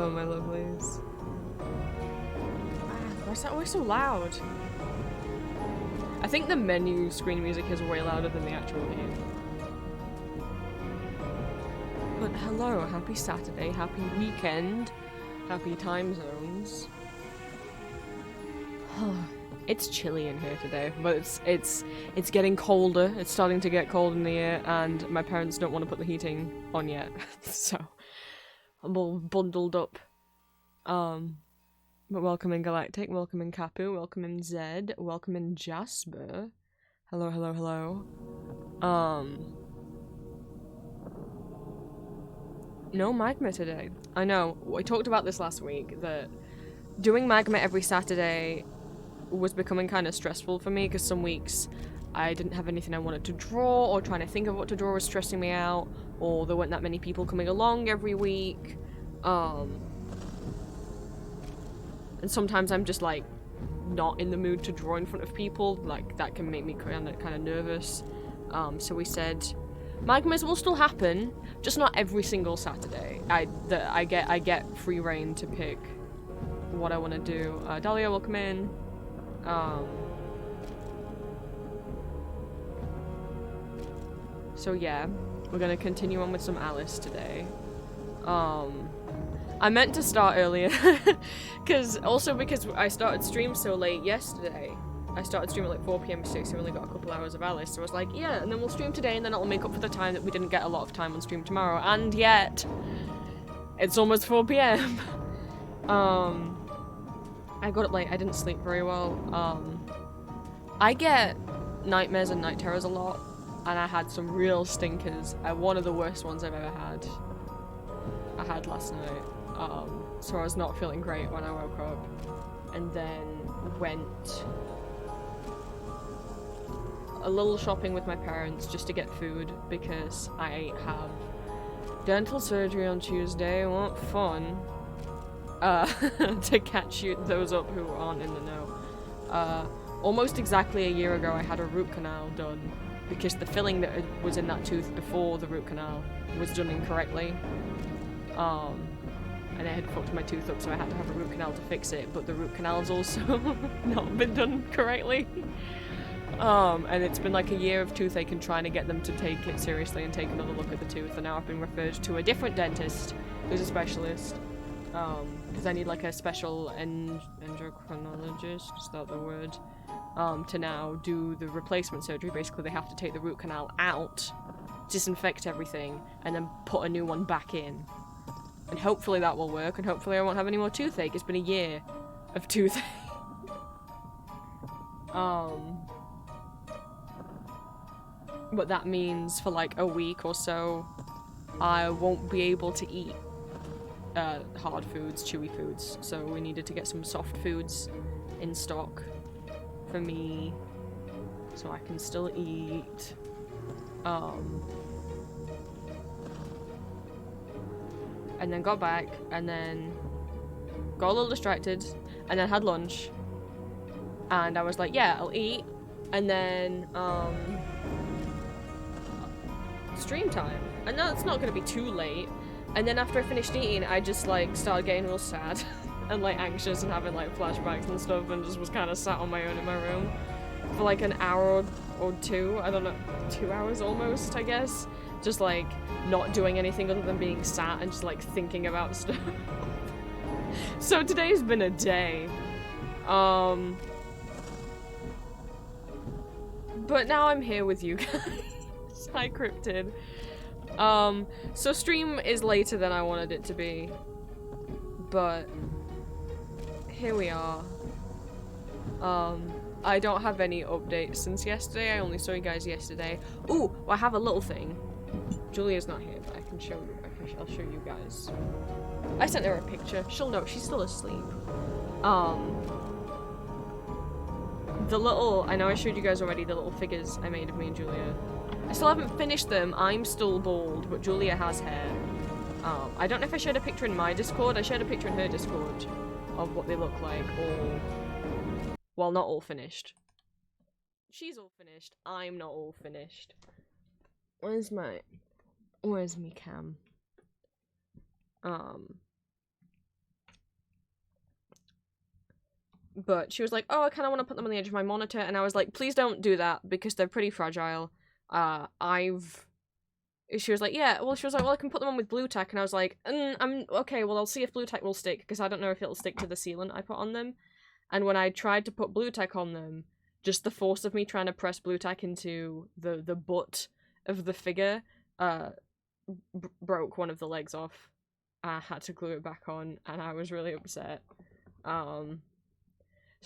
Hello, my lovelies. Why is that always so loud? I think the menu screen music is way louder than the actual game. But hello, happy Saturday, happy weekend, happy time zones. It's chilly in here today, but it's getting colder. It's starting to get cold in the air, and my parents don't want to put the heating on yet, so I'm all bundled up. But welcome in Galactic, welcome in Kapu, welcome in Zed, welcome in Jasper. Hello, hello, hello. No magma today. I know, we talked about this last week, that doing magma every Saturday was becoming kind of stressful for me, because some weeks I didn't have anything I wanted to draw, or trying to think of what to draw was stressing me out, or there weren't that many people coming along every week. And sometimes I'm just like not in the mood to draw in front of people, like that can make me kind of nervous. So we said magmas will still happen, just not every single Saturday. I get free reign to pick what I want to do. Dahlia, welcome in. So yeah, we're gonna continue on with some Alice today. I meant to start earlier, because I started stream so late yesterday. I started streaming at like 4 PM 6, so we only got a couple hours of Alice, so I was like, yeah, and then we'll stream today, and then it'll make up for the time that we didn't get a lot of time on stream tomorrow, and yet, it's almost 4 PM. I got up late, I didn't sleep very well. I get nightmares and night terrors a lot, and I had some real stinkers. One of the worst ones I've ever had. I had last night. So I was not feeling great when I woke up, and then went a little shopping with my parents just to get food, because I have dental surgery on Tuesday. What fun. To catch those up who aren't in the know. Almost exactly a year ago I had a root canal done, because the filling that was in that tooth before the root canal was done incorrectly. And it had fucked my tooth up, so I had to have a root canal to fix it, but the root canal's also not been done correctly. And it's been like a year of toothache and trying to get them to take it seriously and take another look at the tooth, and now I've been referred to a different dentist who's a specialist, because I need like a special endocrinologist, is that the word, to now do the replacement surgery. Basically they have to take the root canal out, disinfect everything, and then put a new one back in. And hopefully that will work, and hopefully I won't have any more toothache. It's been a year of toothache. But that means for like a week or so, I won't be able to eat hard foods, chewy foods. So we needed to get some soft foods in stock for me, so I can still eat. And then got back, and then got a little distracted, and then had lunch, and I was like, yeah, I'll eat, and then, stream time. And now it's not gonna be too late, and then after I finished eating, I just, like, started getting real sad, and, like, anxious, and having, like, flashbacks and stuff, and just was kind of sat on my own in my room for, like, an hour or two, I don't know, 2 hours almost, I guess. Just like not doing anything other than being sat and just like thinking about stuff. So today's been a day. But now I'm here with you guys. Hi Cryptid. So stream is later than I wanted it to be, but here we are. I don't have any updates since yesterday. I only saw you guys yesterday. Ooh, well, I have a little thing. Julia's not here, but I can show you. I'll show you guys. I sent her a picture. She'll know. She's still asleep. The little, I know I showed you guys already the little figures I made of me and Julia. I still haven't finished them. I'm still bald, but Julia has hair. I don't know if I shared a picture in my Discord. I shared a picture in her Discord of what they look like, all, well, not all finished. She's all finished. I'm not all finished. Where's me cam? But she was like, oh, I kind of want to put them on the edge of my monitor, and I was like, please don't do that, because they're pretty fragile. She was like, yeah, well, she was like, well, I can put them on with blue tack, and I was like, I'm, okay, well, I'll see if blue tack will stick, because I don't know if it'll stick to the sealant I put on them. And when I tried to put blue tack on them, just the force of me trying to press blue tack into the butt of the figure, broke one of the legs off. I had to glue it back on, and I was really upset. So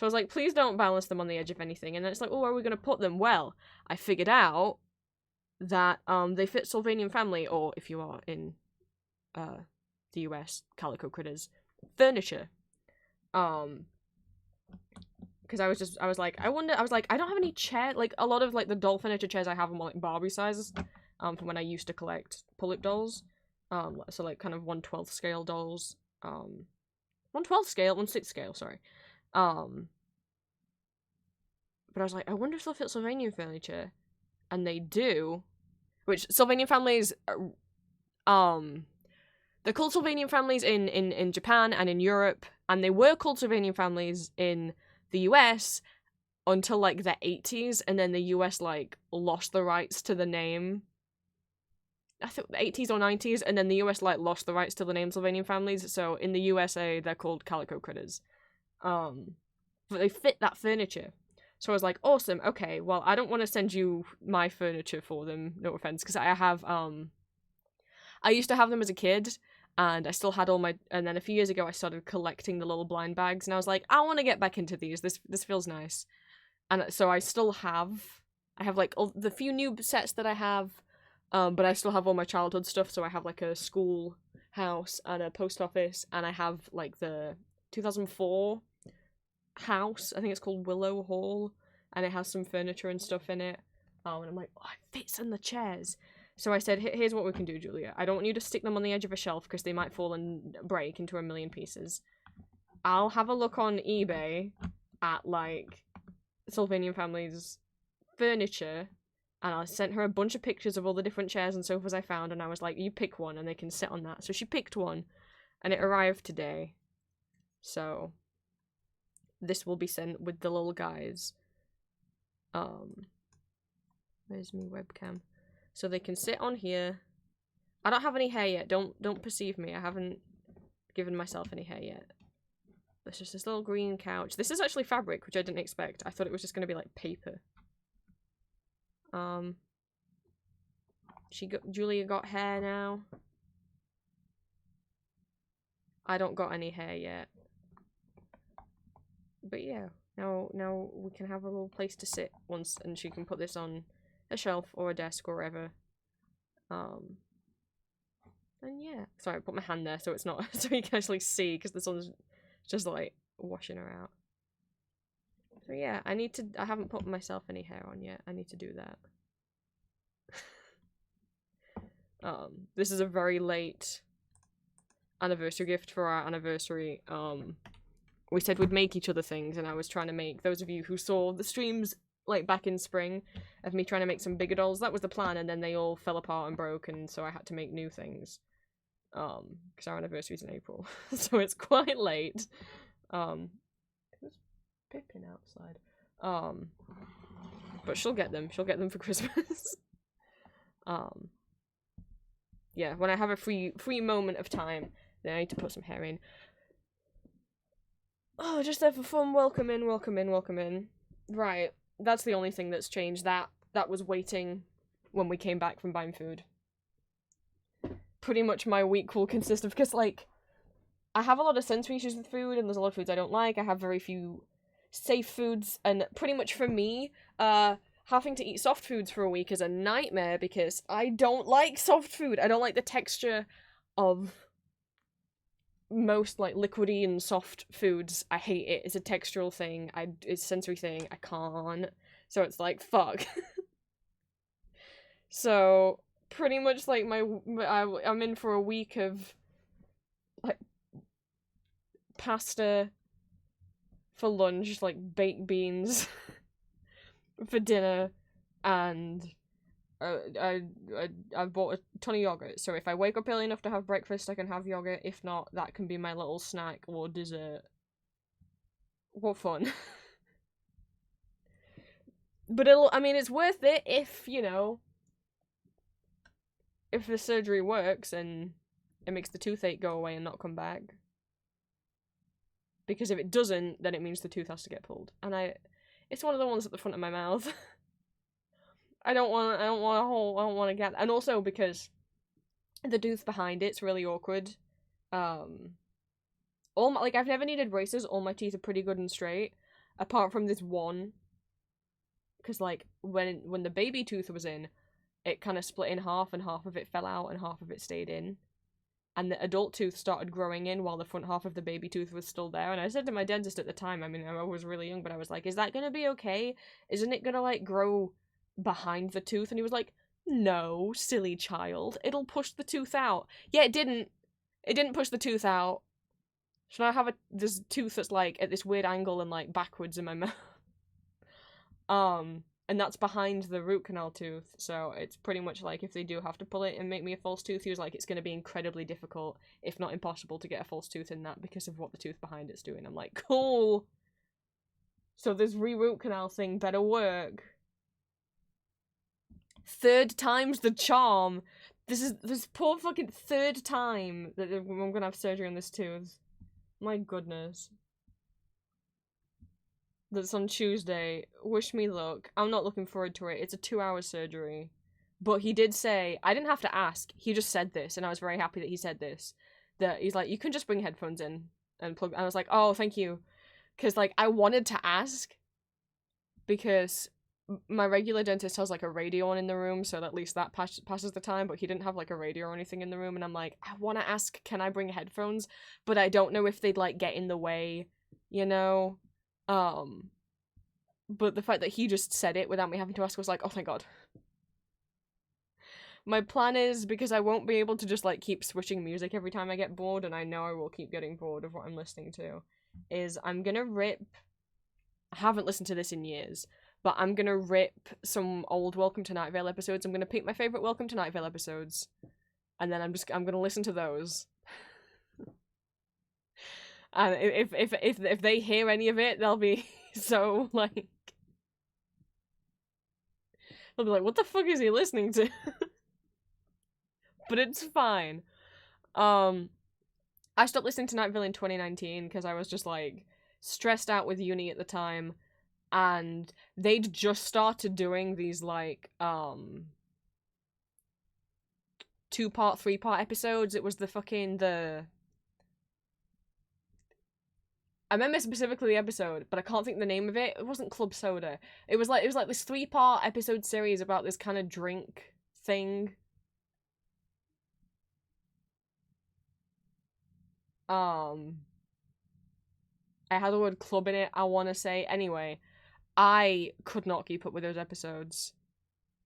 I was like, please don't balance them on the edge of anything. And then it's like, oh, where are we going to put them? Well, I figured out that they fit Sylvanian family, or if you are in the US, Calico Critters, furniture. Because I was like, I don't have any chair, like, a lot of, like, the doll furniture chairs I have are more, like, Barbie sizes, from when I used to collect pull-up dolls. So, like, kind of 1/12 scale dolls. 1/12 scale, 1/6 scale, sorry. But I was like, I wonder if they'll fit Sylvanian furniture. And they do. Which, Sylvanian families, they're called Sylvanian families in Japan and in Europe, and they were called Sylvanian families in the US until, like, the 80s, and then the US, like, lost the rights to the name. I think the 80s or 90s, and then the US, like, lost the rights to the name Sylvanian families, so in the USA, they're called Calico Critters. But they fit that furniture. So I was like, awesome, okay, well, I don't want to send you my furniture for them, no offense, because I have, I used to have them as a kid, and I still had all my, and then a few years ago I started collecting the little blind bags, and I was like, I want to get back into these, this feels nice. And so I still have, like, all the few new sets that I have, but I still have all my childhood stuff, so I have, like, a school house and a post office, and I have, like, the 2004 house, I think it's called Willow Hall, and it has some furniture and stuff in it, and I'm like, oh, it fits in the chairs. So I said, here's what we can do, Julia. I don't want you to stick them on the edge of a shelf because they might fall and break into a million pieces. I'll have a look on eBay at, like, Sylvanian families furniture, and I sent her a bunch of pictures of all the different chairs and sofas I found, and I was like, you pick one and they can sit on that. So she picked one, and it arrived today. So this will be sent with the little guys. Where's my webcam? So they can sit on here. I don't have any hair yet. Don't perceive me. I haven't given myself any hair yet. There's just this little green couch. This is actually fabric, which I didn't expect. I thought it was just going to be like paper. Julia got hair now. I don't got any hair yet. But yeah, now we can have a little place to sit once, and she can put this on a shelf or a desk or wherever. And yeah, sorry, I put my hand there so it's not so you can actually see because the sun's just like washing her out. So yeah, I haven't put myself any hair on yet. I need to do that. This is a very late anniversary gift for our anniversary. We said we'd make each other things, and I was trying to make, those of you who saw the streams like back in spring of me trying to make some bigger dolls, that was the plan, and then they all fell apart and broke, and so I had to make new things. Because our anniversary's in April, so it's quite late. Who's Pippin outside? But she'll get them for Christmas. Yeah, when I have a free moment of time, then I need to put some hair in. Oh, just there for fun. Welcome in. Right, that's the only thing that's changed. That was waiting when we came back from buying food. Pretty much my week will consist of, because, like, I have a lot of sensory issues with food, and there's a lot of foods I don't like. I have very few safe foods, and pretty much for me, having to eat soft foods for a week is a nightmare, because I don't like soft food. I don't like the texture of most, like, liquidy and soft foods. I hate it. It's a textural thing. It's a sensory thing. I can't. So it's like, fuck. So, pretty much, like, I'm in for a week of, like, pasta for lunch, like, baked beans for dinner, and I bought a ton of yogurt, so if I wake up early enough to have breakfast, I can have yogurt. If not, that can be my little snack or dessert. What fun. But I mean, it's worth it if, you know, if the surgery works and it makes the toothache go away and not come back. Because if it doesn't, then it means the tooth has to get pulled. And it's one of the ones at the front of my mouth. I don't want to get, and also because the tooth behind it's really awkward. I've never needed braces. All my teeth are pretty good and straight, apart from this one. Because like when the baby tooth was in, it kind of split in half, and half of it fell out, and half of it stayed in. And the adult tooth started growing in while the front half of the baby tooth was still there. And I said to my dentist at the time, I mean, I was really young, but I was like, is that gonna be okay? Isn't it gonna, like, grow behind the tooth? And he was like, no, silly child. It'll push the tooth out. Yeah, it didn't. It didn't push the tooth out. So now I have this tooth that's, like, at this weird angle and, like, backwards in my mouth. And that's behind the root canal tooth, so it's pretty much like if they do have to pull it and make me a false tooth, he was like, it's going to be incredibly difficult, if not impossible, to get a false tooth in that because of what the tooth behind it's doing. I'm like, cool! So this re-root canal thing better work. 3rd time's the charm! This is this poor fucking 3rd time that I'm gonna have surgery on this tooth. My goodness. That's on Tuesday. Wish me luck. I'm not looking forward to it. It's a 2-hour surgery. But he did say, I didn't have to ask, he just said this, and I was very happy that he said this. That he's like, you can just bring headphones in and plug, and I was like, oh, thank you. Because, like, I wanted to ask, because my regular dentist has, like, a radio on in the room, so at least that passes the time, but he didn't have, like, a radio or anything in the room, and I'm like, I want to ask, can I bring headphones? But I don't know if they'd, like, get in the way, you know? But the fact that he just said it without me having to ask was like, oh thank god. My plan is, because I won't be able to just, like, keep switching music every time I get bored, and I know I will keep getting bored of what I'm listening to, is I'm gonna rip... I haven't listened to this in years, but I'm gonna rip some old Welcome to Night Vale episodes. I'm gonna pick my favourite Welcome to Night Vale episodes, and then I'm gonna listen to those. And if they hear any of it, they'll be so, like... They'll be like, what the fuck is he listening to? But it's fine. I stopped listening to Night Vale in 2019 because I was just, like, stressed out with uni at the time, and they'd just started doing these, like, 2-part, 3-part episodes. It was I remember specifically the episode, but I can't think the name of it. It wasn't Club Soda. It was like this 3-part episode series about this kind of drink thing. I had the word club in it, I want to say. Anyway, I could not keep up with those episodes.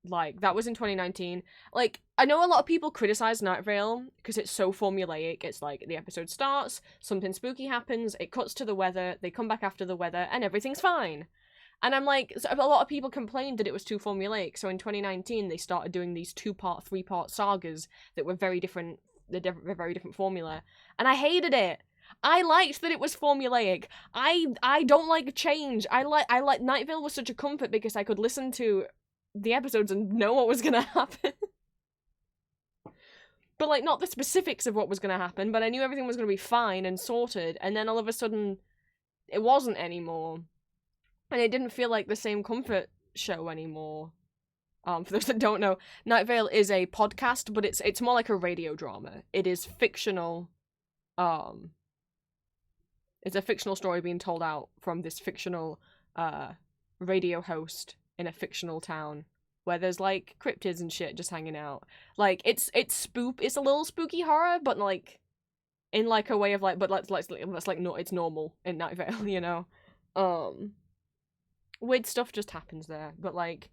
Like, that was in 2019. Like, I know a lot of people criticize Night Vale because it's so formulaic. It's like, the episode starts, something spooky happens, it cuts to the weather, they come back after the weather, and everything's fine. And I'm like, so a lot of people complained that it was too formulaic, so in 2019 they started doing these 2-part, 3-part sagas that were very different, very different formula. And I hated it! I liked that it was formulaic. I don't like change. I like Night Vale was such a comfort because I could listen to the episodes and know what was gonna happen. But, like, not the specifics of what was gonna happen, but I knew everything was gonna be fine and sorted, and then all of a sudden, it wasn't anymore. And it didn't feel like the same comfort show anymore. For those that don't know, Night Vale is a podcast, but it's more like a radio drama. It is fictional, it's a fictional story being told out from this fictional, radio host in a fictional town where there's, like, cryptids and shit just hanging out. Like, it's a little spooky horror, but, like, in, like, a way of, like, but let's like, no, it's normal in Night Vale, you know? Weird stuff just happens there, but, like,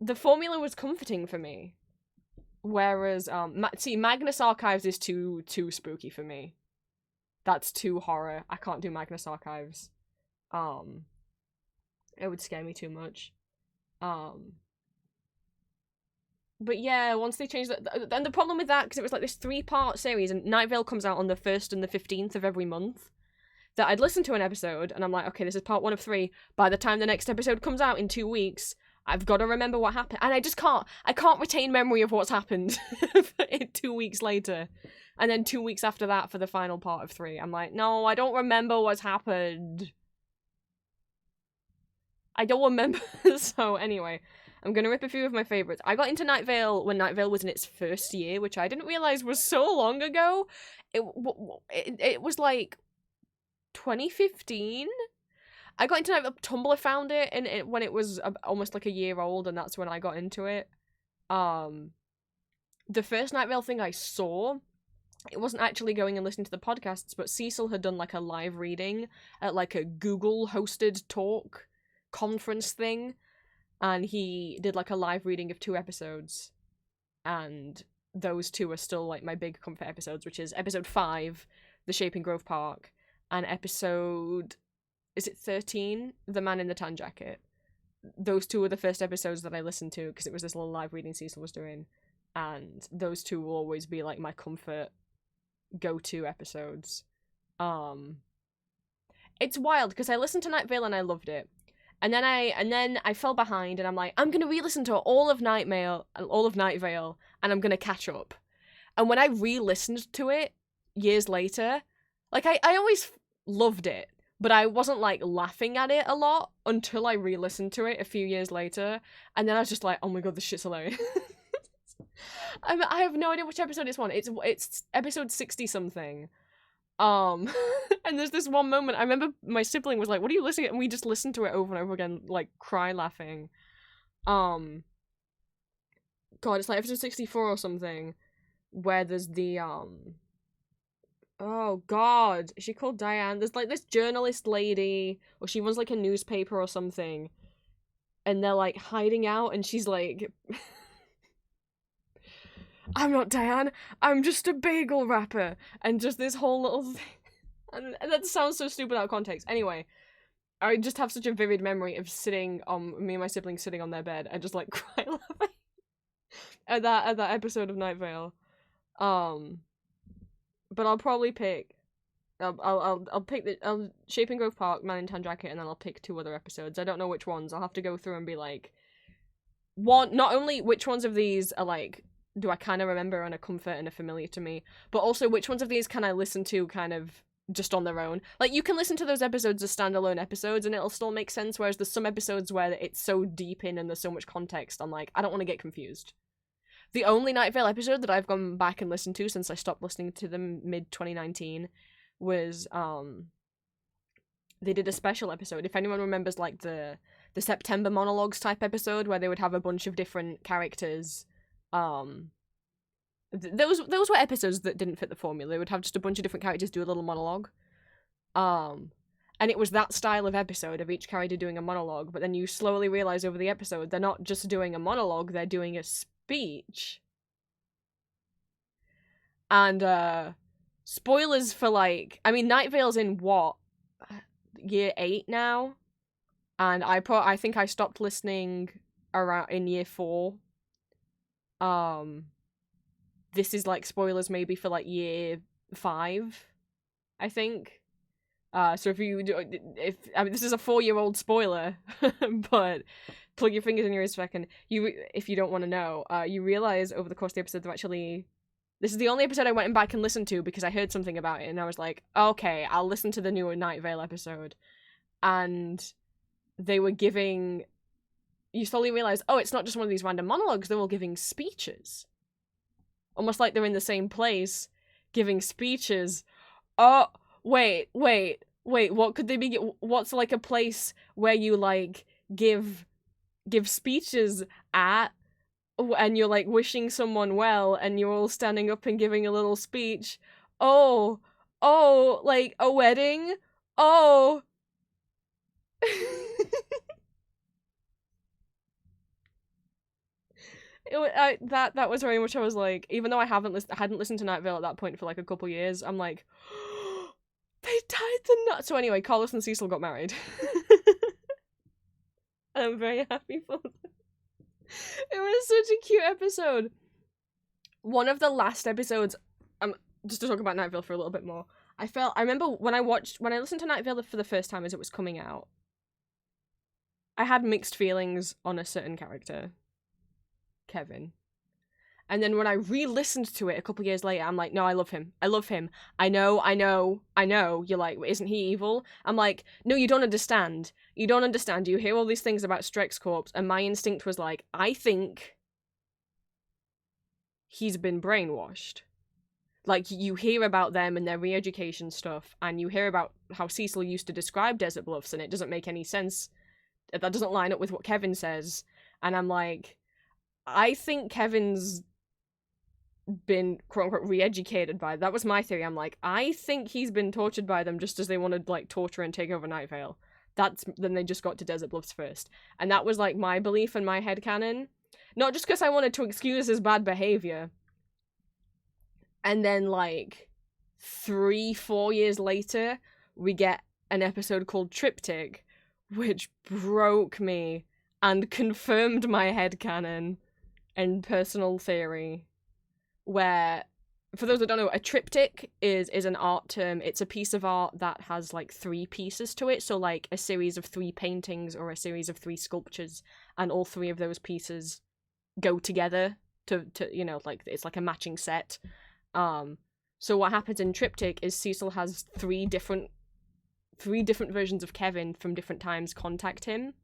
the formula was comforting for me. Whereas, see, Magnus Archives is too spooky for me. That's too horror. I can't do Magnus Archives. It would scare me too much. But yeah, once they changed that, and the problem with that, because it was like this 3-part series, and Night Vale comes out on the 1st and the 15th of every month, that I'd listen to an episode and I'm like, okay, this is part 1 of 3. By the time the next episode comes out in 2 weeks, I've got to remember what happened. And I just can't retain memory of what's happened 2 weeks later. And then 2 weeks after that for the final part of 3. I'm like, no, I don't remember what's happened. I don't remember. So anyway, I'm gonna rip a few of my favorites. I got into Night Vale when Night Vale was in its first year, which I didn't realize was so long ago. It was like 2015. I got into Night Vale. Tumblr found it, and when it was almost like a year old, and that's when I got into it. The first Night Vale thing I saw, it wasn't actually going and listening to the podcasts, but Cecil had done like a live reading at like a Google hosted talk conference thing, and he did like a live reading of 2 episodes, and those 2 are still like my big comfort episodes, which is episode 5, The Shape in Grove Park, and episode, is it 13, The Man in the Tan Jacket. Those 2 were the first episodes that I listened to because it was this little live reading Cecil was doing, and those 2 will always be like my comfort go-to episodes. It's wild because I listened to Night Vale and I loved it. And then I fell behind, and I'm like, I'm gonna re-listen to all of Night Vale, and I'm gonna catch up. And when I re-listened to it years later, like I always loved it, but I wasn't like laughing at it a lot until I re-listened to it a few years later, and then I was just like, oh my god, this shit's hilarious. I have no idea which episode it's on. It's episode 60 something. And there's this one moment, I remember my sibling was like, what are you listening to? And we just listened to it over and over again, like, cry laughing. God, it's like episode 64 or something, where there's the, oh god, is she called Diane? There's like this journalist lady, or she runs like a newspaper or something, and they're like hiding out, and she's like, I'm not Diane, I'm just a bagel wrapper, and just this whole little thing. And that sounds so stupid out of context. Anyway, I just have such a vivid memory of sitting, me and my siblings sitting on their bed and just like cry laughing at that episode of Night Vale. But I'll probably pick, I'll pick the Shape in Grove Park, Man in Tan Jacket, and then I'll pick 2 other episodes. I don't know which ones. I'll have to go through and be like, not only which ones of these are like, do I kind of remember and are comfort and are familiar to me, but also which ones of these can I listen to kind of just on their own. Like, you can listen to those episodes as standalone episodes and it'll still make sense, whereas there's some episodes where it's so deep in and there's so much context, I'm like, I don't want to get confused. The only Night Vale episode that I've gone back and listened to since I stopped listening to them mid-2019 was, they did a special episode. If anyone remembers, like, the September monologues type episode where they would have a bunch of different characters, those were episodes that didn't fit the formula. They would have just a bunch of different characters do a little monologue. And it was that style of episode of each character doing a monologue, but then you slowly realize over the episode they're not just doing a monologue, they're doing a speech. And, spoilers for, like, I mean, Night Vale's in what? Year 8 now? And I think I stopped listening around in year 4. This is like spoilers maybe for like year 5, I think. So I mean, this is a 4-year-old spoiler, but plug your fingers in your ears for a second. If you don't want to know, you realize over the course of the episode this is the only episode I went back and listened to because I heard something about it and I was like, okay, I'll listen to the new Night Vale episode. And they were giving, you slowly realize, oh, it's not just one of these random monologues, they're all giving speeches. Almost like they're in the same place, giving speeches. Oh, wait, what could they be? What's like a place where you like give speeches at, and you're like wishing someone well, and you're all standing up and giving a little speech? Oh, like a wedding? Oh. That was very much, I was like, even though I hadn't listened to Night Vale at that point for like a couple years, I'm like, oh, they tied the knot. So anyway, Carlos and Cecil got married. I'm very happy for them. It was such a cute episode. One of the last episodes, just to talk about Night Vale for a little bit more, I remember when I listened to Night Vale for the first time as it was coming out, I had mixed feelings on a certain character, Kevin. And then when I re-listened to it a couple years later, I'm like, no, I love him. I love him. I know. You're like, isn't he evil? I'm like, no, you don't understand. You don't understand. You hear all these things about Strex Corps, and my instinct was like, I think he's been brainwashed. Like, you hear about them and their re-education stuff, and you hear about how Cecil used to describe Desert Bluffs, and it doesn't make any sense. That doesn't line up with what Kevin says. And I'm like, I think Kevin's been quote-unquote re-educated by that was my theory. I'm like, I think he's been tortured by them just as they wanted like torture and take over Night Vale. Then they just got to Desert Bluffs first. And that was like my belief and my headcanon. Not just because I wanted to excuse his bad behavior. And then like 3-4 years later, we get an episode called Triptych, which broke me and confirmed my headcanon and personal theory. Where, for those that don't know, a triptych is an art term. It's a piece of art that has like 3 pieces to it. So like a series of 3 paintings or a series of 3 sculptures, and all 3 of those pieces go together to you know, like it's like a matching set. So what happens in Triptych is Cecil has 3 different versions of Kevin from different times contact him.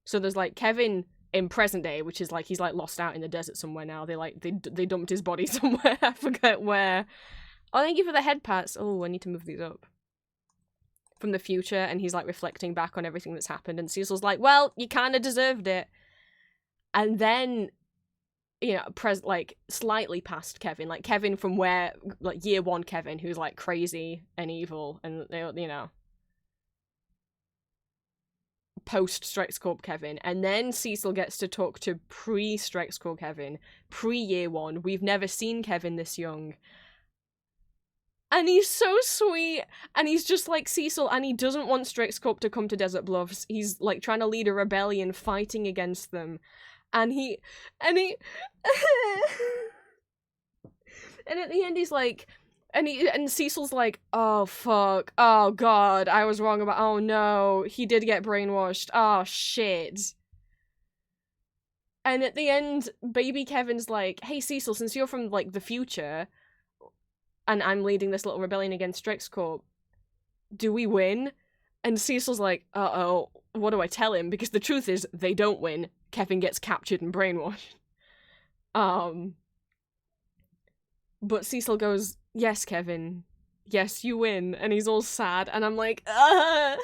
So there's like Kevin in present day, which is like he's like lost out in the desert somewhere now. They dumped his body somewhere. I forget where. Oh, thank you for the head pats. Oh, I need to move these up. From the future, and he's like reflecting back on everything that's happened, and Cecil's like, well, you kind of deserved it. And then, you know, like slightly past Kevin, like Kevin from where, like year 1 Kevin, who's like crazy and evil, and you know, post Strex Corp Kevin, and then Cecil gets to talk to pre-Strex Corp Kevin, pre-year 1. We've never seen Kevin this young. And he's so sweet, and he's just like Cecil, and he doesn't want Strex Corp to come to Desert Bluffs. He's like trying to lead a rebellion fighting against them. And he and at the end he's like, and Cecil's like, oh fuck, oh god, I was wrong about, oh no, he did get brainwashed, oh shit. And at the end, baby Kevin's like, hey Cecil, since you're from like the future, and I'm leading this little rebellion against Strex Corp, do we win? And Cecil's like, uh-oh, what do I tell him? Because the truth is, they don't win. Kevin gets captured and brainwashed. But Cecil goes, yes, Kevin. Yes, you win. And he's all sad. And I'm like, ah!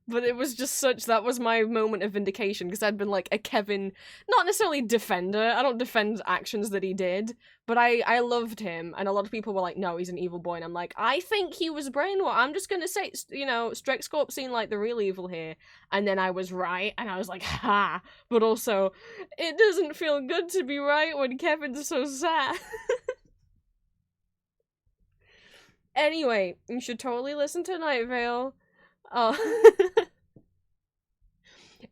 But it was just that was my moment of vindication, because I'd been like a Kevin, not necessarily defender, I don't defend actions that he did, but I loved him, and a lot of people were like, no, he's an evil boy, and I'm like, I think he was brainwashed. I'm just gonna say, you know, Strex Corp seemed like the real evil here, and then I was right, and I was like, ha, but also, it doesn't feel good to be right when Kevin's so sad. Anyway, you should totally listen to Night Vale.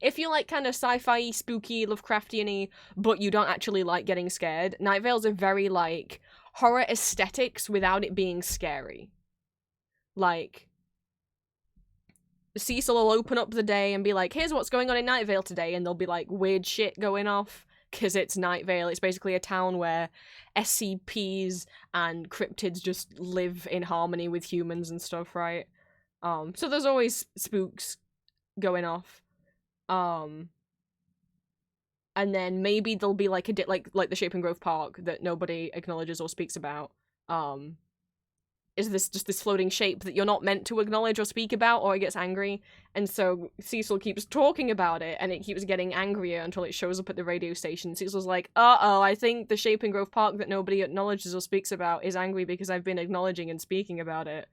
If you like kind of sci-fi, spooky, Lovecraftian-y, but you don't actually like getting scared, Night Vale's a very like horror aesthetics without it being scary. Like, Cecil will open up the day and be like, here's what's going on in Night Vale today, and there'll be like weird shit going off, because it's Night Vale. It's basically a town where SCPs and cryptids just live in harmony with humans and stuff, right? So there's always spooks going off. And then maybe there'll be like like the Shape and Grove Park that nobody acknowledges or speaks about. Is this just this floating shape that you're not meant to acknowledge or speak about, or it gets angry? And so Cecil keeps talking about it, and it keeps getting angrier until it shows up at the radio station. Cecil's like, uh-oh, I think the Shape and Grove Park that nobody acknowledges or speaks about is angry because I've been acknowledging and speaking about it.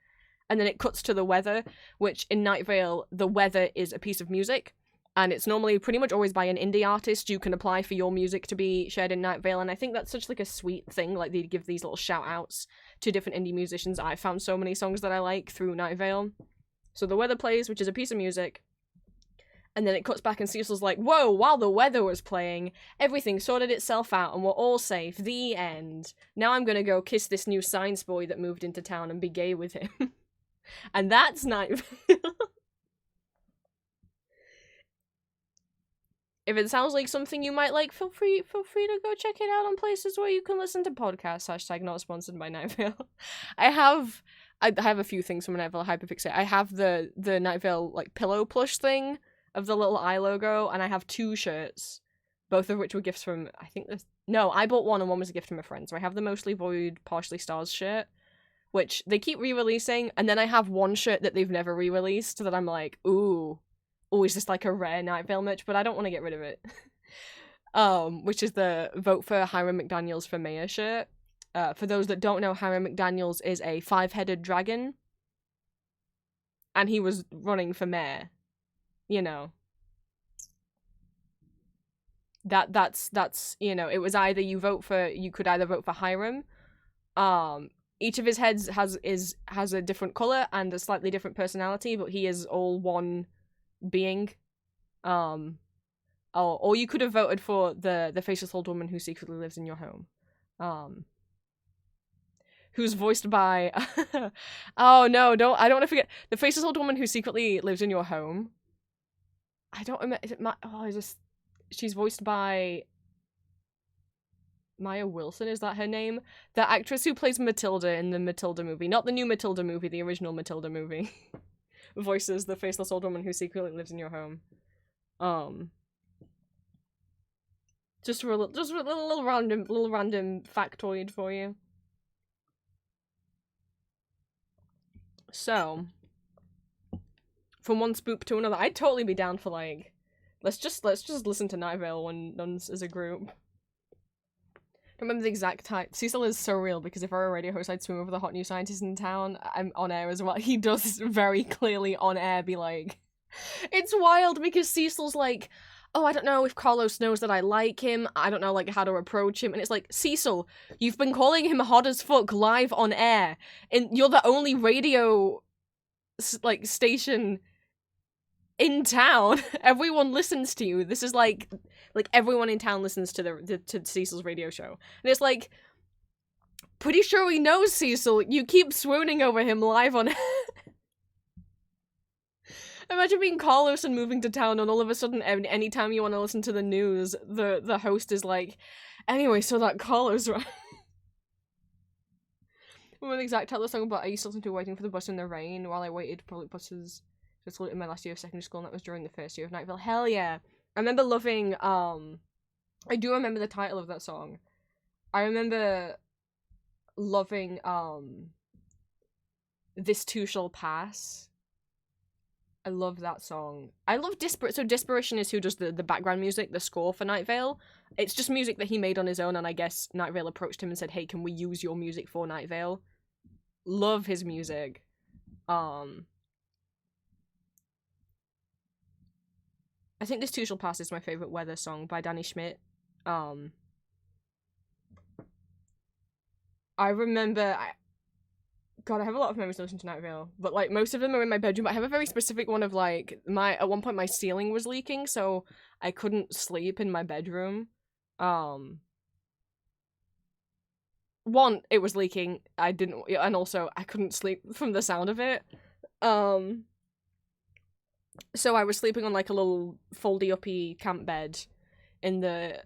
And then it cuts to the weather, which in Night Vale, the weather is a piece of music. And it's normally pretty much always by an indie artist. You can apply for your music to be shared in Night Vale, and I think that's such like a sweet thing. Like, they give these little shout-outs to different indie musicians. I found so many songs that I like through Night Vale. So the weather plays, which is a piece of music. And then it cuts back and Cecil's like, whoa, while the weather was playing, everything sorted itself out and we're all safe. The end. Now I'm gonna go kiss this new science boy that moved into town and be gay with him. And that's Night Vale. If it sounds like something you might like, feel free to go check it out on places where you can listen to podcasts. Hashtag not sponsored by Night Vale. I have a few things from Night Vale Hyperfixate. I have the Night Vale like pillow plush thing of the little eye logo, and I have 2 shirts, both of which were gifts from, I think this, no, I bought one and one was a gift from a friend. So I have the Mostly Void, Partially Stars shirt, which they keep re-releasing, and then I have one shirt that they've never re-released that I'm like, ooh, is this like a rare Night Vale merch? But I don't want to get rid of it. Which is the Vote for Hiram McDaniels for Mayor shirt. For those that don't know, Hiram McDaniels is a 5-headed dragon, and he was running for mayor. You know. That's you know, it was either you could either vote for Hiram. Each of his heads has a different color and a slightly different personality, but he is all one being. Or you could have voted for the faceless old woman who secretly lives in your home. Who's voiced by oh no, I don't want to forget the faceless old woman who secretly lives in your home. I don't remember, she's voiced by Maya Wilson, is that her name? The actress who plays Matilda in the Matilda movie, not the new Matilda movie, the original Matilda movie. Voices the faceless old woman who secretly lives in your home. Just a little random factoid for you. So, from one spoop to another, I'd totally be down for like, let's just listen to Night Vale when nuns as a group. I don't remember the exact type. Cecil is so real because if I were a radio host, I'd swim over the hot new scientist in town. I'm on air as well. He does very clearly on air be like, it's wild because Cecil's like, oh, I don't know if Carlos knows that I like him. I don't know like how to approach him. And it's like, Cecil, you've been calling him hot as fuck live on air, and you're the only radio like station in town. Everyone listens to you. This is like everyone in town listens to to Cecil's radio show. And it's like, pretty sure he knows Cecil. You keep swooning over him live on Imagine being Carlos and moving to town and all of a sudden anytime you want to listen to the news, the host is like, anyway, so that Carlos, right? Remember the exact title of the song, but I used to listen to Waiting for the Bus in the Rain while I waited public buses to salute in my last year of secondary school, and that was during the first year of Night Vale. Hell yeah. I remember loving, I do remember the title of that song. I remember loving, This Too Shall Pass. I love that song. I love Disparition is who does the background music, the score for Night Vale. It's just music that he made on his own, and I guess Night Vale approached him and said, hey, can we use your music for Night Vale? Love his music. I think This Too Shall Pass is my favorite weather song by Danny Schmidt. I remember... God, I have a lot of memories listening to Night Vale, but like most of them are in my bedroom. I have a very specific one of like at one point my ceiling was leaking, so I couldn't sleep in my bedroom. One, it was leaking. And also I couldn't sleep from the sound of it. So I was sleeping on like a little foldy-uppy camp bed on the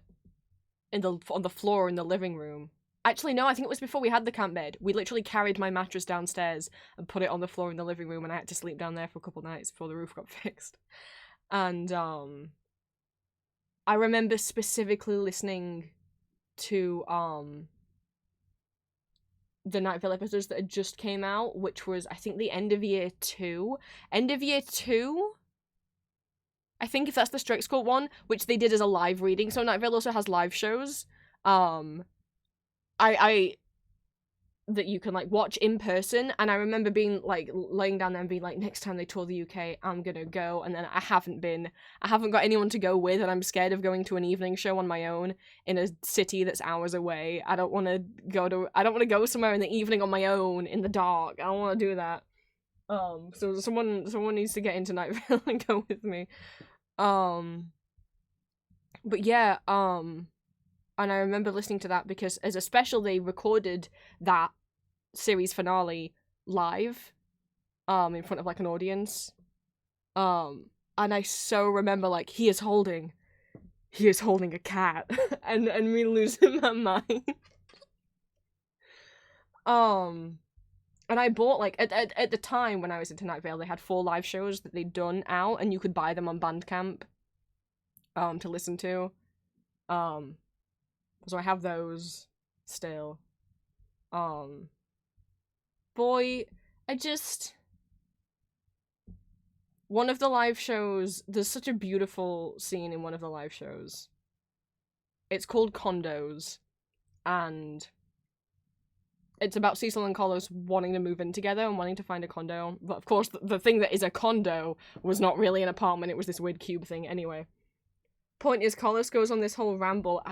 floor in the living room. Actually, no, I think it was before we had the camp bed. We literally carried my mattress downstairs and put it on the floor in the living room, and I had to sleep down there for a couple nights before the roof got fixed. And, I remember specifically listening to, the Night Vale episodes that had just came out, which was, I think, the end of year 2. End of year 2? I think if that's the Strike School one, which they did as a live reading, so Night Vale also has live shows. That you can like watch in person, and I remember being like laying down there and being like, next time they tour the UK, I'm gonna go, and then I haven't got anyone to go with, and I'm scared of going to an evening show on my own in a city that's hours away. I don't want to go somewhere in the evening on my own in the dark. I don't want to do that. So someone needs to get into Night Vale and go with me. But yeah, and I remember listening to that because as a special they recorded that series finale live, in front of like an audience. And I so remember like he is holding a cat and me losing my mind. And I bought like at the time when I was into Night Vale, they had 4 live shows that they'd done out, and you could buy them on Bandcamp to listen to. So I have those still. Boy, one of the live shows, there's such a beautiful scene in one of the live shows. It's called Condos, and it's about Cecil and Carlos wanting to move in together and wanting to find a condo. But of course, the thing that is a condo was not really an apartment, it was this weird cube thing. Anyway. Point is, Carlos goes on this whole ramble.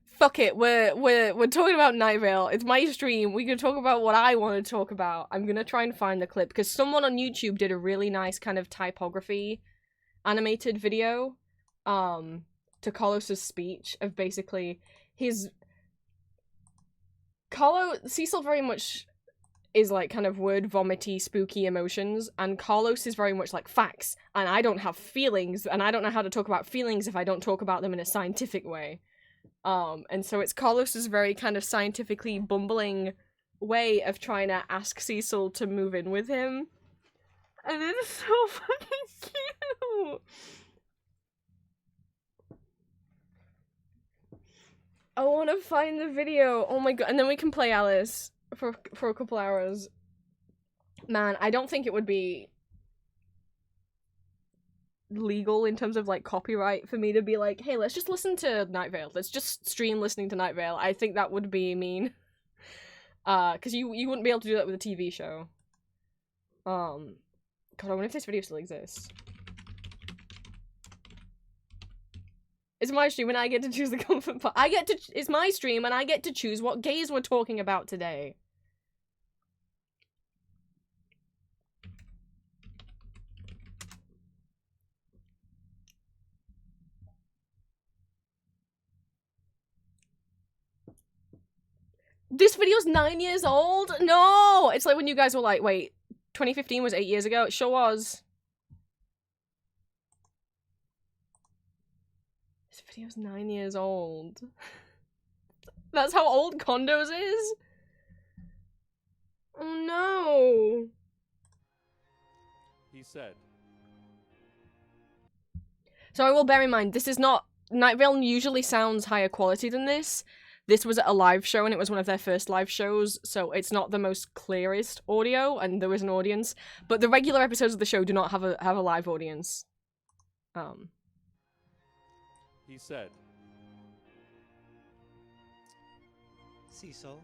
Fuck it, we're talking about Night Vale. It's my stream. We can talk about what I want to talk about. I'm gonna try and find the clip, because someone on YouTube did a really nice kind of typography animated video to Carlos's speech of basically Cecil very much is like kind of word vomity, spooky emotions, and Carlos is very much like facts, and I don't have feelings, and I don't know how to talk about feelings if I don't talk about them in a scientific way. And so it's Carlos's very kind of scientifically bumbling way of trying to ask Cecil to move in with him. And it's so fucking cute! I want to find the video. Oh my god. And then we can play Alice for a couple hours. Man, I don't think it would be legal in terms of like copyright for me to be like, hey, let's just listen to Night Vale. Let's just stream listening to Night Vale. I think that would be mean. Because you wouldn't be able to do that with a TV show. God, I wonder if this video still exists. It's my stream and I get to choose the comfort part. It's my stream and I get to choose what gays we're talking about today. This video's 9 years old? No! It's like when you guys were like, wait, 2015 was 8 years ago? It sure was. This video's 9 years old. That's how old Condos is? Oh no. He said. So I will bear in mind, this is not... Night Vale usually sounds higher quality than this. This was at a live show, and it was one of their first live shows, so it's not the most clearest audio, and there was an audience. But the regular episodes of the show do not have a live audience. He said. Cecil.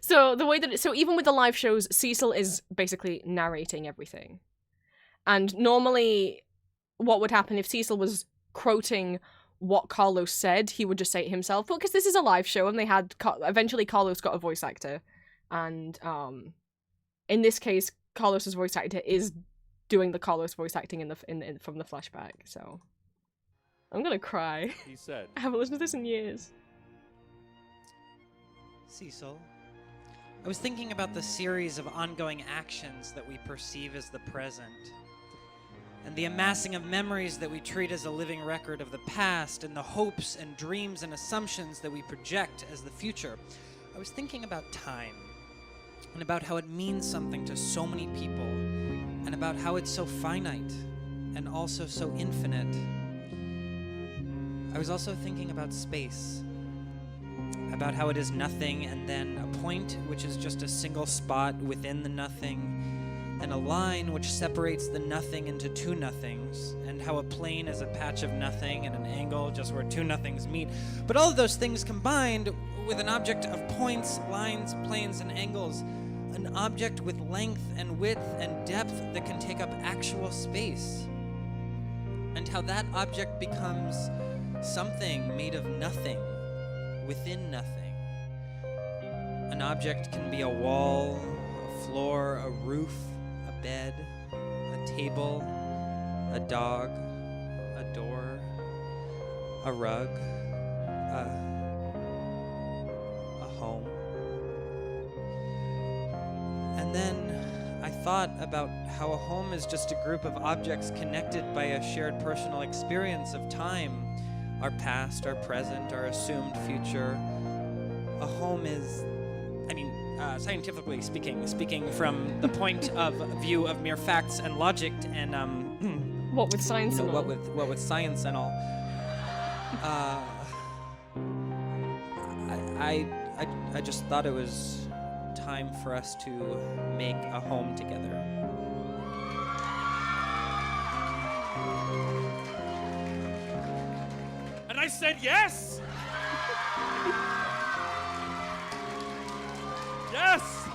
So the way that so even with the live shows, Cecil is basically narrating everything. And normally what would happen if Cecil was quoting what Carlos said, he would just say it himself. But because this is a live show and they had eventually Carlos got a voice actor, and in this case Carlos's voice actor is doing the Carlos voice acting in from the flashback. So I'm gonna cry. He said. I haven't listened to this in years. Cecil, I was thinking about the series of ongoing actions that we perceive as the present, and the amassing of memories that we treat as a living record of the past, and the hopes and dreams and assumptions that we project as the future. I was thinking about time, and about how it means something to so many people, and about how it's so finite, and also so infinite. I was also thinking about space, about how it is nothing and then a point which is just a single spot within the nothing, and a line which separates the nothing into two nothings, and how a plane is a patch of nothing and an angle just where two nothings meet. But all of those things combined with an object of points, lines, planes, and angles, an object with length and width and depth that can take up actual space, and how that object becomes something made of nothing within nothing. An object can be a wall, a floor, a roof, a bed, a table, a dog, a door, a rug, a home. And then I thought about how a home is just a group of objects connected by a shared personal experience of time, our past, our present, our assumed future. A home is, scientifically speaking from the point of view of mere facts and logic and what with science and all. what with science and all. I just thought it was time for us to make a home together. And I said yes! Yes!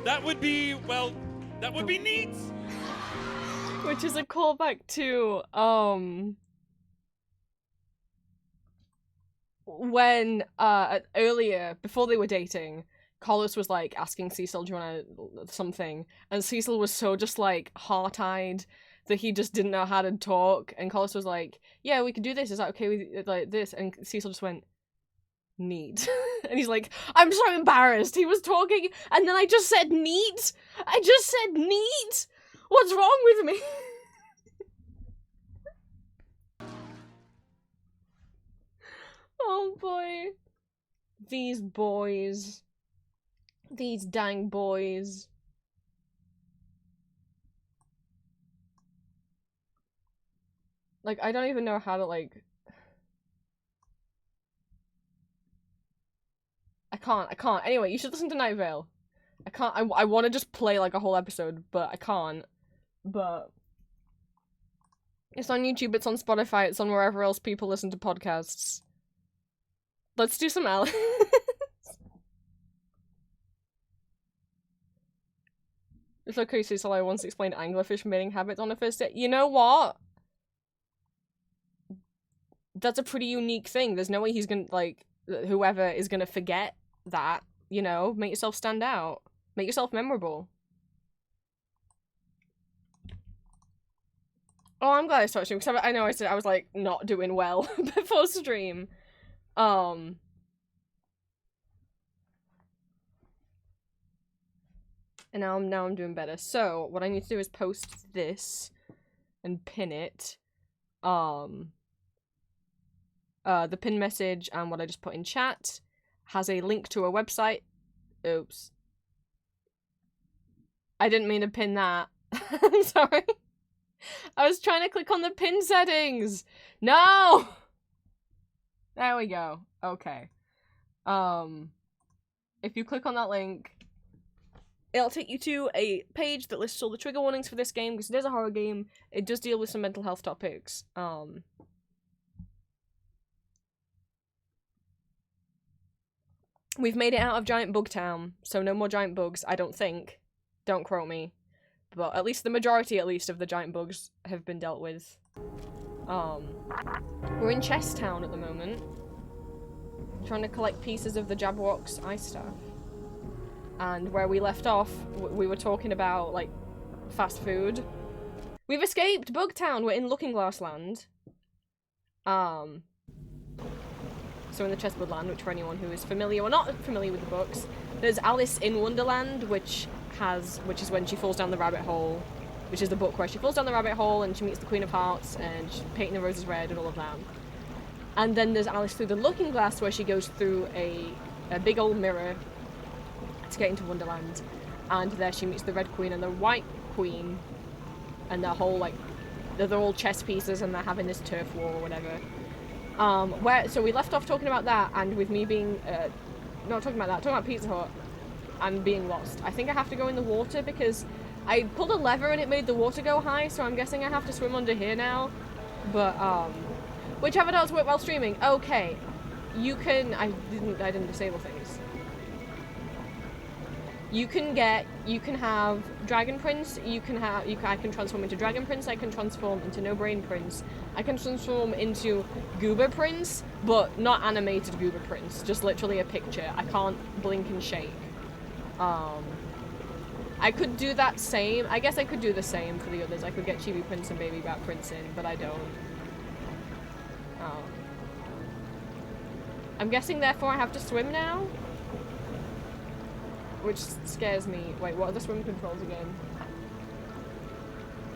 That would be neat! Which is a callback to, when, earlier, before they were dating, Collis was, like, asking Cecil, do you want something? And Cecil was so just, like, heart-eyed that he just didn't know how to talk. And Collis was like, yeah, we could do this. Is that okay with, like, this? And Cecil just went, neat. And he's like, I'm so embarrassed. He was talking, and then I just said neat. I just said neat. What's wrong with me? Oh boy. These boys. These dang boys. Like, I don't even know how to, like... I can't. Anyway, you should listen to Night Vale. I can't, I want to just play, like, a whole episode, but I can't. But... it's on YouTube, it's on Spotify, it's on wherever else people listen to podcasts. Let's do some Alice. It's okay, Cecil, I once explained anglerfish mating habits on a first date. You know what? That's a pretty unique thing. There's no way he's gonna, like, whoever is gonna forget that, you know? Make yourself stand out. Make yourself memorable. Oh, I'm glad I started streaming, because I know I said I was, like, not doing well before stream. And now I'm doing better. So, what I need to do is post this and pin it. The pin message and what I just put in chat has a link to a website. Oops. I didn't mean to pin that. I'm sorry. I was trying to click on the pin settings. No! There we go. Okay. If you click on that link, it'll take you to a page that lists all the trigger warnings for this game, because it is a horror game. It does deal with some mental health topics. We've made it out of Giant Bug Town, so no more giant bugs, I don't think. Don't quote me. But at least the majority, of the giant bugs have been dealt with. We're in Chess Town at the moment. Trying to collect pieces of the Jabberwock's ice staff. And where we left off, we were talking about, like, fast food. We've escaped Bugtown! We're in Looking Glass Land. So in the Chessboard Land, which for anyone who is familiar or not familiar with the books, there's Alice in Wonderland, which is when she falls down the rabbit hole, which is the book where she falls down the rabbit hole and she meets the Queen of Hearts and she's painting the roses red and all of that. And then there's Alice Through the Looking Glass, where she goes through a big old mirror to get into Wonderland, and there she meets the Red Queen and the White Queen, and they're all chess pieces and they're having this turf war or whatever. So we left off talking about that, and with me being, not talking about that, talking about Pizza Hut, I'm being lost. I think I have to go in the water because I pulled a lever and it made the water go high, so I'm guessing I have to swim under here now. But, whichever does work while streaming. Okay. I didn't disable things. You can have Dragon Prince, I can transform into Dragon Prince, I can transform into No Brain Prince, I can transform into Goober Prince, but not animated Goober Prince, just literally a picture. I can't blink and shake. I could do that same. I guess I could do the same for the others. I could get Chibi Prince and Baby Bat Prince in, but I don't. I'm guessing, therefore, I have to swim now? Which scares me. Wait, what are the swim controls again?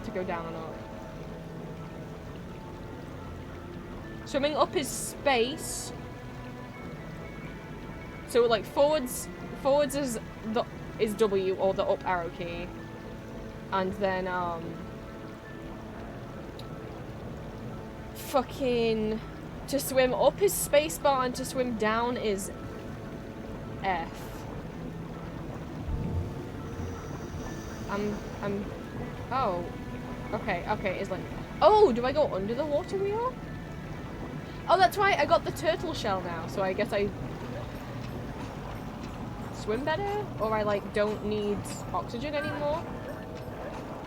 To go down and up. Swimming up is space. So, like, forwards is W, or the up arrow key. And then, fucking... To swim up is spacebar, and to swim down is F. Oh. Okay, it's like... Oh, do I go under the water wheel? Oh, that's right, I got the turtle shell now, so I guess I... swim better? Or I, like, don't need oxygen anymore?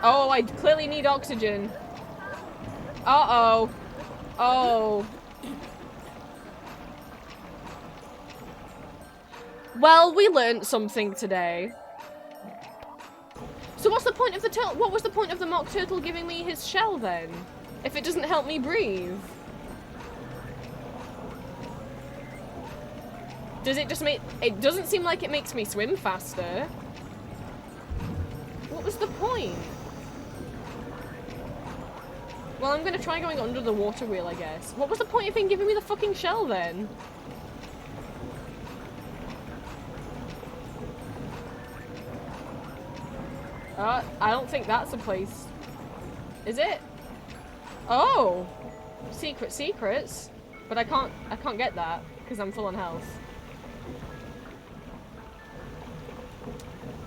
Oh, I clearly need oxygen. Uh-oh. Oh. Well, we learned something today. So what's the point of the turtle? What was the point of the mock turtle giving me his shell then? If it doesn't help me breathe? Does it just make... It doesn't seem like it makes me swim faster. What was the point? Well, I'm gonna try going under the water wheel, I guess. What was the point of him giving me the fucking shell then? I don't think that's a place. Is it? Oh! Secrets. But I can't get that, because I'm full on health.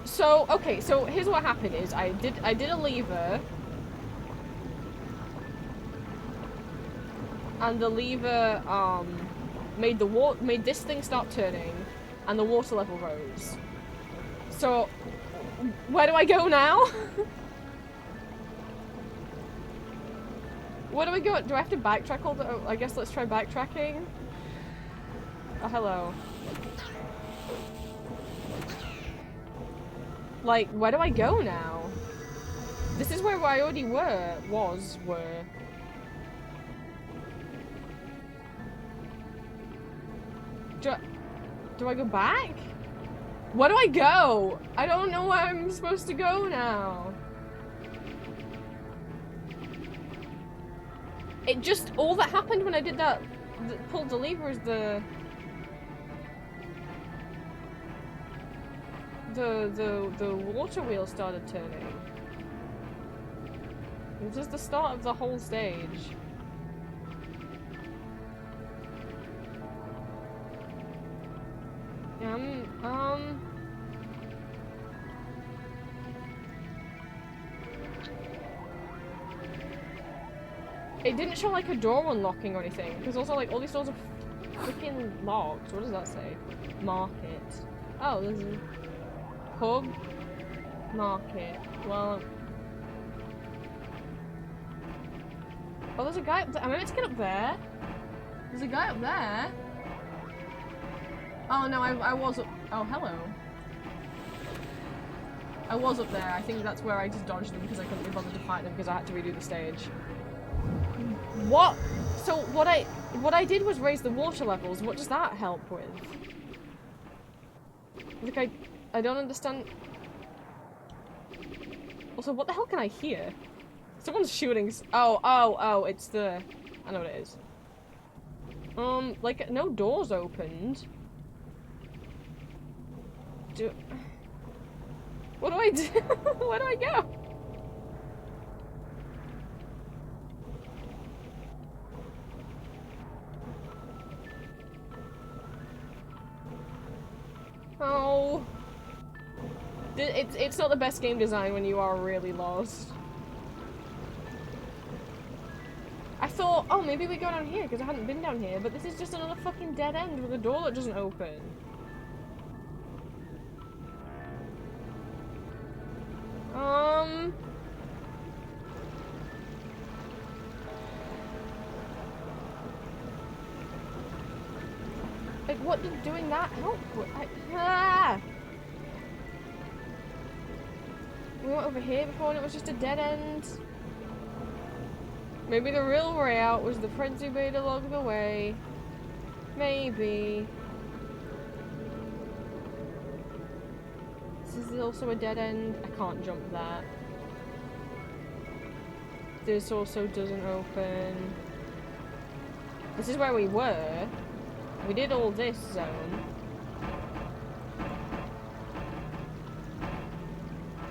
So, okay, so here's what happened is I did a lever. And the lever, made this thing start turning, and the water level rose. So, where do I go now? Where do I go? Do I have to backtrack all the... Oh, I guess let's try backtracking. Oh, hello. Like, where do I go now? This is where I already were. Do I go back? Where do I go? I don't know where I'm supposed to go now. It just... All that happened when I did that... pulled the lever is the water wheel started turning. It was just the start of the whole stage. It didn't show like a door unlocking or anything, because also like all these doors are freaking locked. What does that say? Market. Oh, there's a pub. Market. Well. Oh, there's a guy up there. Am I meant to get up there? There's a guy up there. Oh no, I was up. Oh, hello. I was up there. I think that's where I just dodged them because I couldn't be bothered to fight them because I had to redo the stage. What? So what I did was raise the water levels. What does that help with? Like I don't understand. Also, what the hell can I hear? Someone's shooting. Oh, it's the... I know what it is. Like, no doors opened. What do I do? Where do I go? Oh. It's not the best game design when you are really lost. I thought, oh, maybe we go down here because I hadn't been down here, but this is just another fucking dead end with a door that doesn't open. Like, what did doing that help with? We went over here before and it was just a dead end. Maybe the real way out was the friends we made along the way. Maybe. This is also a dead end. I can't jump that. This also doesn't open. This is where we were. We did all this zone.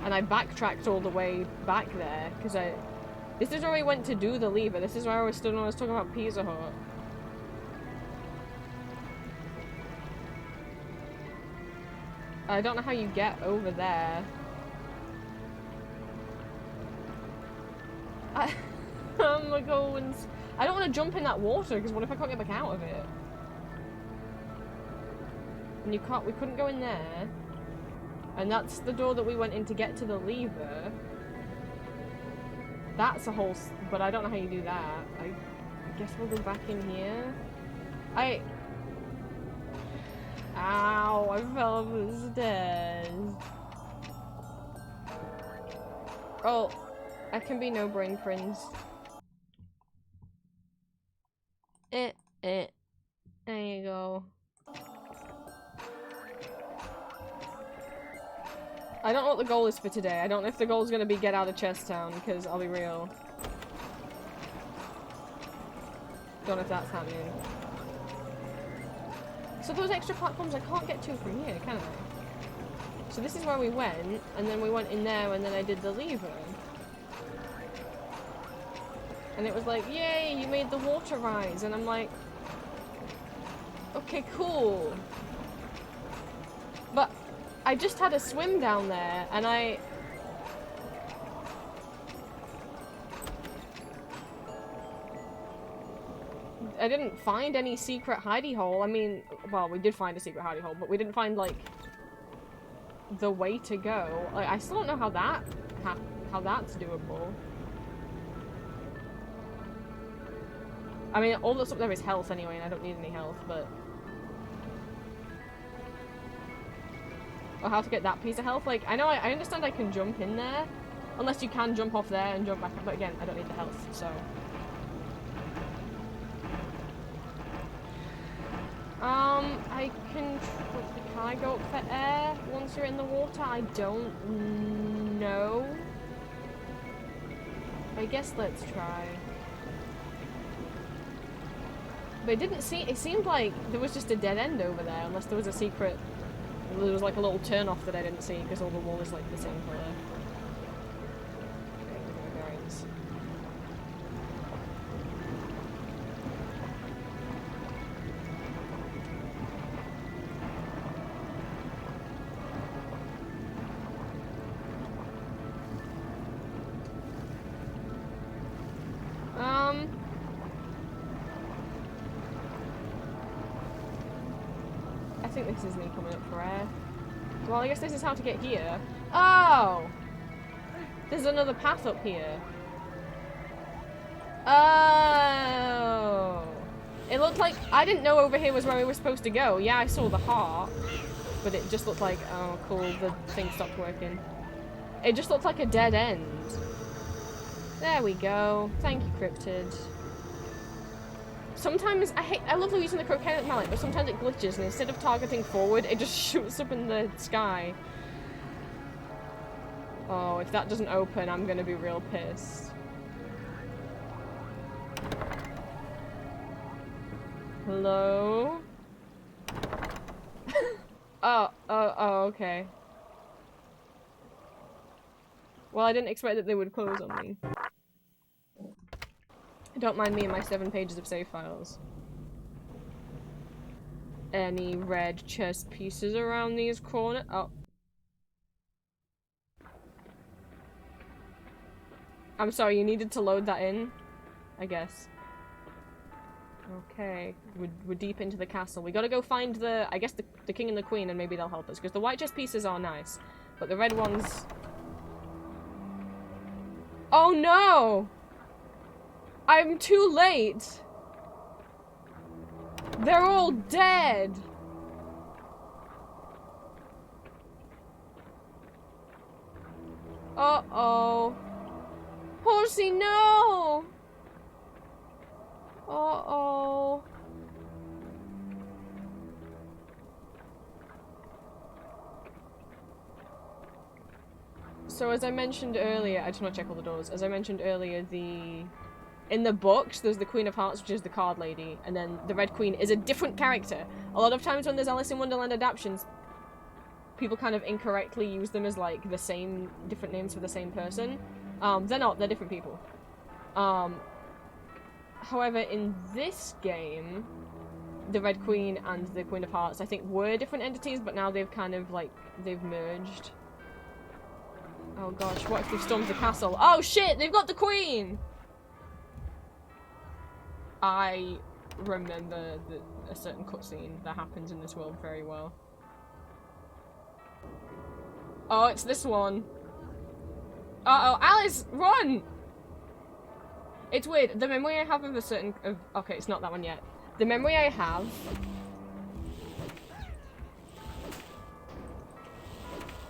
And I backtracked all the way back there, because this is where we went to do the lever. This is where I was stood when I was talking about Pizza Hut. I don't know how you get over there. I'm gonna go and... I don't want to jump in that water, because what if I can't get back out of it? And you can't... We couldn't go in there. And that's the door that we went in to get to the lever. That's a whole... But I don't know how you do that. I guess we'll go back in here. Ow, I fell off the stairs. Oh, I can be no brain friends. There you go. I don't know what the goal is for today. I don't know if the goal is going to be get out of Chest Town, because I'll be real. Don't know if that's happening. So those extra platforms I can't get to from here, can I? So this is where we went, and then we went in there, and then I did the lever. And it was like, yay, you made the water rise, and I'm like, okay, cool. But I just had a swim down there, and I didn't find any secret hidey hole. I mean, well, we did find a secret hidey hole, but we didn't find, like, the way to go. Like, I still don't know how that's doable. I mean, all that's up there is health anyway, and I don't need any health, but... Or how to get that piece of health. Like, I know I understand I can jump in there, unless you can jump off there and jump back up, but again, I don't need the health, so... Can I go up for air once you're in the water? I don't know. I guess let's try. But it seemed like there was just a dead end over there, unless there was a secret, there was like a little turn off that I didn't see, because all the wall is like the same colour. I think this is me coming up for air. Well, I guess this is how to get here. Oh! There's another path up here. Oh! It looked like... I didn't know over here was where we were supposed to go. Yeah, I saw the heart. But it just looked like... Oh, cool. The thing stopped working. It just looked like a dead end. There we go. Thank you, Cryptid. Sometimes, I love using the croquet mallet, but sometimes it glitches, and instead of targeting forward, it just shoots up in the sky. Oh, if that doesn't open, I'm gonna be real pissed. Hello? Oh, okay. Well, I didn't expect that they would close on me. Don't mind me and my 7 pages of save files. Any red chest pieces around these corners? Oh. I'm sorry, you needed to load that in? I guess. Okay. We're deep into the castle. We gotta go find I guess the king and the queen, and maybe they'll help us. Because the white chest pieces are nice. But the red ones... Oh no! I'm too late! They're all dead! Uh-oh. Horsey, no! Uh-oh. So as I mentioned earlier, I just want to check all the doors. As I mentioned earlier, in the books, there's the Queen of Hearts, which is the card lady, and then the Red Queen is a different character. A lot of times when there's Alice in Wonderland adaptations, people kind of incorrectly use them as like the same, different names for the same person. They're not, they're different people. However, in this game, the Red Queen and the Queen of Hearts, I think, were different entities, but now they've kind of like, they've merged. Oh gosh, what if they've stormed the castle? Oh shit, they've got the Queen! I remember a certain cutscene that happens in this world very well. Oh, it's this one. Uh-oh, Alice, run! It's weird, the memory I have of a certain... okay, it's not that one yet. The memory I have...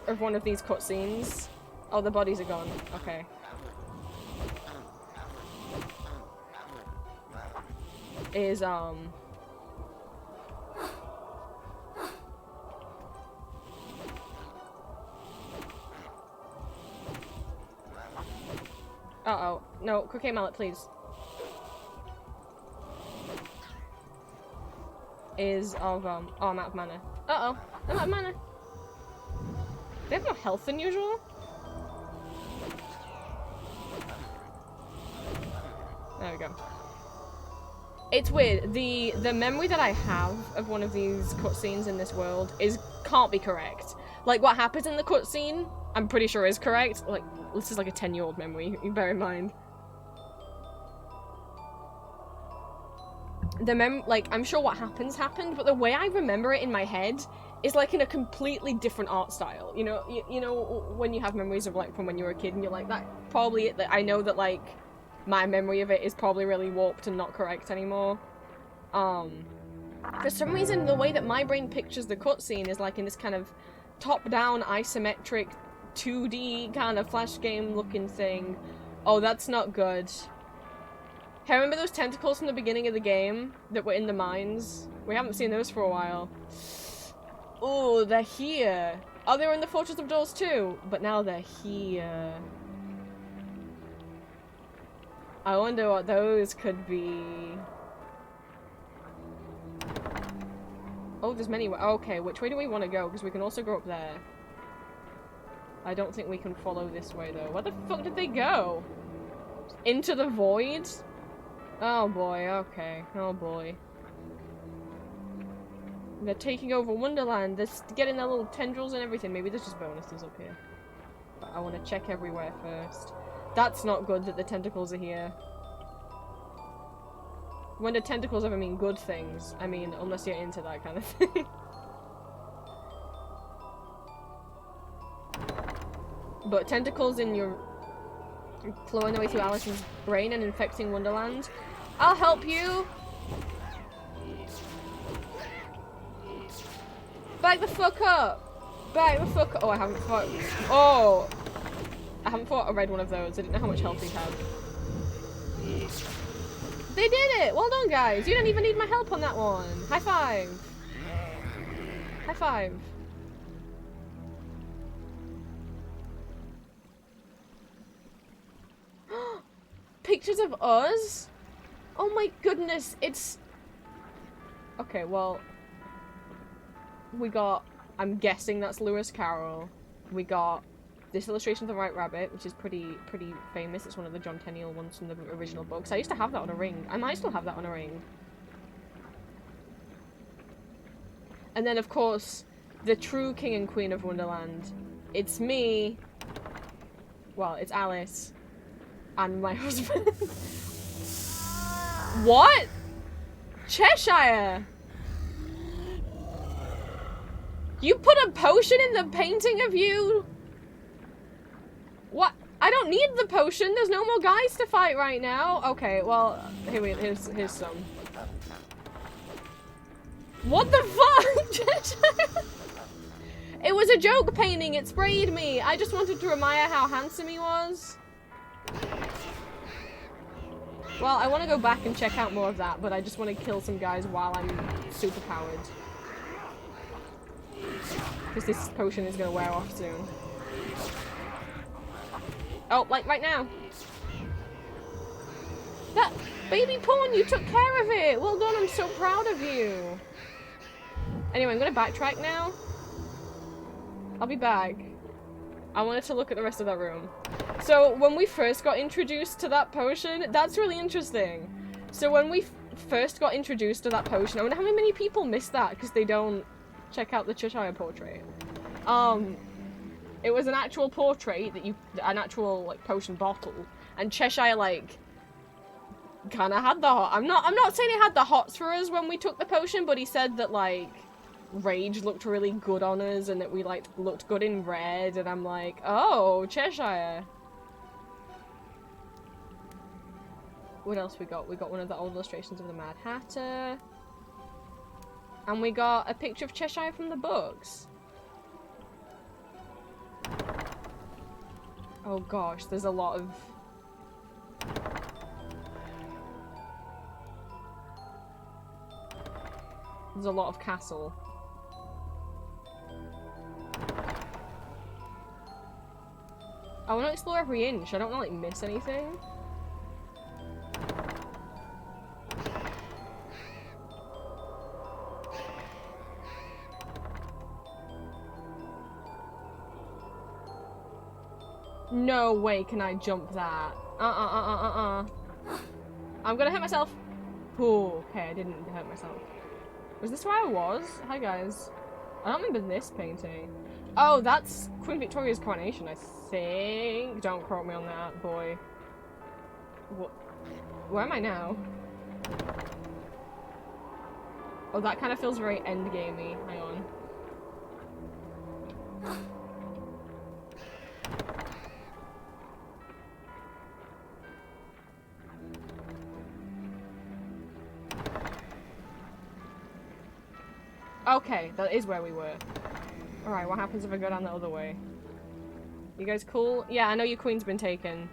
of one of these cutscenes... Oh, the bodies are gone. Okay. Is, uh-oh. No, croquet mallet, please. Is of, oh, I'm out of mana. Uh-oh. I'm out of mana. They have more health than usual? There we go. It's weird. The memory that I have of one of these cutscenes in this world can't be correct. Like, what happens in the cutscene, I'm pretty sure is correct. Like, this is like a 10-year-old memory, you bear in mind. Like, I'm sure what happened, but the way I remember it in my head is like in a completely different art style. You know, you know when you have memories of like from when you were a kid and you're like, that probably it, that I know that like my memory of it is probably really warped and not correct anymore. For some reason, the way that my brain pictures the cutscene is like in this kind of top-down, isometric, 2D kind of flash game looking thing. Oh, that's not good. Hey, remember those tentacles from the beginning of the game that were in the mines? We haven't seen those for a while. Oh, they're here. Oh, they were in the Fortress of Doors too, but now they're here. I wonder what those could be. Oh, there's many. Okay, which way do we want to go? Because we can also go up there. I don't think we can follow this way, though. Where the fuck did they go? Into the void? Oh, boy. Okay. Oh, boy. They're taking over Wonderland. They're getting their little tendrils and everything. Maybe there's just bonuses up here. But I want to check everywhere first. That's not good that the tentacles are here. When do tentacles ever mean good things? I mean, unless you're into that kind of thing. But tentacles in your... flowing their way through Alice's brain and infecting Wonderland. I'll help you! Back the fuck up! Back the fuck up! Oh, I haven't fought... Oh! I haven't fought a red one of those. I didn't know how much health he had. They did it! Well done, guys! You don't even need my help on that one! High five! High five. Pictures of us? Oh my goodness, it's... Okay, well... We got... I'm guessing that's Lewis Carroll. We got this illustration of the White Rabbit, which is pretty famous. It's one of the John Tenniel ones from the original books. I used to have that on a ring. I might still have that on a ring. And then, of course, the true King and Queen of Wonderland. It's me. Well, it's Alice. And my husband. What? Cheshire! You put a potion in the painting of you? What? I don't need the potion. There's no more guys to fight right now. Okay, well, here's some. What the fuck? It was a joke painting, it sprayed me. I just wanted to admire how handsome he was. Well, I want to go back and check out more of that, but I just want to kill some guys while I'm super powered. Because this potion is going to wear off soon. Oh, like right now. That baby pawn, you took care of it. Well done, I'm so proud of you. Anyway, I'm going to backtrack now. I'll be back. I wanted to look at the rest of that room. So, when we first got introduced to that potion, that's really interesting. So, when we first got introduced to that potion, I wonder how many people missed that because they don't check out the Cheshire portrait. It was an actual portrait that an actual, like, potion bottle. And Cheshire, like, kind of had the hot. I'm not saying he had the hots for us when we took the potion, but he said that, like, Rage looked really good on us and that we, like, looked good in red. And I'm like, oh, Cheshire. What else we got? We got one of the old illustrations of the Mad Hatter. And we got a picture of Cheshire from the books. Oh gosh, there's a lot of... There's a lot of castle. I want to explore every inch. I don't want to, like, miss anything. No way can I jump that. I'm gonna hurt myself. Oh, okay, I didn't hurt myself. Was this where I was? Hi, guys. I don't remember this painting. Oh, that's Queen Victoria's coronation, I think. Don't quote me on that, boy. What? Where am I now? Oh, that kind of feels very endgamey. Hang on. Okay, that is where we were. Alright, what happens if I go down the other way? You guys cool? Yeah, I know your queen's been taken.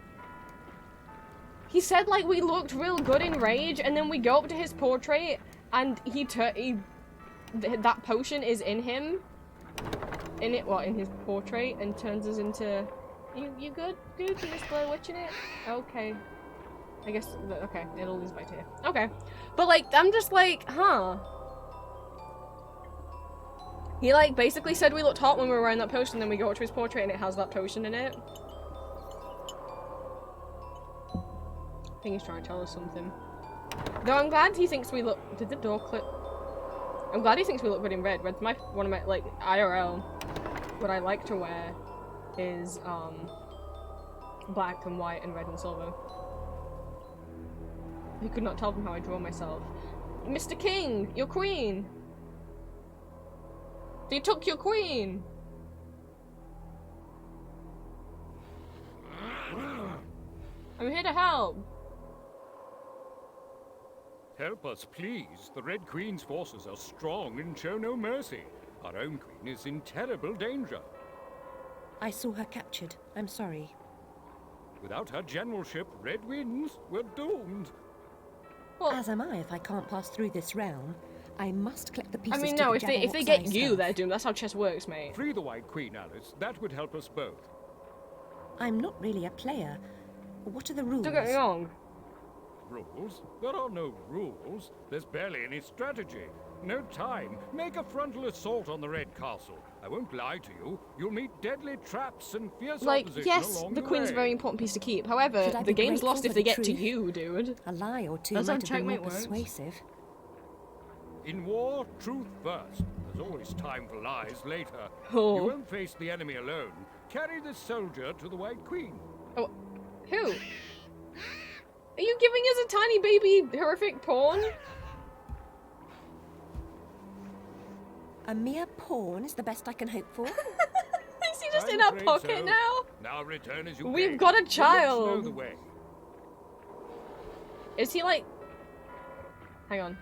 He said, like, we looked real good in Rage, and then we go up to his portrait, and that potion is in him. In his portrait, and turns us into... You good, dude? You just Blair Witching it? Okay. I guess, okay, it'll lose by 2. Okay. But, like, I'm just like, huh. He, like, basically said we looked hot when we were wearing that potion, then we go up to his portrait and it has that potion in it. I think he's trying to tell us something. Though I'm glad he thinks we look... Did the door clip? I'm glad he thinks we look good in red. Red's one of my, like, IRL. What I like to wear is, black and white and red and silver. You could not tell from how I draw myself. Mr. King! Your queen! They took your queen! I'm here to help. Help us, please. The Red Queen's forces are strong and show no mercy. Our own queen is in terrible danger. I saw her captured. I'm sorry. Without her generalship, Red wins. We're doomed. Well, as am I if I can't pass through this realm. I must collect the pieces. I mean, to no, the if they get you, they're doomed. That's how chess works, mate. Free the White Queen, Alice. That would help us both. I'm not really a player. What are the rules? Don't get me wrong. Rules? There are no rules. There's barely any strategy. No time. Make a frontal assault on the Red Castle. I won't lie to you. You'll meet deadly traps and fierce opposition yes, along the queen's a way. very important piece to keep. However, the game's lost if they get to you, dude. A lie or two That's how might have been more checkmate works. persuasive. In war, truth first. There's always time for lies later. Oh. You won't face the enemy alone. Carry this soldier to the White Queen. Oh, who? Are you giving us a tiny baby horrific pawn? A mere pawn is the best I can hope for. Is he just I'm in our afraid pocket so. now? Now return as you We've came. got a The looks child. know the way. Is he like... Hang on.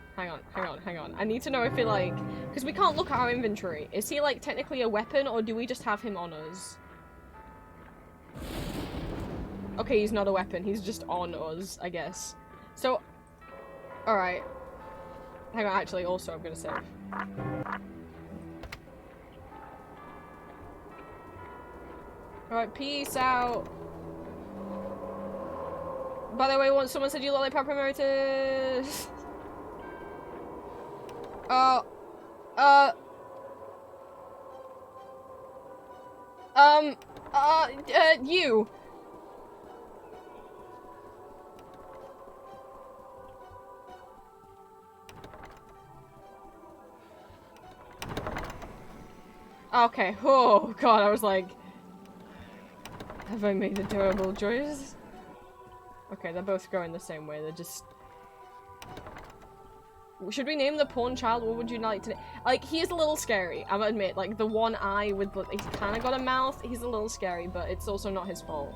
I need to know if he like... Because we can't look at our inventory. Is he like technically a weapon or do we just have him on us? Okay, he's not a weapon. He's just on us, I guess. So... Alright. Hang on, actually, also I'm gonna save. Alright, peace out. By the way, once someone said you look like Papa Emeritus. You. Okay, oh god, I was like... Have I made a terrible choice? Okay, they're both going the same way, they're just... Should we name the pawn child? What would you like to name? Like, he is a little scary, I will admit. Like, the one eye with the... He's kind of got a mouth, he's a little scary, but it's also not his fault.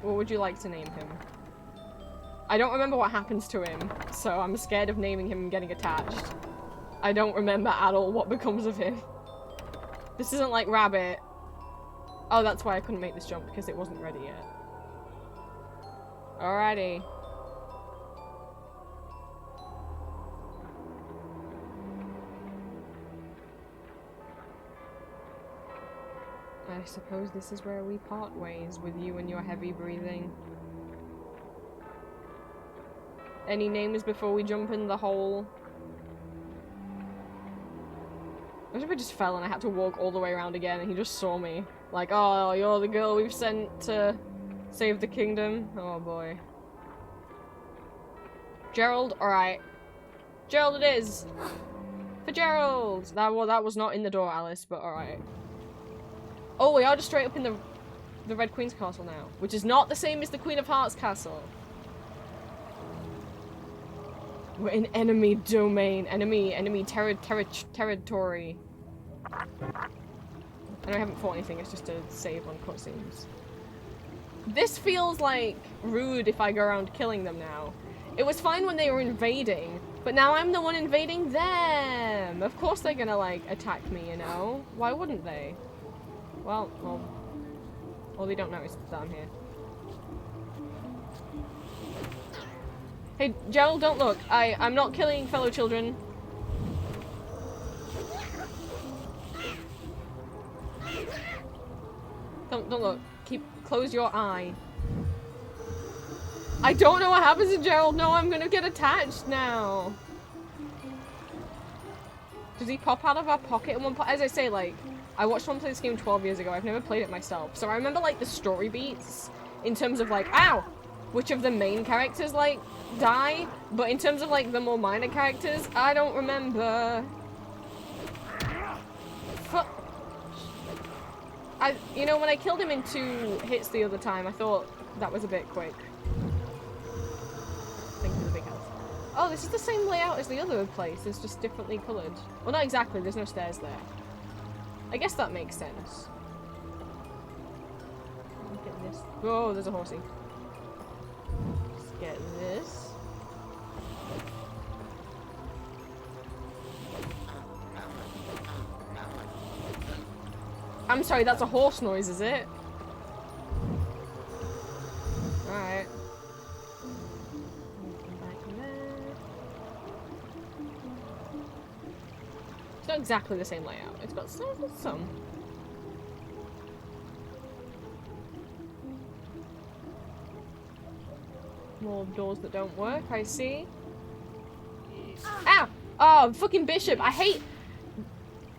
What would you like to name him? I don't remember what happens to him, so I'm scared of naming him and getting attached. I don't remember at all what becomes of him. This isn't like Rabbit. Oh, that's why I couldn't make this jump, because it wasn't ready yet. Alrighty. I suppose this is where we part ways, with you and your heavy breathing. Any names before we jump in the hole? What if I just fell and I had to walk all the way around again and he just saw me? Like, oh, you're the girl we've sent to save the kingdom? Oh boy. Gerald? Alright. Gerald it is! For Gerald! That was not in the door, Alice, but alright. Oh, we are just straight up in the Red Queen's castle now, which is not the same as the Queen of Hearts castle. We're in enemy domain. Enemy territory. And I haven't fought anything, it's just a save on cutscenes. This feels like rude if I go around killing them now. It was fine when they were invading, but now I'm the one invading them! Of course they're gonna, like, attack me, you know? Why wouldn't they? Well, they don't notice that I'm here. Hey, Gerald, don't look. I'm not killing fellow children. Don't look. Close your eye. I don't know what happens to Gerald. No, I'm gonna get attached now. Does he pop out of our pocket at one point? As I say, like, I watched someone play this game 12 years ago. I've never played it myself. So I remember, like, the story beats in terms of, like, ow! Which of the main characters, like, die, but in terms of, like, the more minor characters, I don't remember. You know, when I killed him in 2 hits the other time, I thought that was a bit quick. Thank you for the big house. Oh, this is the same layout as the other place, it's just differently coloured. Well, not exactly, there's no stairs there. I guess that makes sense. Look at this. Oh, there's a horsey. Let's get this. I'm sorry, that's a horse noise, is it? Alright. It's not exactly the same layout. It's got some. More doors that don't work, I see. Ow! Oh, fucking bishop! I hate.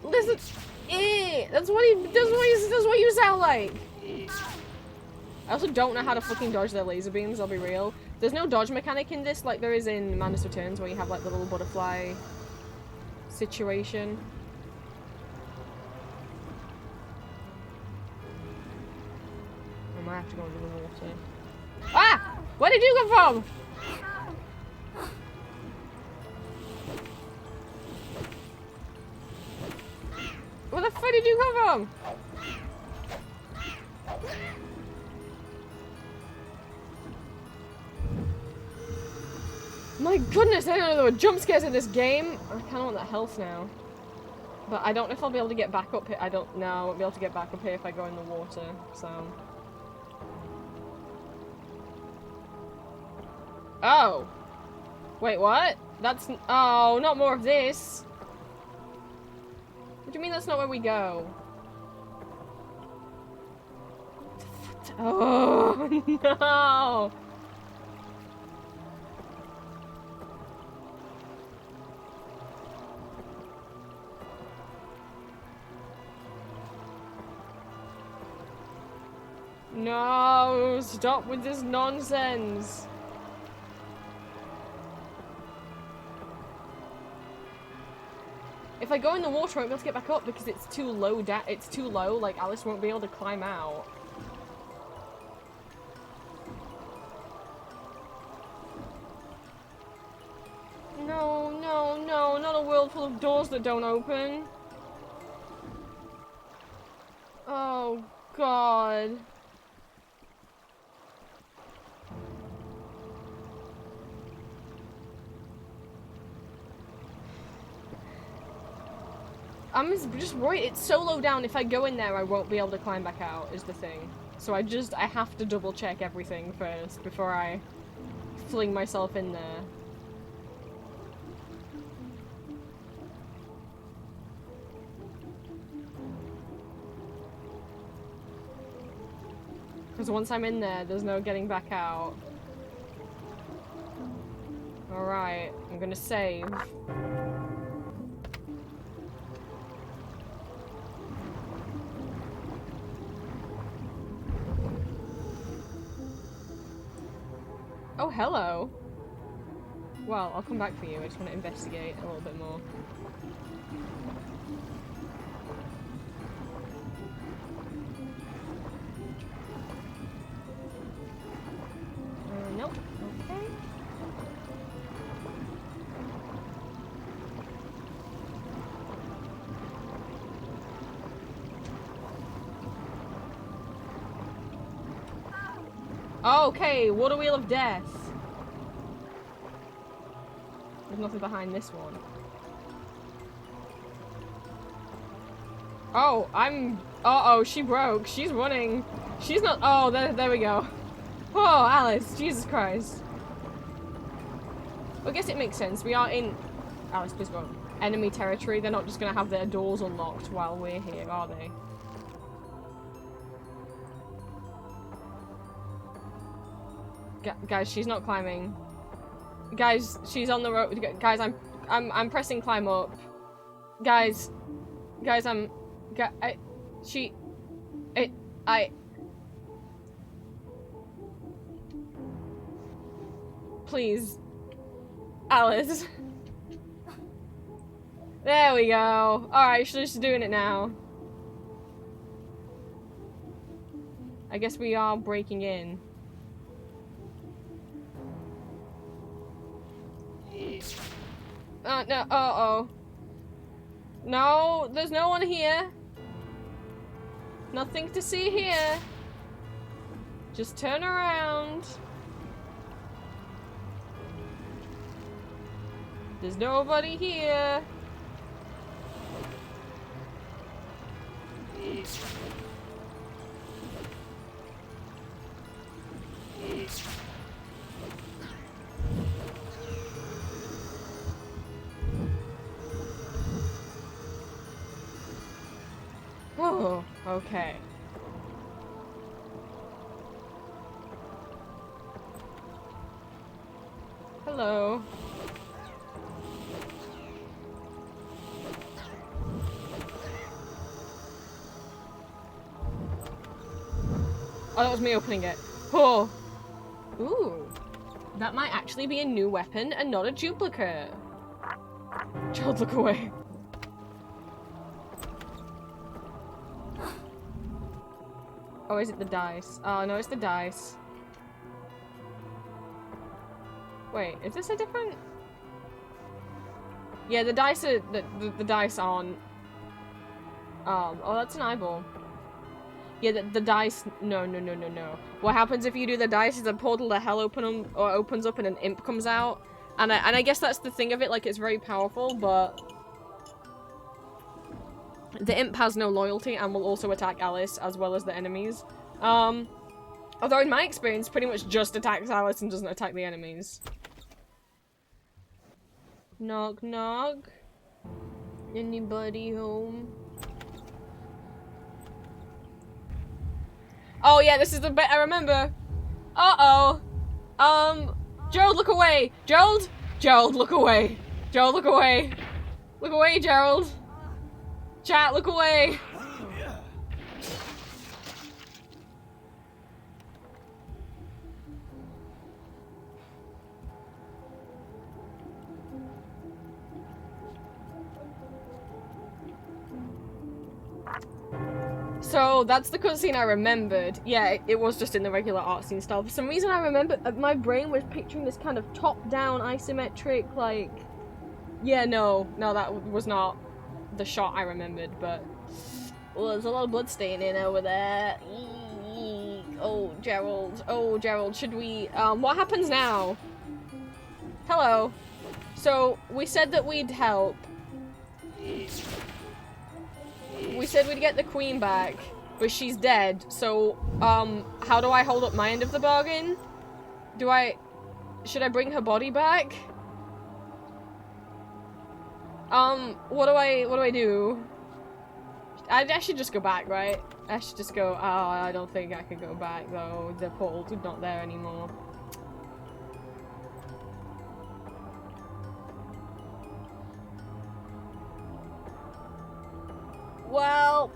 Listen, that's what you sound like. I also don't know how to fucking dodge their laser beams. I'll be real. There's no dodge mechanic in this, like there is in Madness Returns, where you have like the little butterfly situation. I might have to go into the water. Ah! Where did you come from? Where the fuck did you come from? My my goodness, I didn't know there were jump scares in this game. I kind of want that health now. But I don't know if I'll be able to get back up here. I don't know. I won't be able to get back up here if I go in the water, so. Oh. Wait, what? That's. Oh, not more of this. What do you mean that's not where we go? Oh, no! No! Stop with this nonsense! If I go in the water, I won't be able to get back up because it's too low. It's too low. Like Alice won't be able to climb out. No, no, no! Not a world full of doors that don't open. Oh God. I'm just worried. It's so low down. If I go in there, I won't be able to climb back out, is the thing. So I have to double check everything first before I fling myself in there. Because once I'm in there, there's no getting back out. Alright, I'm gonna save. Oh, hello. Well, I'll come back for you. I just want to investigate a little bit more. Nope. Okay. Okay, Water Wheel of Death. There's nothing behind this one. Oh, uh-oh, she broke. She's running. She's not- oh, there we go. Oh, Alice, Jesus Christ. Well, I guess it makes sense. We are in- Alice, please go on. Enemy territory. They're not just gonna have their doors unlocked while we're here, are they? Guys, she's not climbing. Guys, she's on the road. Guys, I'm pressing climb up. Guys, please, Alice. There we go. All right, she's just doing it now. I guess we are breaking in. No, uh-oh. No, there's no one here. Nothing to see here. Just turn around. There's nobody here. Oh, okay. Hello. Oh, that was me opening it. Oh. Ooh. That might actually be a new weapon and not a duplicate. Child, look away. Oh, is it the dice? Oh, no, it's the dice. Wait, is this a different... Yeah, the dice are... The dice aren't... Oh, that's an eyeball. Yeah, the dice... No. What happens if you do the dice is a portal to hell opens up and an imp comes out? And I guess that's the thing of it, like, it's very powerful, but the imp has no loyalty and will also attack Alice as well as the enemies. Although in my experience, pretty much just attacks Alice and doesn't attack the enemies. Knock knock. Anybody home? Oh yeah, this is the bit I remember. Uh-oh. Gerald, look away! Gerald? Gerald, look away! Gerald, look away! Look away, Gerald! Chat, look away! So that's the cutscene I remembered. Yeah, it was just in the regular art scene style. For some reason I remember, my brain was picturing this kind of top-down isometric, like... Yeah, no, that was not the shot I remembered, but... Well, there's a lot of blood staining over there. Oh, Gerald, should we... what happens now? Hello. So, we said that we'd help. We said we'd get the queen back, but she's dead, so, how do I hold up my end of the bargain? Should I bring her body back? What do I do? I should just go back, right? I should just go, oh, I don't think I can go back, though. The portal's not there anymore. Well,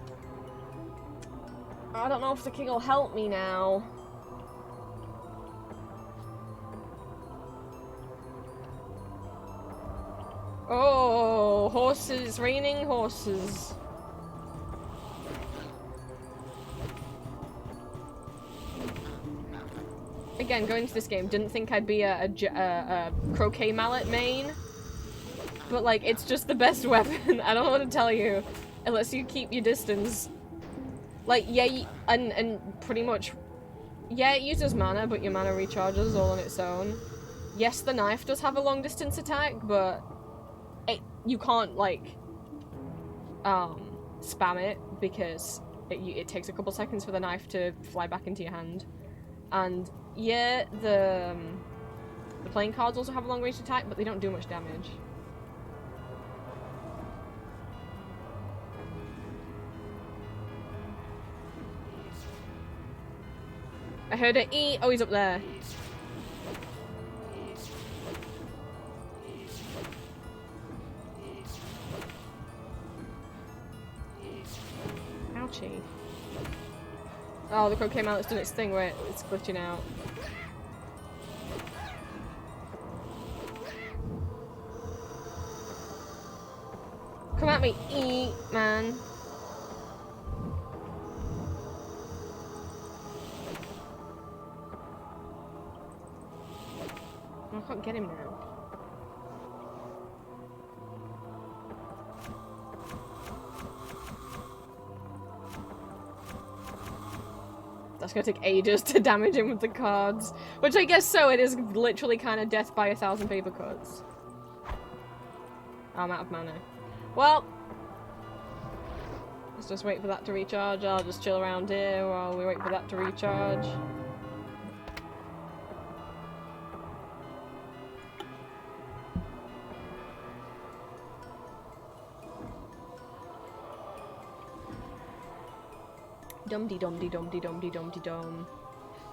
I don't know if the king will help me now. Oh, horses, raining horses. Again, going into this game, didn't think I'd be a croquet mallet main. But, like, it's just the best weapon. I don't know what to tell you. It lets you keep your distance. Like, yeah, and pretty much... Yeah, it uses mana, but your mana recharges all on its own. Yes, the knife does have a long distance attack, but... you can't, like... spam it, because it takes a couple seconds for the knife to fly back into your hand. And, yeah, the playing cards also have a long range attack, but they don't do much damage. I heard it eat. Oh, he's up there. Ouchie. Oh, the croquet mallet's done its thing where it's glitching out. Come at me, eat, man. I can't get him now. That's gonna take ages to damage him with the cards. Which I guess so, it is literally kind of death by 1,000 paper cuts. Oh, I'm out of mana. Well, let's just wait for that to recharge. I'll just chill around here while we wait for that to recharge. Dum-de-dum-de-dum-de-dum-de-dum-de-dum.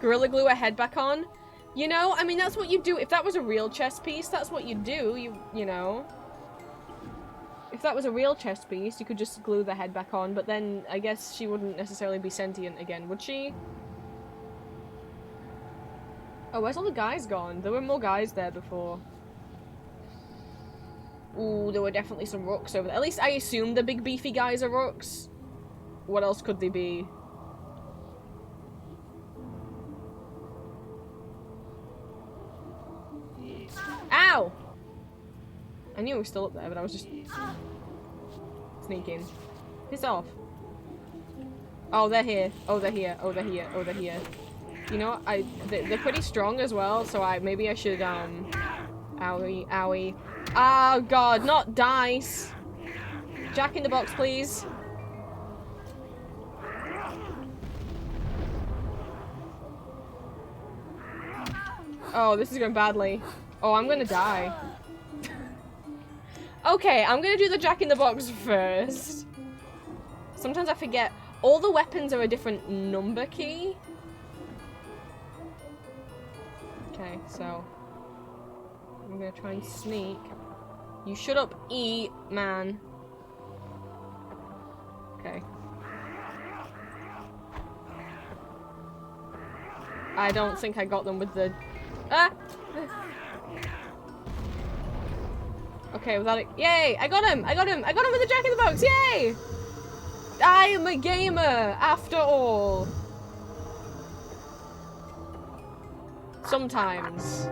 Gorilla glue a head back on? You know, I mean, that's what you do. If that was a real chess piece, that's what you'd do. You know. If that was a real chess piece, you could just glue the head back on, but then I guess she wouldn't necessarily be sentient again, would she? Oh, where's all the guys gone? There were more guys there before. Ooh, there were definitely some rooks over there. At least I assume the big beefy guys are rooks. What else could they be? Ow! I knew it was still up there, but I was just sneaking. Piss off. Oh, they're here. Oh, they're here. Oh, they're here. Oh, they're here. You know what? They're pretty strong as well, so maybe I should, Owie, owie. Oh god, not dice. Jack in the box, please. Oh, this is going badly. Oh, I'm gonna die. Okay, I'm gonna do the Jack in the Box first. Sometimes I forget. All the weapons are a different number key. Okay, so I'm gonna try and sneak. You shut up, E, man. Okay. I don't think I got them with the... Ah! Okay, without it. Yay! I got him! I got him! I got him with the Jack in the Box! Yay! I am a gamer, after all. Sometimes.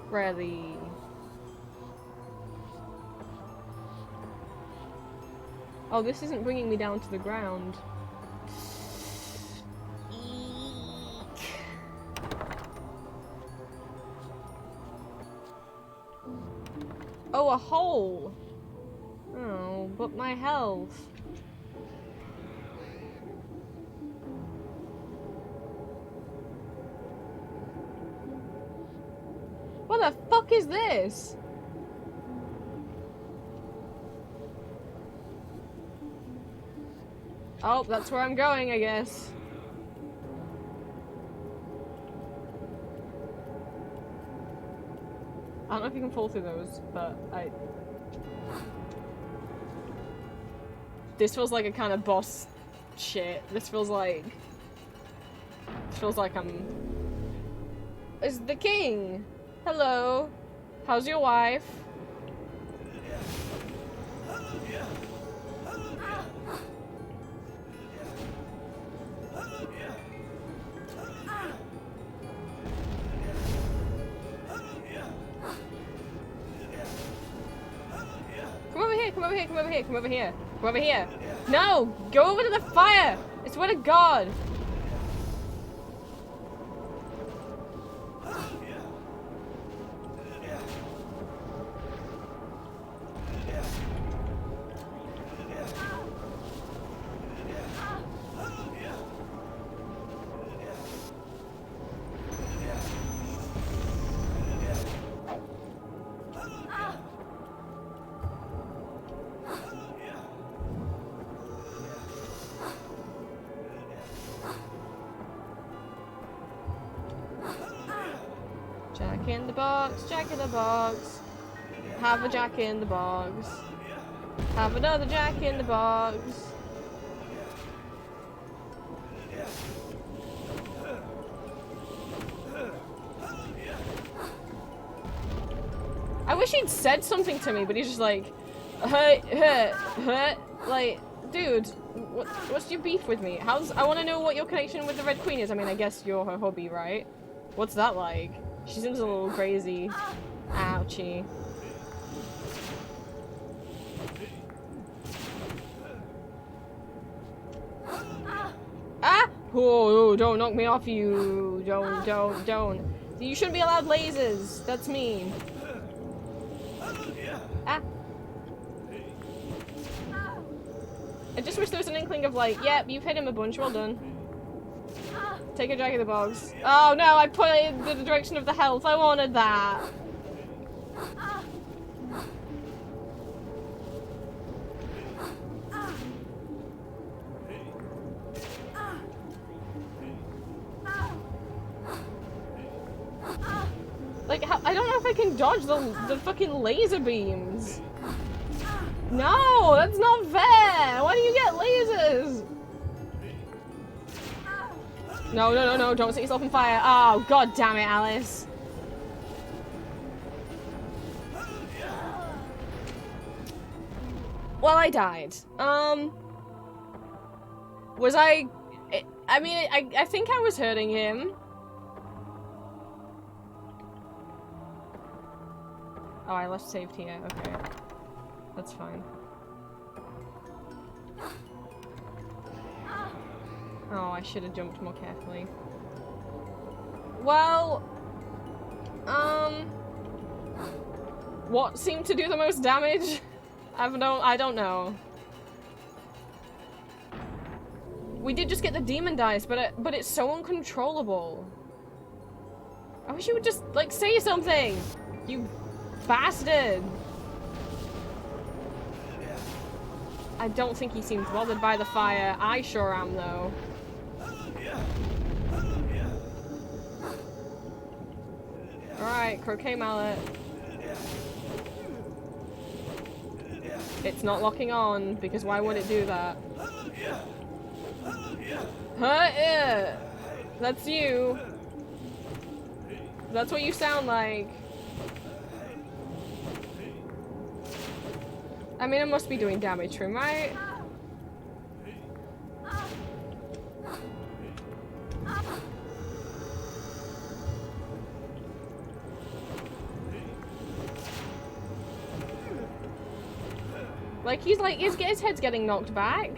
Rarely. Oh, this isn't bringing me down to the ground. Oh, a hole! Oh, but my health. What the fuck is this? Oh, that's where I'm going, I guess. I don't know if you can fall through those, but this feels like a kind of boss shit. This feels like I'm... It's the king! Hello. How's your wife? Come over here, come over here, come over here, come over here. Come over here. No! Go over to the fire! I swear to God! Jack in the box, Jack in the box. Have a Jack in the box. Have another Jack in the box. I wish he'd said something to me, but he's just like, like, dude, what's your beef with me? I want to know what your connection with the Red Queen is. I mean, I guess you're her hubby, right? What's that like? She seems a little crazy. Ouchie. Ah! Oh, don't knock me off, you. Don't. You shouldn't be allowed lasers. That's mean. Ah. I just wish there was an inkling of like, yep, you've hit him a bunch, well done. Take a Jack in the Box. Oh no, I put it in the direction of the health. I wanted that. Like, I don't know if I can dodge the fucking laser beams. No, that's not fair. Why do you get lasers? No, don't set yourself on fire. Oh, god damn it, Alice. Well, I died. Was I mean, I think I was hurting him. Oh, I left saved here. Okay. That's fine. Oh, I should have jumped more carefully. Well, What seemed to do the most damage? I don't know. We did just get the demon dice, but it's so uncontrollable. I wish you would just, like, say something! You bastard! I don't think he seems bothered by the fire. I sure am, though. Alright, croquet mallet. It's not locking on, because why would it do that? Huh? Yeah. That's you. That's what you sound like. I mean, I must be doing damage to him, right? Like, he's like, his head's getting knocked back.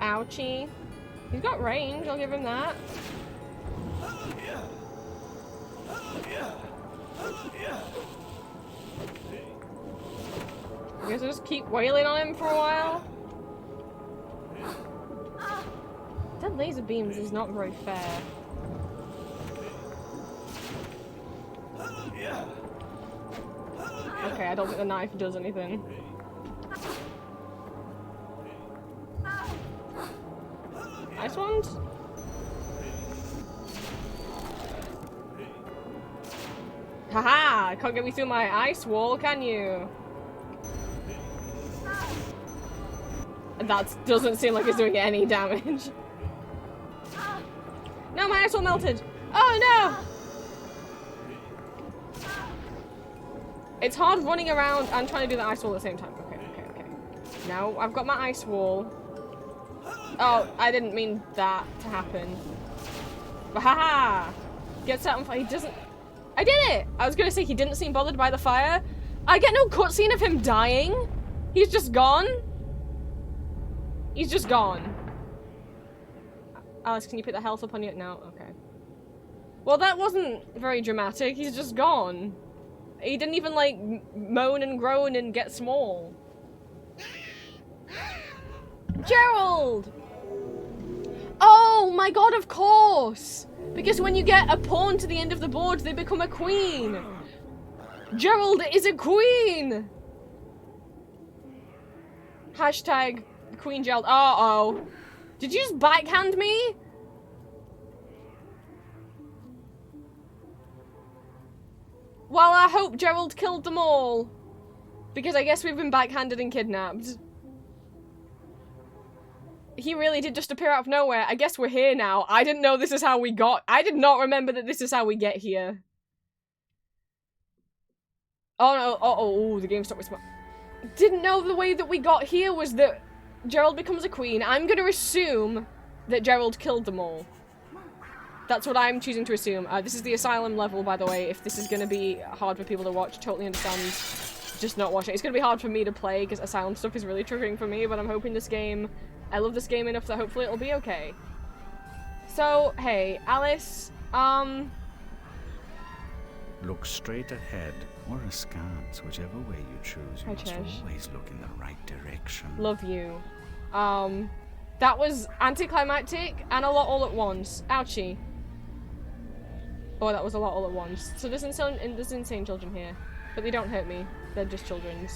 Ouchie. He's got range, I'll give him that. I guess I'll just keep wailing on him for a while. That laser beams is not very fair. Okay, I don't think the knife does anything. Ice wand? Haha! Can't get me through my ice wall, can you? That doesn't seem like it's doing any damage. No, my ice wall melted! Oh no! It's hard running around and trying to do the ice wall at the same time. Okay. Now I've got my ice wall. Oh, I didn't mean that to happen. But haha! Gets out on fire. He doesn't. I did it! I was gonna say he didn't seem bothered by the fire. I get no cutscene of him dying. He's just gone. He's just gone. Alice, can you put the health up on you? No? Okay. Well, that wasn't very dramatic. He's just gone. He didn't even, like, moan and groan and get small. Gerald! Oh my god, of course! Because when you get a pawn to the end of the board, they become a queen! Gerald is a queen! Hashtag Queen Gerald. Uh-oh. Did you just backhand me? Well, I hope Gerald killed them all. Because I guess we've been backhanded and kidnapped. He really did just appear out of nowhere. I guess we're here now. I didn't know this is how we got. I did not remember that this is how we get here. Oh no. Uh-oh. The game stopped with didn't know the way that we got here was that Gerald becomes a queen. I'm gonna assume that Gerald killed them all. That's what I'm choosing to assume. This is the asylum level, by the way. If this is gonna be hard for people to watch, totally understand. Just not watching. It's gonna be hard for me to play because asylum stuff is really triggering for me, but I'm hoping this game... I love this game enough that hopefully it'll be okay. So, hey, Alice, Look straight ahead, or askance, whichever way you choose. You must always look in the right direction. Love you. That was anticlimactic and a lot all at once. Ouchie. Oh, that was a lot all at once. So there's insane children here. But they don't hurt me. They're just children's.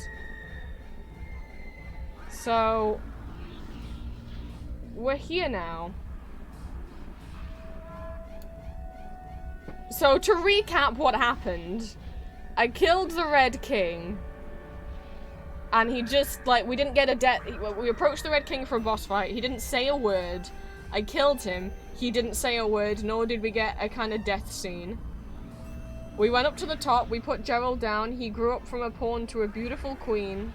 So... we're here now. So to recap what happened, I killed the Red King. And he just, like, we didn't get a death. We approached the Red King for a boss fight. He didn't say a word. I killed him. He didn't say a word, nor did we get a kind of death scene. We went up to the top. We put Gerald down. He grew up from a pawn to a beautiful queen.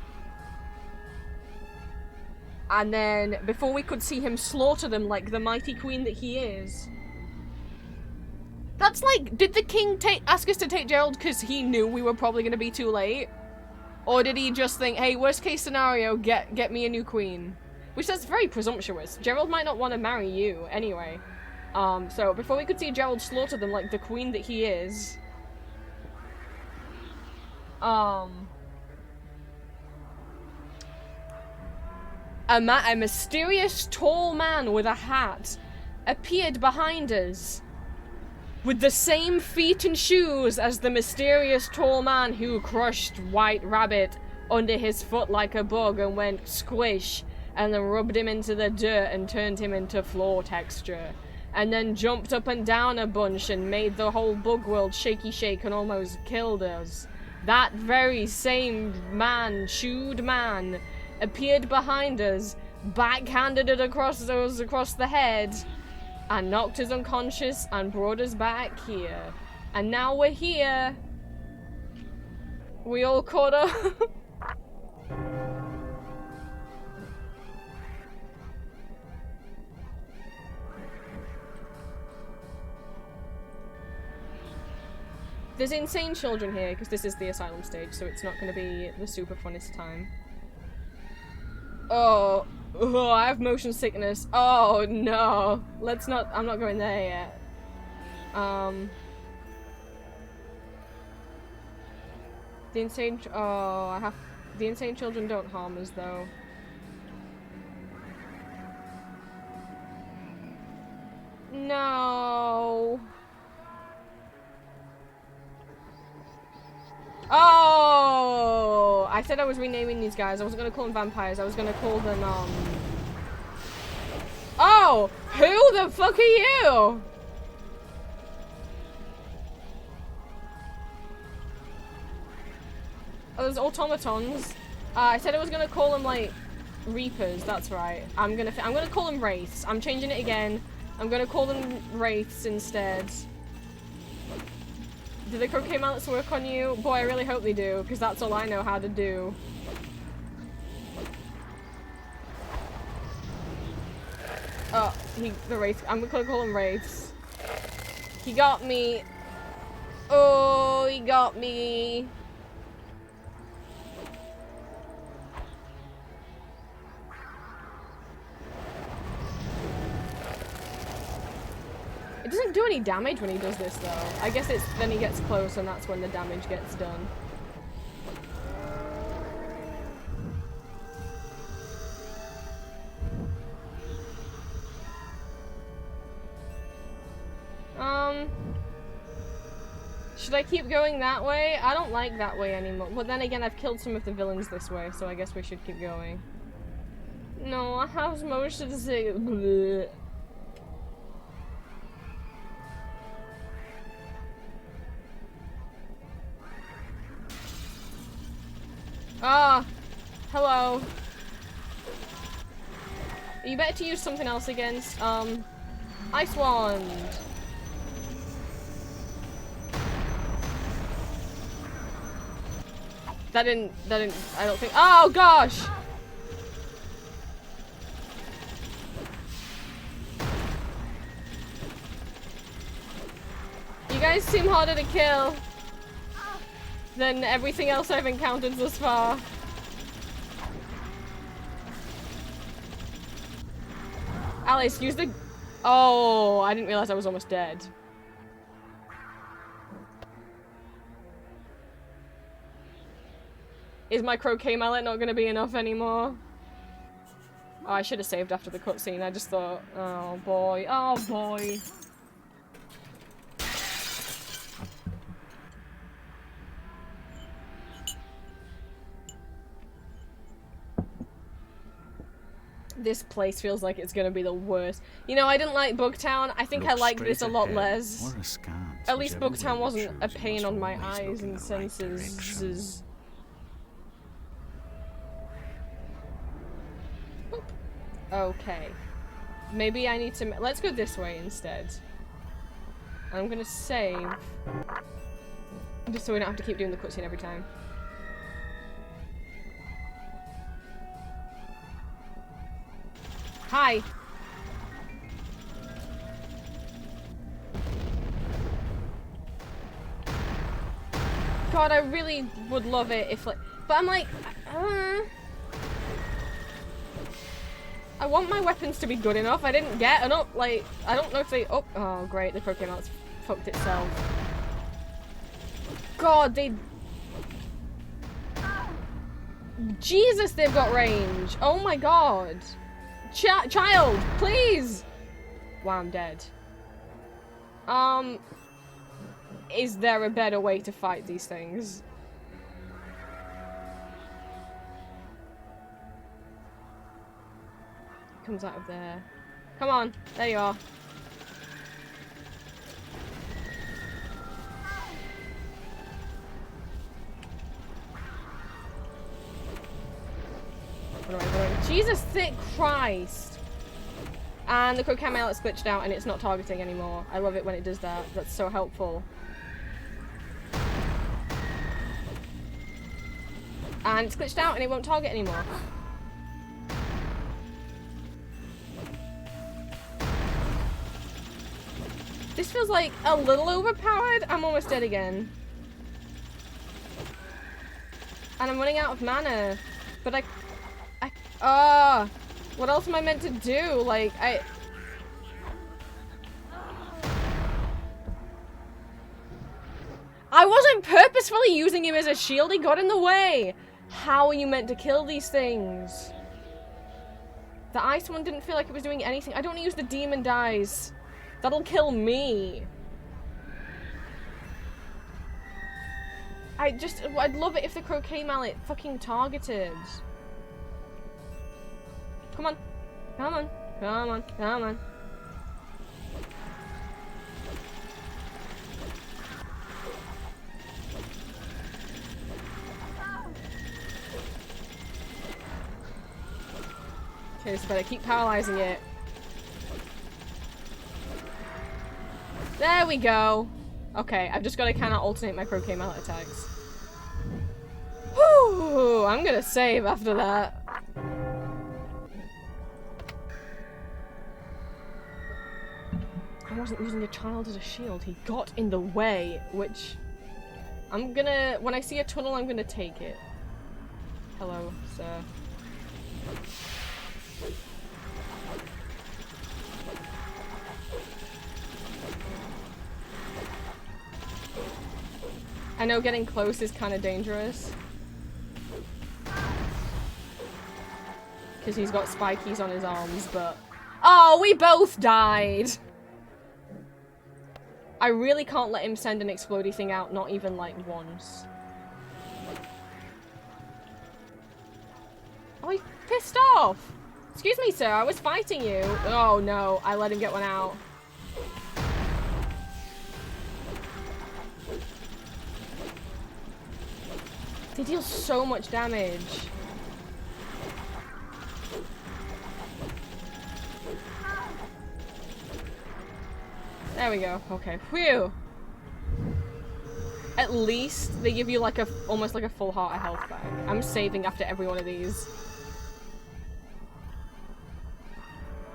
And then, before we could see him slaughter them like the mighty queen that he is, That's like, did the king ask us to take Gerald because he knew we were probably going to be too late? Or did he just think, hey, worst case scenario, get me a new queen? Which that's very presumptuous. Gerald might not want to marry you anyway. So before we could see Gerald slaughter them like the queen that he is, a mysterious tall man with a hat appeared behind us with the same feet and shoes as the mysterious tall man who crushed White Rabbit under his foot like a bug and went squish and then rubbed him into the dirt and turned him into floor texture. And then jumped up and down a bunch and made the whole bug world shaky shake and almost killed us. That very same man, shoed man, appeared behind us, backhanded it across the head, and knocked us unconscious and brought us back here. And now we're here. We all caught up. There's insane children here, because this is the asylum stage, so it's not going to be the super funnest time. Oh, I have motion sickness. Oh, no. Let's not- I'm not going there yet. The insane- oh, I have- the insane children don't harm us, though. No. Oh! I said I was renaming these guys. I wasn't gonna call them vampires. I was gonna call them, Oh! Who the fuck are you? Oh, there's automatons. I said I was gonna call them, like, Reapers. That's right. I'm gonna call them Wraiths. I'm changing it again. I'm gonna call them Wraiths instead. Do the croquet mallets work on you? Boy, I really hope they do, because that's all I know how to do. Oh, the Wraith. I'm gonna call him Wraiths. He got me. Oh, he got me. It doesn't do any damage when he does this, though. I guess it's then he gets close and that's when the damage gets done. Should I keep going that way? I don't like that way anymore. But then again, I've killed some of the villains this way, so I guess we should keep going. No, I have motion sickness. Bleh. Ah, hello. You better to use something else against, Ice Wand. That didn't, I don't think- oh gosh! You guys seem harder to kill than everything else I've encountered thus far. Alice, use the- oh, I didn't realize I was almost dead. Is my croquet mallet not gonna be enough anymore? Oh, I should have saved after the cutscene. I just thought, oh boy, oh boy. This place feels like it's gonna be the worst. You know, I didn't like Bugtown. I think I liked this a lot less. At least Bugtown wasn't a pain on my eyes and senses. Okay. Maybe I need to- let's go this way instead. I'm gonna save. Just so we don't have to keep doing the cutscene every time. Hi! God, I really would love it if like, but I'm like, I want my weapons to be good enough. I didn't get enough, like, I don't know if they, oh great, the croquet mallet's fucked itself. God, they, Jesus, they've got range. Oh my God. Child, please. Wow, I'm dead. Is there a better way to fight these things? Comes out of there. Come on, there you are. What am I doing? Jesus thick Christ! And the croquet mallet's glitched out and it's not targeting anymore. I love it when it does that. That's so helpful. And it's glitched out and it won't target anymore. This feels like a little overpowered. I'm almost dead again. And I'm running out of mana. But what else am I meant to do? Like, I wasn't purposefully using him as a shield. He got in the way. How are you meant to kill these things? The ice one didn't feel like it was doing anything. I don't use the demon dice. That'll kill me. I'd love it if the croquet mallet fucking targeted. Come on. Come on. Come on. Come on. Okay, so better keep paralyzing it. There we go. Okay, I've just got to kind of alternate my croquet mallet attacks. Whew, I'm gonna save after that. I wasn't using a child as a shield. He got in the way, which I'm gonna, when I see a tunnel, I'm gonna take it. Hello, sir. I know getting close is kind of dangerous. Because he's got spikies on his arms, but... Oh, we both died! I really can't let him send an explodey thing out, not even like once. Oh, he's pissed off! Excuse me, sir, I was fighting you. Oh no, I let him get one out. They deal so much damage. There we go. Okay. Whew. At least they give you like a almost like a full heart of health back. I'm saving after every one of these.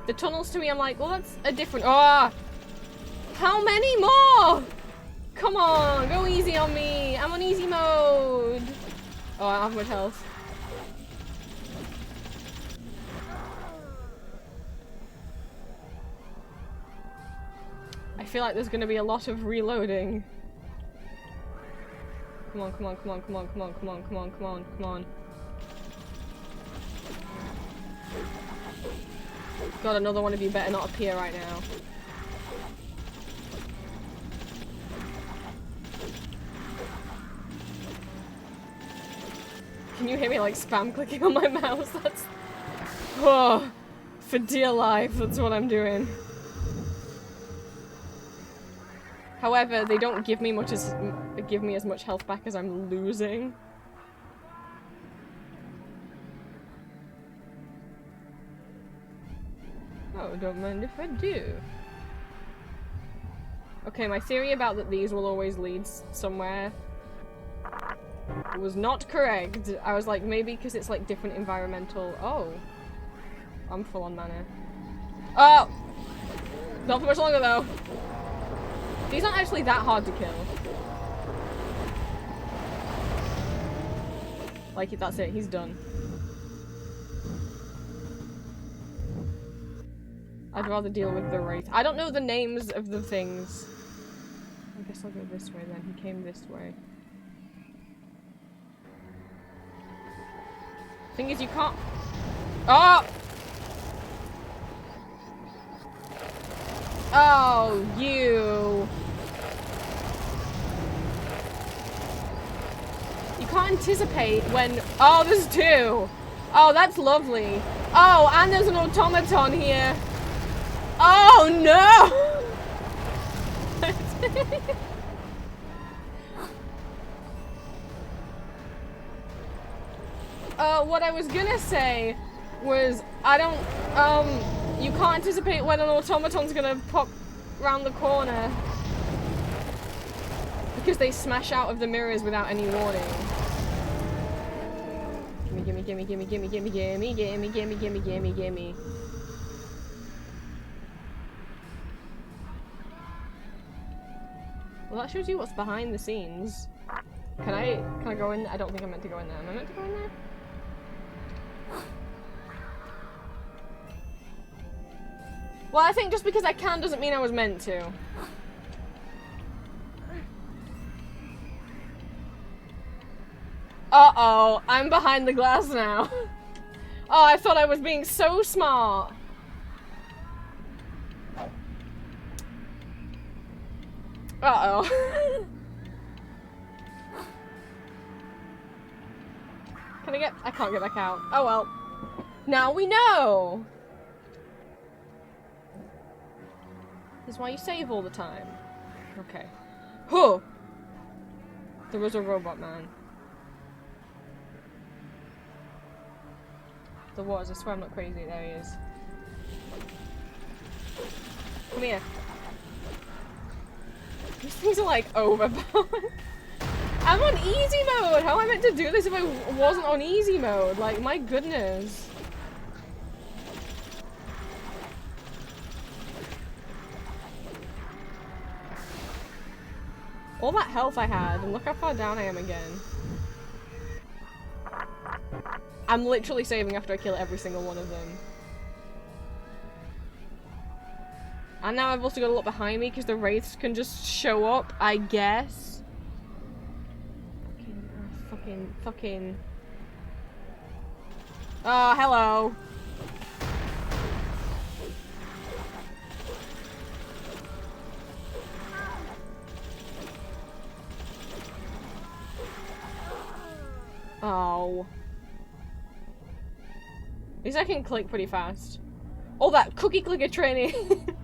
The tunnels to me, I'm like, well, that's a different. Ah! How many more? Come on, go easy on me. I'm on easy mode. Oh, I don't have much health. I feel like there's gonna be a lot of reloading. Come on, come on, come on, come on, come on, come on, come on, come on, come on. God, another one of you better not appear right now. Can you hear me like spam clicking on my mouse? That's... Oh, for dear life, that's what I'm doing. However, they don't give me as much health back as I'm losing. Oh, don't mind if I do. Okay, my theory about that these will always lead somewhere was not correct. I was like, maybe because it's like different environmental... Oh. I'm full on mana. Oh! Not for much longer though. These aren't actually that hard to kill. Like, that's it, he's done. I'd rather deal with the wraith. I don't know the names of the things. I guess I'll go this way then. He came this way. Thing is, you can't. Oh! Oh, you. You can't anticipate when. Oh, there's two. Oh, that's lovely. Oh, and there's an automaton here. Oh no! What I was gonna say was, you can't anticipate when an automaton's gonna pop round the corner. Because they smash out of the mirrors without any warning. Gimme, gimme, gimme, gimme, gimme, gimme, gimme, gimme, gimme, gimme, gimme. Well, that shows you what's behind the scenes. Can I go in? I don't think I'm meant to go in there. Am I meant to go in there? Well, I think just because I can doesn't mean I was meant to. Uh-oh, I'm behind the glass now. Oh, I thought I was being so smart. Uh-oh. Can I get... I can't get back out. Oh well. Now we know! This is why you save all the time. Okay. Huh! There was a robot man. There was, I swear I'm not crazy. There he is. Come here. These things are like overpowered. I'm on easy mode! How am I meant to do this if I wasn't on easy mode? Like, my goodness. All that health I had, and look how far down I am again. I'm literally saving after I kill every single one of them. And now I've also got to look behind me because the wraiths can just show up, I guess. Fucking. Oh, hello. Oh. At least I can click pretty fast. All that cookie clicker training.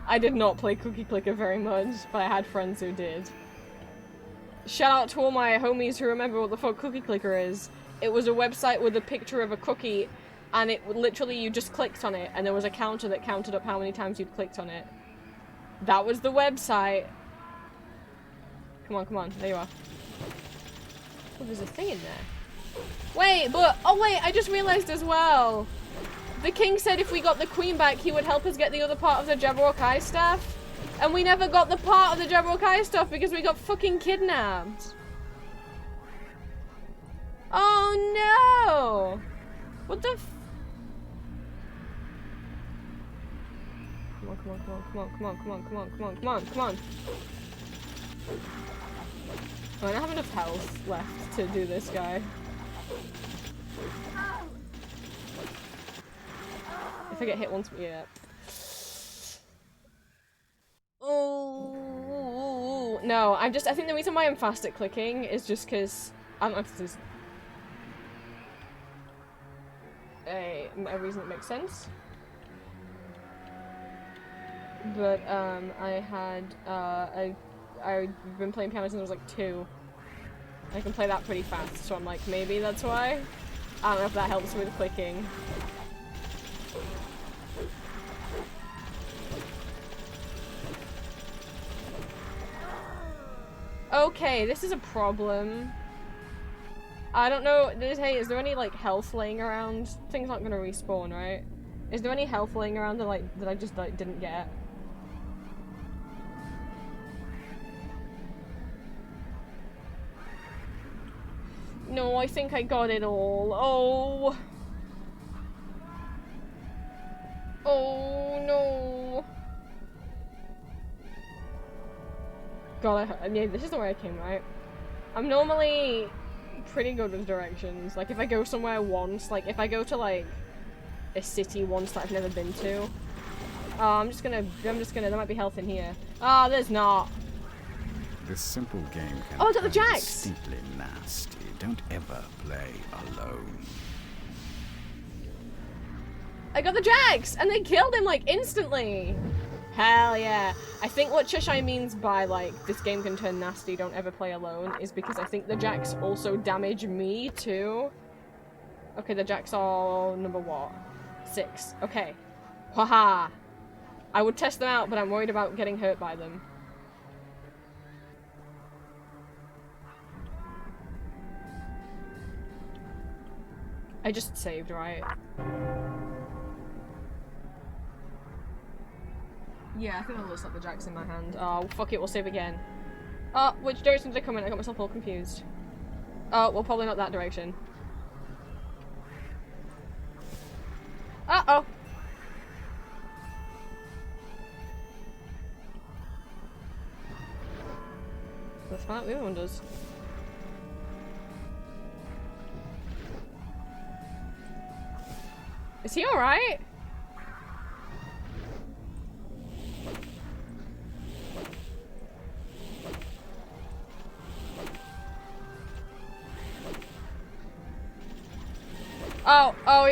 I did not play cookie clicker very much, but I had friends who did. Shout out to all my homies who remember what the fuck cookie clicker is. It was a website with a picture of a cookie, and it literally, you just clicked on it, and there was a counter that counted up how many times you'd clicked on it. That was the website. Come on, come on. There you are. Oh, there's a thing in there. Wait, but... Oh, wait, I just realized as well. The king said if we got the queen back, he would help us get the other part of the Jabberwocky stuff. And we never got the part of the Jabberwocky stuff because we got fucking kidnapped. Oh, no. What the f... Come on, come on, come on, come on, come on, come on, come on, come on, come on, come on. Oh, I don't have enough health left to do this guy. If I get hit once, yeah. Oh no! I think the reason why I'm fast at clicking is just because this a reason that makes sense. But I've been playing piano since I was like 2. I can play that pretty fast, so I'm like, maybe that's why. I don't know if that helps with clicking. Okay, this is a problem. I don't know. Hey, is there any like health laying around? Things aren't gonna respawn, right? Is there any health laying around that I just like didn't get? No, I think I got it all. Oh. Oh no. God, yeah, this is the way I came, right? I'm normally pretty good with directions. Like, if I go somewhere once, like, if I go to, like, a city once that I've never been to. Oh, I'm just gonna, there might be health in here. Ah, oh, there's not. This simple game can Oh, I got the turn jacks! distinctly nasty. Don't ever play alone. I got the jacks! And they killed him, like, instantly! Hell yeah. I think what Cheshire means by, like, this game can turn nasty, don't ever play alone, is because I think the jacks also damage me, too. Okay, the jacks are number what? 6. Okay. Haha. I would test them out, but I'm worried about getting hurt by them. I just saved, right? Yeah, I think I'll just let the jacks in my hand. Oh, fuck it, we'll save again. Oh, which direction did I come in? I got myself all confused. Oh, well, probably not that direction. Uh-oh. Let's find out what the other one does. Is he alright?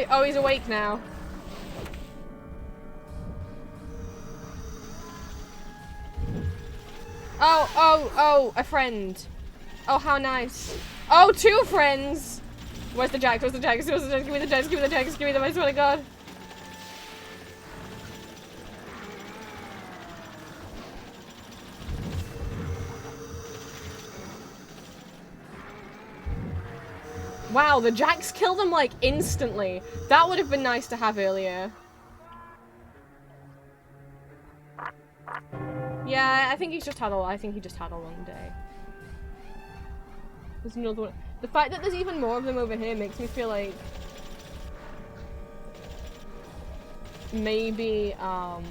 Oh, he's awake now. Oh, a friend. Oh, how nice. Oh, 2 friends. Where's the jacks? Where's the jacks? Where's the jacks? Give me the jacks, give me the jacks, give me them, I swear to God. Wow, the jacks killed them like instantly. That would have been nice to have earlier. Yeah, I think he just had a long day. There's another one. The fact that there's even more of them over here makes me feel like maybe Wah!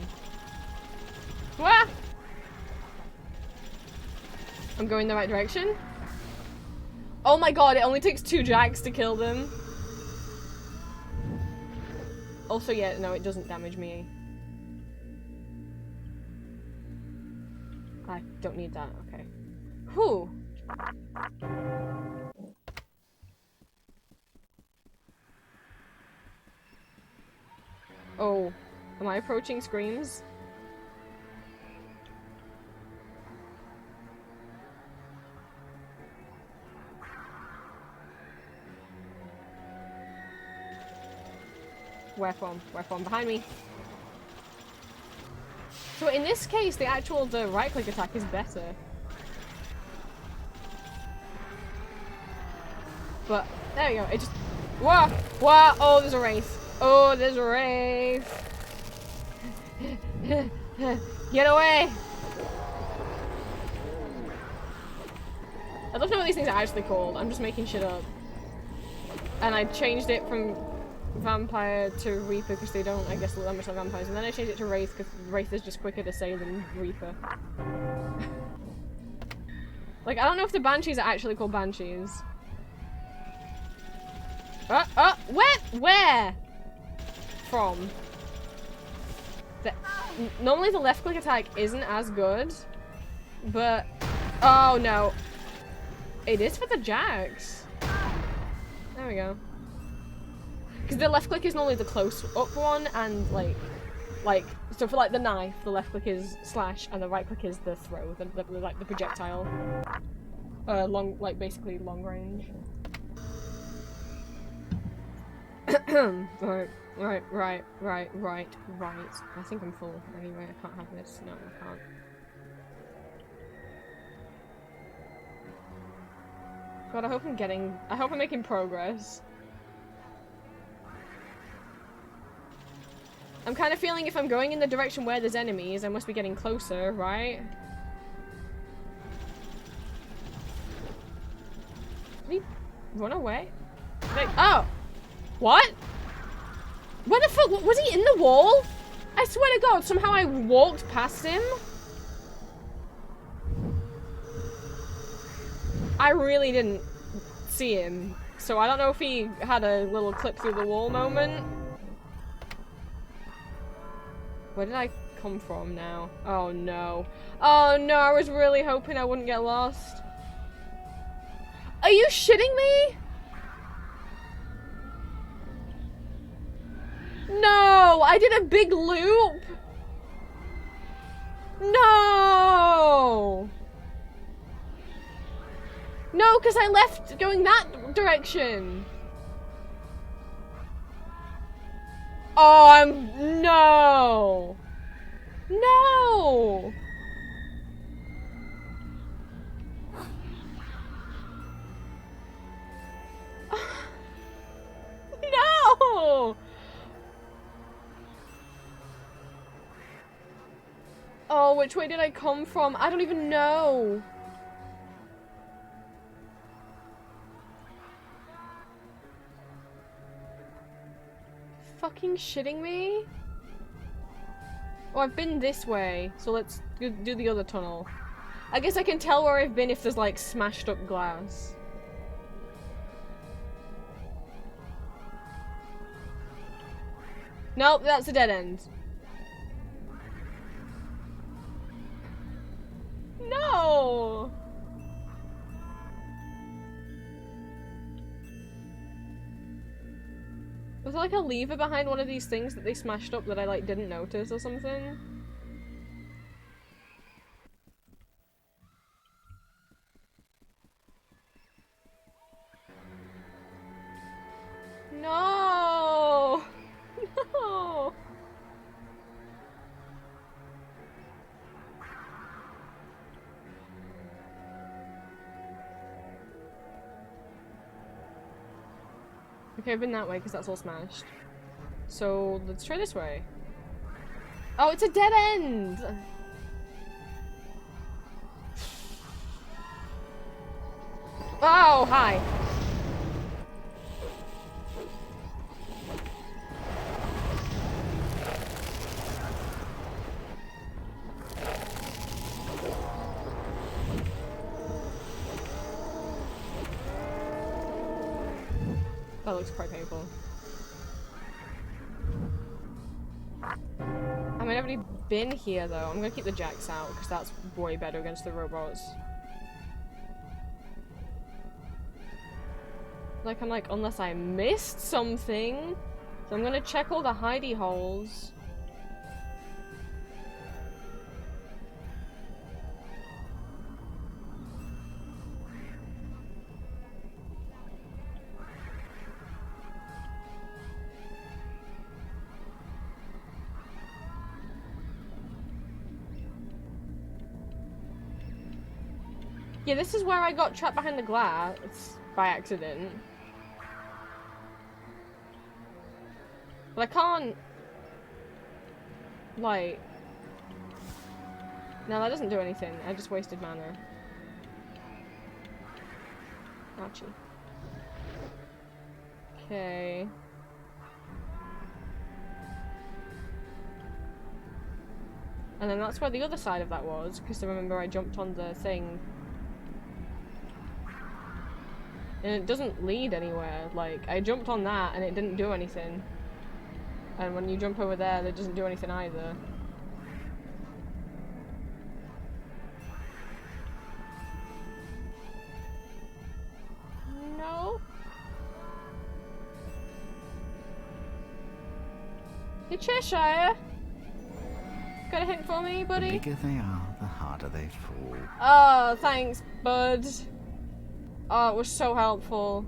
I'm going the right direction. Oh my God, it only takes 2 jacks to kill them. Also, yeah, no, it doesn't damage me. I don't need that, okay. Whew. Oh, am I approaching screams? Where from? Where from? Behind me. So in this case, the right click attack is better. But, there we go, it just... Whoa! Whoa! Oh, there's a wraith. Oh, there's a wraith. Get away! I don't know what these things are actually called. I'm just making shit up. And I changed it from vampire to Reaper because they don't, I guess, look that much like vampires. And then I changed it to Wraith because Wraith is just quicker to say than Reaper. Like, I don't know if the Banshees are actually called Banshees. Where? From? Normally the left click attack isn't as good, but... Oh no. It is for the jacks. There we go. Because the left click is normally the close up one, and so for like the knife, the left click is slash, and the right click is the throw, the projectile. Basically long range. Right. I think I'm full anyway. I can't have this. No, I can't. God, I hope I'm making progress. I'm kind of feeling if I'm going in the direction where there's enemies, I must be getting closer, right? run away? Like, oh! What? Where the fuck? Was he in the wall? I swear to God, somehow I walked past him. I really didn't see him. So I don't know if he had a little clip through the wall moment. Where did I come from now? Oh no. Oh no, I was really hoping I wouldn't get lost. Are you shitting me? No, I did a big loop. No. No, because I left going that direction. Oh, no. No. No. Oh, which way did I come from? I don't even know. Fucking shitting me? Oh, I've been this way, so let's do the other tunnel. I guess I can tell where I've been if there's like smashed up glass. Nope, that's a dead end. No! Was there like a lever behind one of these things that they smashed up that I like didn't notice or something? No! No! Okay, I've been that way because that's all smashed. So let's try this way. Oh, it's a dead end! Oh, hi. That looks quite painful. I mean, I've already been here though. I'm gonna keep the jacks out because that's way better against the robots. Like, I'm like, unless I missed something. So I'm gonna check all the hidey holes. Yeah, this is where I got trapped behind the glass by accident. But I can't... like... No, that doesn't do anything. I just wasted mana. Ouchie. Okay. And then that's where the other side of that was, because I remember I jumped on the thing. And it doesn't lead anywhere. Like, I jumped on that and it didn't do anything. And when you jump over there, that doesn't do anything either. No. Hey, Cheshire. Got a hint for me, buddy? The bigger they are, the harder they fall. Oh, thanks, bud. Oh, it was so helpful.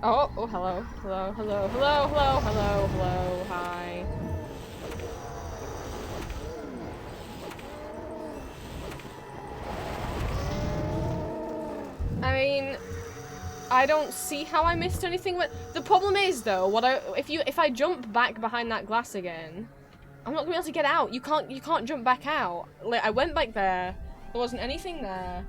Oh, hello, hello, hello, hello, hello, hello, hello, hi. I mean, I don't see how I missed anything. But the problem is, though, if I jump back behind that glass again, I'm not gonna be able to get out. You can't jump back out. Like, I went back there. There wasn't anything there.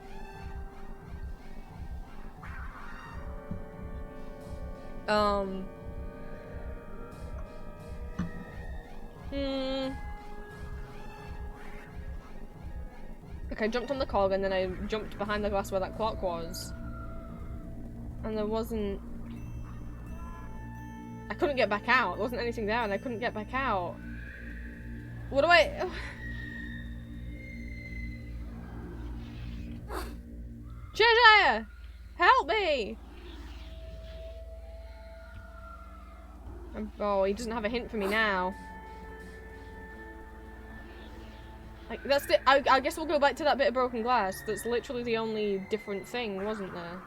Like, I jumped on the cog and then I jumped behind the glass where that clock was. And there wasn't... I couldn't get back out. There wasn't anything there and I couldn't get back out. What do I... Cheshire! Help me! Oh, he doesn't have a hint for me now. Like, that's the- I guess we'll go back to that bit of broken glass. That's literally the only different thing, wasn't there?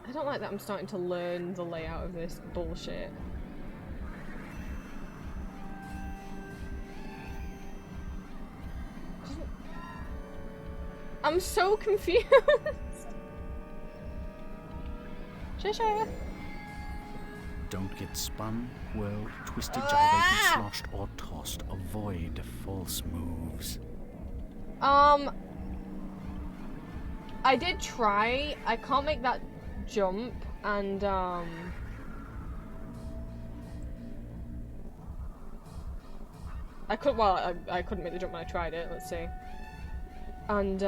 I don't like that I'm starting to learn the layout of this bullshit. I'm so confused. Cheshire. Don't get spun, whirled, twisted, gyrated, sloshed, or tossed. Avoid false moves. I did try. I can't make that jump, and I could. Well, I couldn't make the jump when I tried it. Let's see. And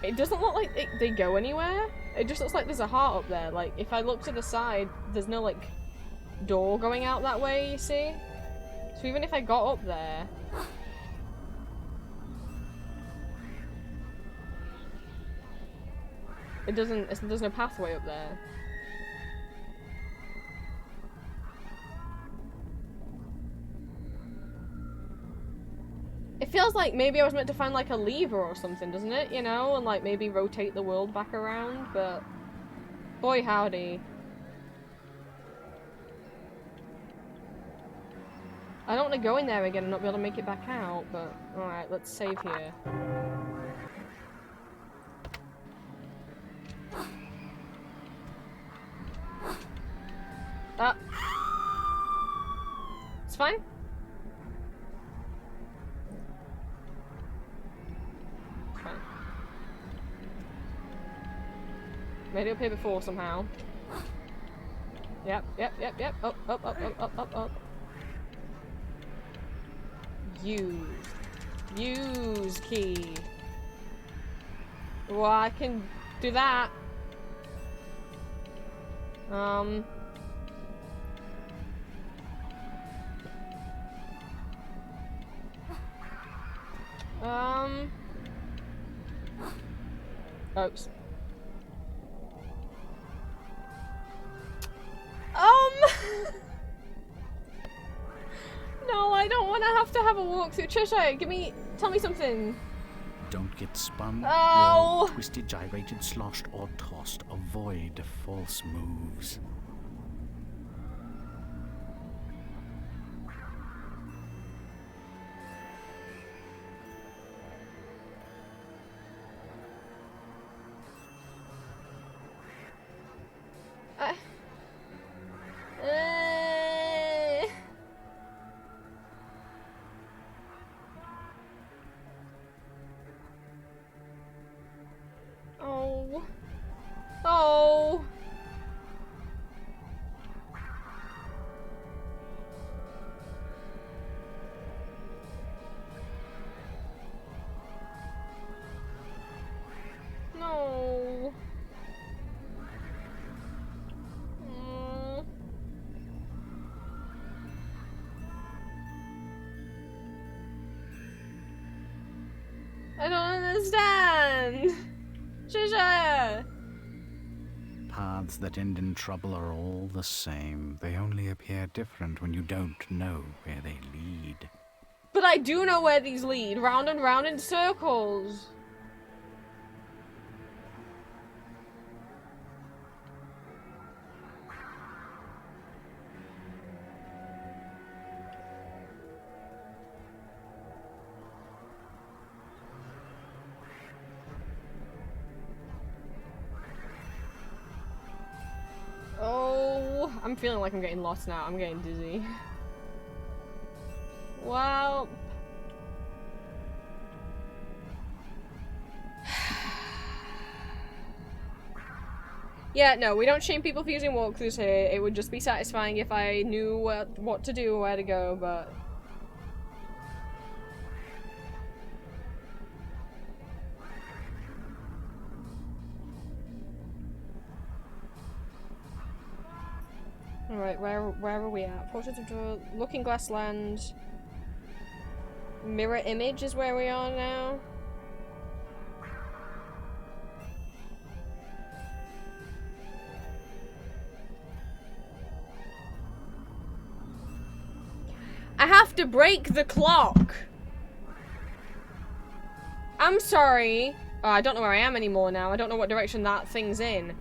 it doesn't look like they go anywhere. It just looks like there's a heart up there. Like, if I look to the side, there's no, like, door going out that way, you see? So even if I got up there... there's no pathway up there. It feels like maybe I was meant to find like a lever or something, doesn't it? You know, and like maybe rotate the world back around, but boy howdy. I don't want to go in there again and not be able to make it back out, but alright, let's save here. It's fine. Made it up here before somehow. Yep. Up. Use key. Well, I can do that. Oops. No, I don't want to have a walkthrough. Cheshire, tell me something. Don't get spun, Oh. whirled, twisted, gyrated, sloshed, or tossed. Avoid false moves. Oh. No. I don't understand. Cheshire. Paths that end in trouble are all the same. They only appear different when you don't know where they lead. But I do know where these lead. Round and round in circles. I'm feeling like I'm getting lost now. I'm getting dizzy. Well... Yeah, no, we don't shame people for using walkthroughs here. It would just be satisfying if I knew what to do, where to go, but... Alright, where are we at? Portrait of Draw, Looking Glass Land. Mirror Image is where we are now. I have to break the clock! I'm sorry. Oh, I don't know where I am anymore now. I don't know what direction that thing's in.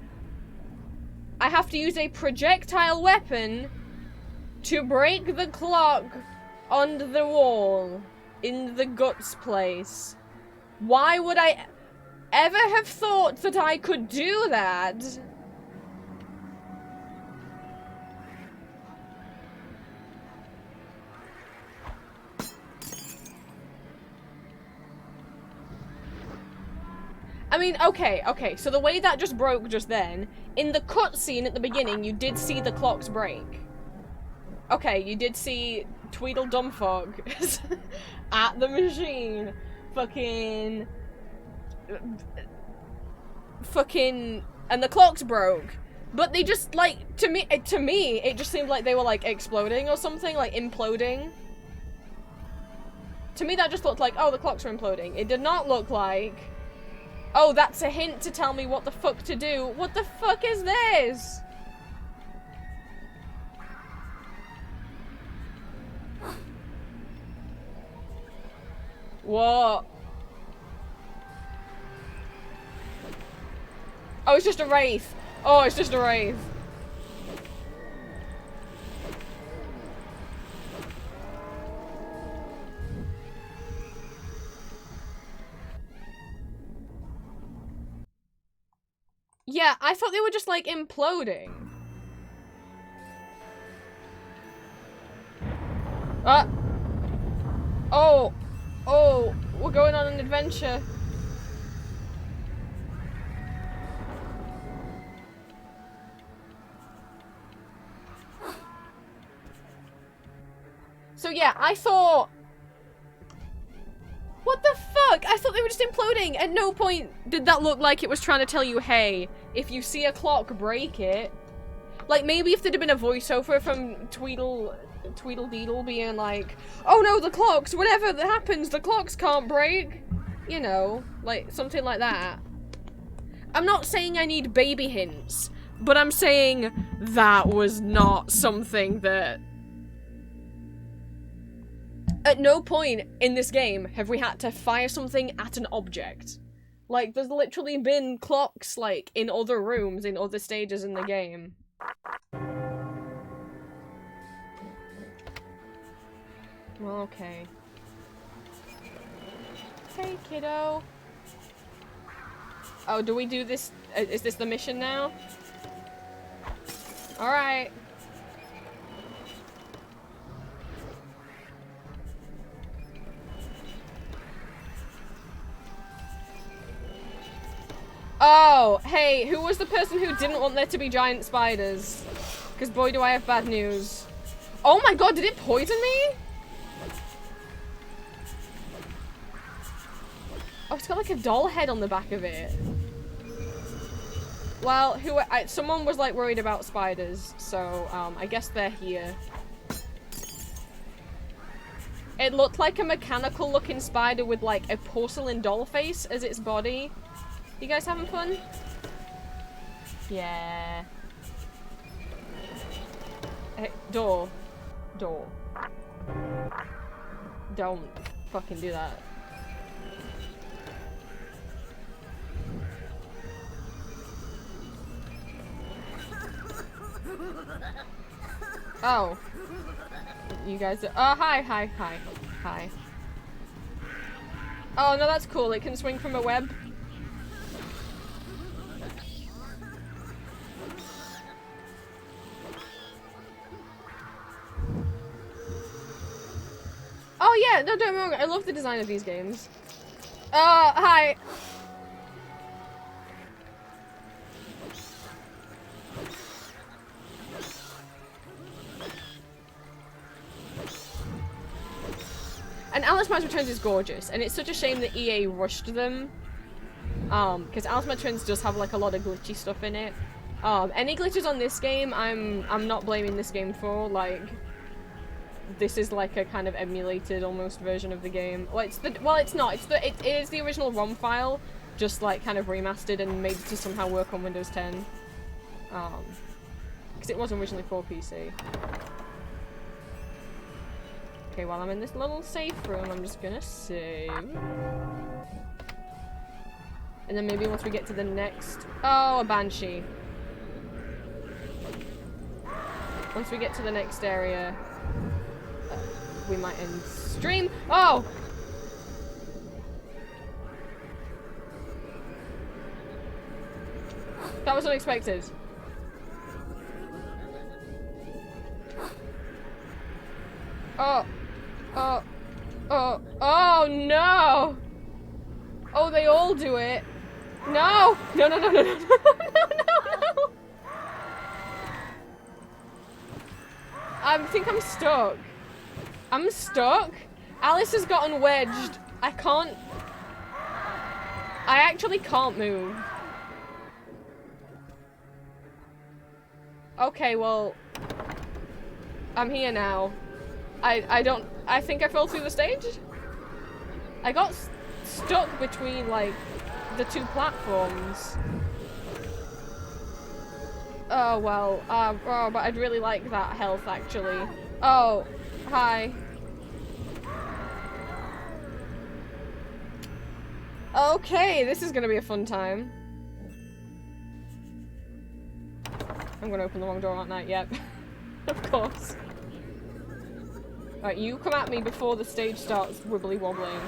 I have to use a projectile weapon to break the clock on the wall in the guts place. Why would I ever have thought that I could do that? I mean, okay, so the way that just broke just then, in the cutscene at the beginning, you did see the clocks break. Okay, you did see Tweedledumfog at the machine, fucking, and the clocks broke. But they just, like, to me, it just seemed like they were, like, exploding or something, like, imploding. To me, that just looked like, oh, the clocks are imploding. It did not look like... Oh, that's a hint to tell me what the fuck to do. What the fuck is this? What? Oh, it's just a wraith. Oh, it's just a wraith. Yeah, I thought they were just, like, imploding. Oh, we're going on an adventure. So yeah, I thought... What the fuck? I thought they were just imploding. At no point did that look like it was trying to tell you, hey, if you see a clock, break it. Like, maybe if there'd have been a voiceover from Tweedledeedle being like, oh no, the clocks, whatever that happens, the clocks can't break. You know, like, something like that. I'm not saying I need baby hints, but I'm saying that was not something that... At no point in this game have we had to fire something at an object. Like, there's literally been clocks, like, in other rooms, in other stages in the game. Well, okay. Hey, kiddo. Oh, do we do this? Is this the mission now? Alright. Oh, hey, who was the person who didn't want there to be giant spiders? Because boy, do I have bad news. Oh my god, did it poison me? Oh, it's got like a doll head on the back of it. Well, someone was like worried about spiders, so I guess they're here. It looked like a mechanical looking spider with like a porcelain doll face as its body. You guys having fun? Yeah. Hey, door. Door. Don't fucking do that. Oh. You guys are- oh, hi. Oh, no, that's cool. It can swing from a web. Oh yeah, no, don't get me wrong. I love the design of these games. Hi. And Alice Miles Returns is gorgeous, and it's such a shame that EA rushed them. Because Alice Miles Returns does have like a lot of glitchy stuff in it. Any glitches on this game, I'm not blaming this game for. Like, this is like a kind of emulated almost version of the game. Well, it's not. It is the original ROM file, just like kind of remastered and made to somehow work on Windows 10. Because it was originally for PC. Okay, while I'm in this little safe room, I'm just gonna save. And then maybe once we get to the next... Oh, a Banshee. Once we get to the next area, we might end stream. Oh! That was unexpected. Oh. Oh. Oh. Oh, no! Oh, they all do it. No! No, no, no, no, no, no, no. I think I'm stuck. I'm stuck? Alice has gotten wedged. I actually can't move. Okay, well... I'm here now. I think I fell through the stage? I got stuck between, like, the two platforms. Oh, well, oh, but I'd really like that health, actually. Oh, hi. Okay, this is gonna be a fun time. I'm gonna open the wrong door, aren't I? Yep. Of course. Alright, you come at me before the stage starts wibbly wobbling.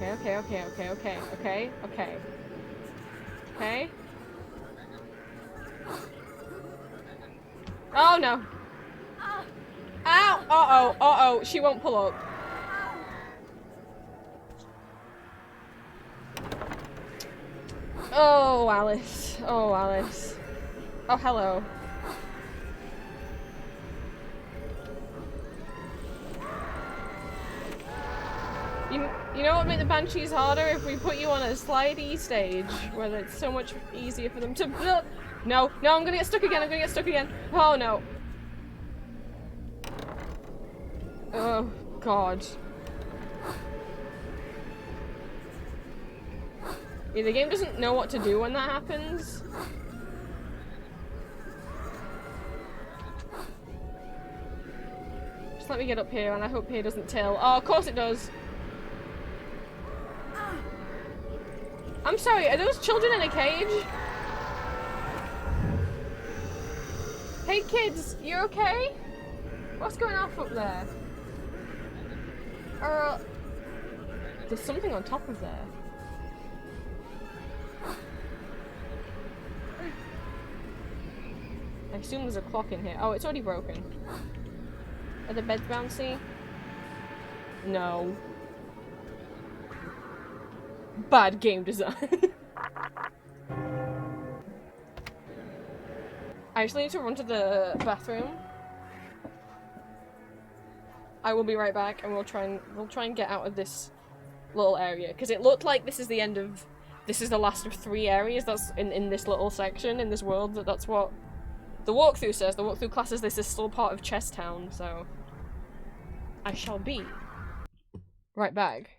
Okay. Okay. Oh no! Ow! Uh-oh, uh-oh, she won't pull up. Oh, Alice. Oh, Alice. Oh, hello. You know what would make the Banshees harder? If we put you on a slidey stage, where it's so much easier for them to... No, no, I'm gonna get stuck again, Oh, no. Oh, God. Yeah, the game doesn't know what to do when that happens. Just let me get up here, and I hope here doesn't tail. Oh, of course it does. I'm sorry, are those children in a cage? Hey kids, you okay? What's going on up there? There's something on top of there. I assume there's a clock in here. Oh, it's already broken. Are the beds bouncy? No. Bad game design. I actually need to run to the bathroom. I will be right back, and we'll try and get out of this little area, because it looked like this is the end of... This is the last of 3 areas that's in this little section in this world. That's what the walkthrough says. The walkthrough classes this is still part of Chess Town, so I shall be right back.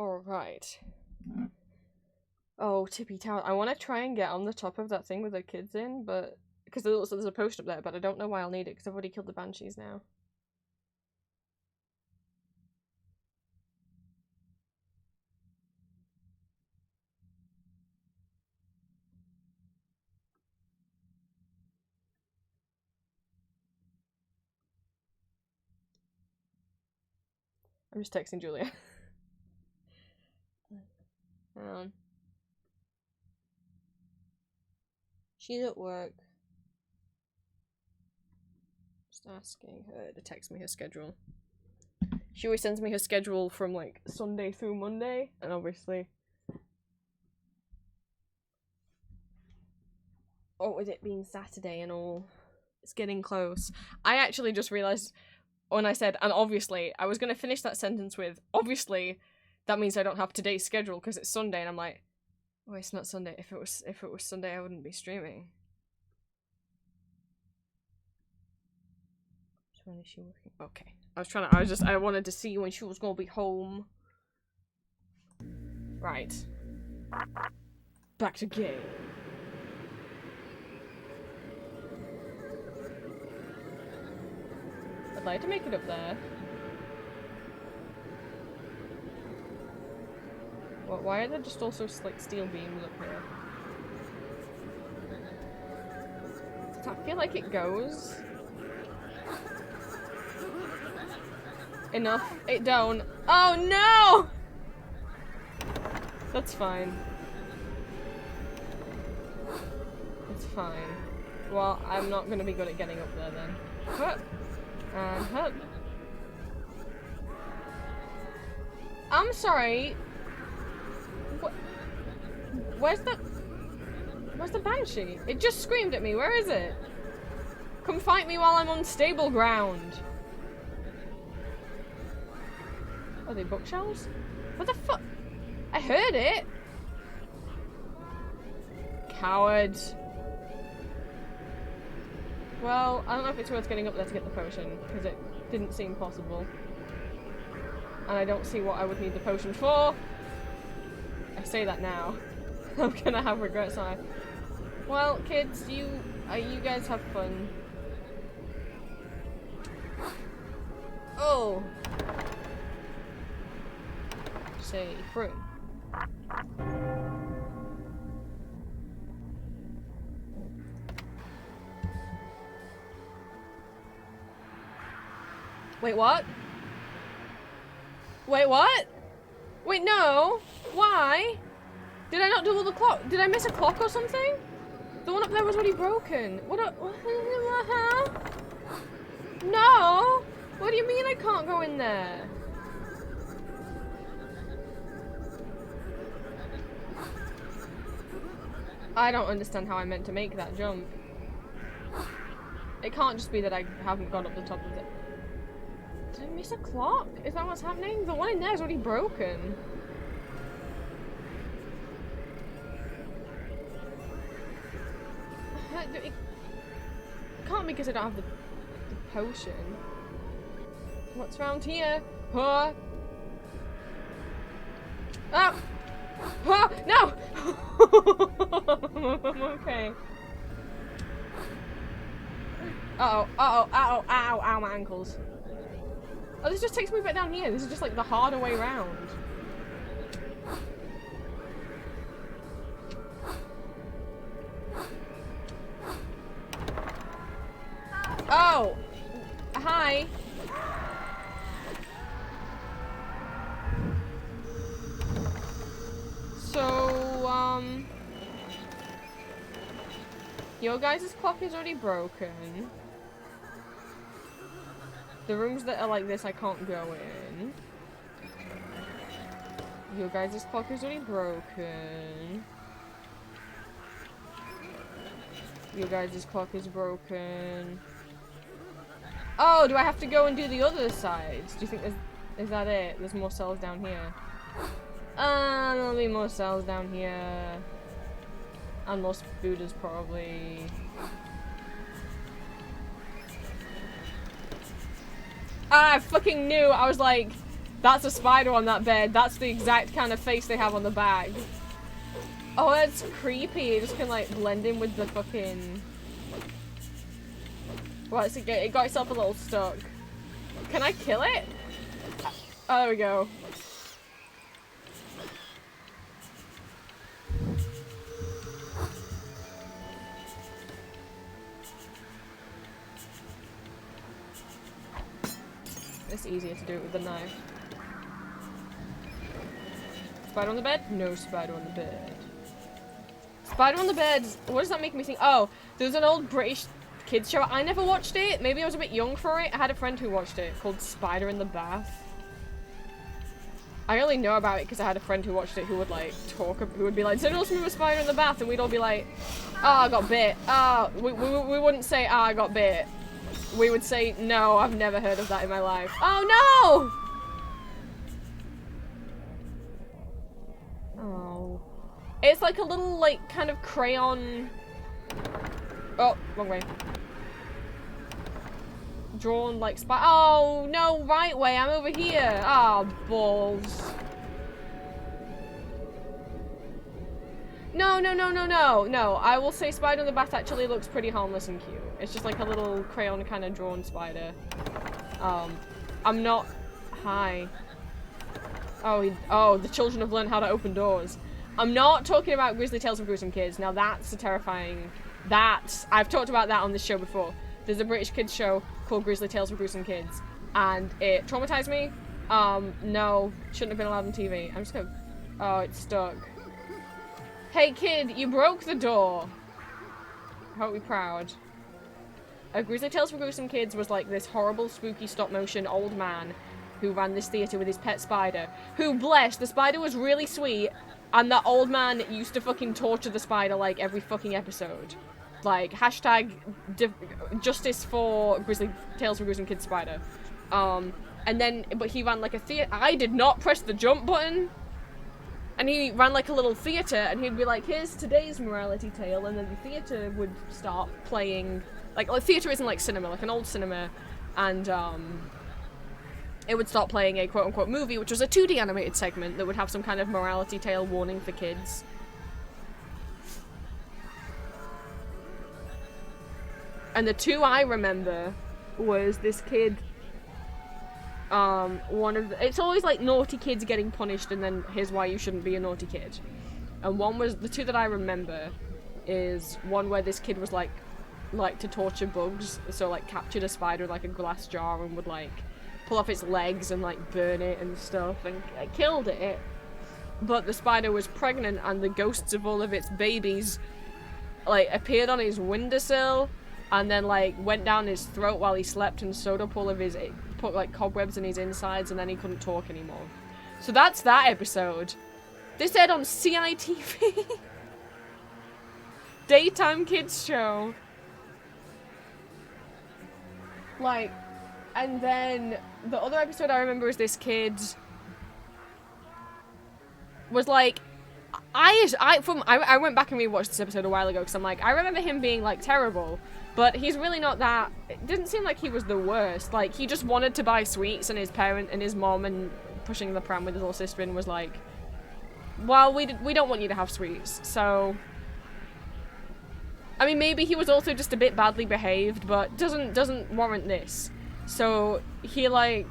Alright. Oh, Tippy Tower. I want to try and get on the top of that thing with the kids in, but... Because there's a post up there, but I don't know why I'll need it, because I've already killed the banshees now. I'm just texting Julia. She's at work. Just asking her to text me her schedule. She always sends me her schedule from like Sunday through Monday, and obviously... Oh, with it being Saturday and all, it's getting close. I actually just realised when I said, and obviously, I was going to finish that sentence with, obviously, that means I don't have today's schedule because it's Sunday, and I'm like, oh, it's not Sunday. If it was Sunday, I wouldn't be streaming. So when is she working? Okay. I wanted to see when she was going to be home. Right. Back to game. I'd like to make it up there. What? Why are there just also like steel beams up here? Does that feel like it goes? Enough. It don't. Oh no! That's fine. It's fine. Well, I'm not gonna be good at getting up there then. Huh. And hup. I'm sorry. Where's the banshee? It just screamed at me. Where is it? Come fight me while I'm on stable ground. Are they bookshelves? What the fuck? I heard it. Coward. Well, I don't know if it's worth getting up there to get the potion, because it didn't seem possible. And I don't see what I would need the potion for. I say that now. I'm gonna have regrets, aren't I? Well, kids, you guys have fun. Oh! Say, fruit. Wait, what? Wait, what? Wait, no. Why? Did I not do all the clock? Did I miss a clock or something? The one up there was already broken. What? No. What do you mean I can't go in there? I don't understand how I meant to make that jump. It can't just be that I haven't gone up the top of it. Did I miss a clock? Is that what's happening? The one in there is already broken. It can't be because I don't have the potion. What's around here? Huh? Oh! Oh! No! I'm okay. Uh-oh, uh-oh, uh-oh, ow, ow, my ankles. Oh, this just takes me back down here. This is just like the harder way round. Oh! Hi! So, your guys' clock is already broken. The rooms that are like this, I can't go in. Your guys' clock is already broken. Your guys' clock is broken. Oh, do I have to go and do the other sides? Do you think is that it? There's more cells down here. There'll be more cells down here. And more Buddhas probably. I fucking knew. I was like, That's a spider on that bed. That's the exact kind of face they have on the bag. Oh, that's creepy. It just can like blend in with the fucking... Well, it got itself a little stuck. Can I kill it? Oh, there we go. It's easier to do it with the knife. Spider on the bed? No spider on the bed. Spider on the bed. What does that make me think? Oh, there's an old British kids show. I never watched it. Maybe I was a bit young for it. I had a friend who watched it called Spider in the Bath. I only know about it because I had a friend who watched it who would like talk, who would be like, "Did you see a spider in the bath?" And we'd all be like, "Oh, I got bit." We wouldn't say, "Ah, I got bit." We would say, "No, I've never heard of that in my life." Oh no! Oh. It's like a little, like, kind of crayon... Oh, wrong way. Drawn, like, Oh, no, right way, I'm over here. Ah, balls. No, I will say Spider in the Bath actually looks pretty harmless and cute. It's just like a little crayon kind of drawn spider. I'm not... Hi. Oh, the children have learned how to open doors. I'm not talking about Grizzly Tales of Gruesome Kids. Now that's a terrifying... I've talked about that on this show before. There's a British kids show called Grizzly Tales of Gruesome Kids. And it traumatized me. No. Shouldn't have been allowed on TV. I'm just gonna... Oh, it's stuck. Hey kid, you broke the door. Hope you're proud. Grizzly Tales of Gruesome Kids was like this horrible, spooky, stop-motion old man who ran this theater with his pet spider. Who, bless, the spider was really sweet, and that old man used to fucking torture the spider like every fucking episode. Like, hashtag justice for Grizzly Tales of Gruesome Kids spider. And then, but he ran like a theater. I did not press the jump button. And he ran like a little theater, and he'd be like, "Here's today's morality tale," and then the theater would start playing. Like theater isn't like cinema, like an old cinema, and it would start playing a quote-unquote movie, which was a 2D animated segment that would have some kind of morality tale warning for kids. And the two I remember was this kid, it's always like naughty kids getting punished and then here's why you shouldn't be a naughty kid. And one was, the two that I remember is one where this kid was like to torture bugs, so like captured a spider in like a glass jar and would like pull off its legs and like burn it and stuff and killed it. But the spider was pregnant and the ghosts of all of its babies like appeared on his windowsill and then like went down his throat while he slept and sewed up all of his, put like cobwebs in his insides and then he couldn't talk anymore. So that's that episode. This aired on CITV. Daytime kids show. Like, and then the other episode I remember is this kid was like, I went back and rewatched this episode a while ago because I'm like, I remember him being like terrible, but he's really not that. It didn't seem like he was the worst. Like, he just wanted to buy sweets and his parent and his mom and pushing the pram with his little sister in was like, well, we don't want you to have sweets. So, I mean, maybe he was also just a bit badly behaved, but doesn't warrant this. So he like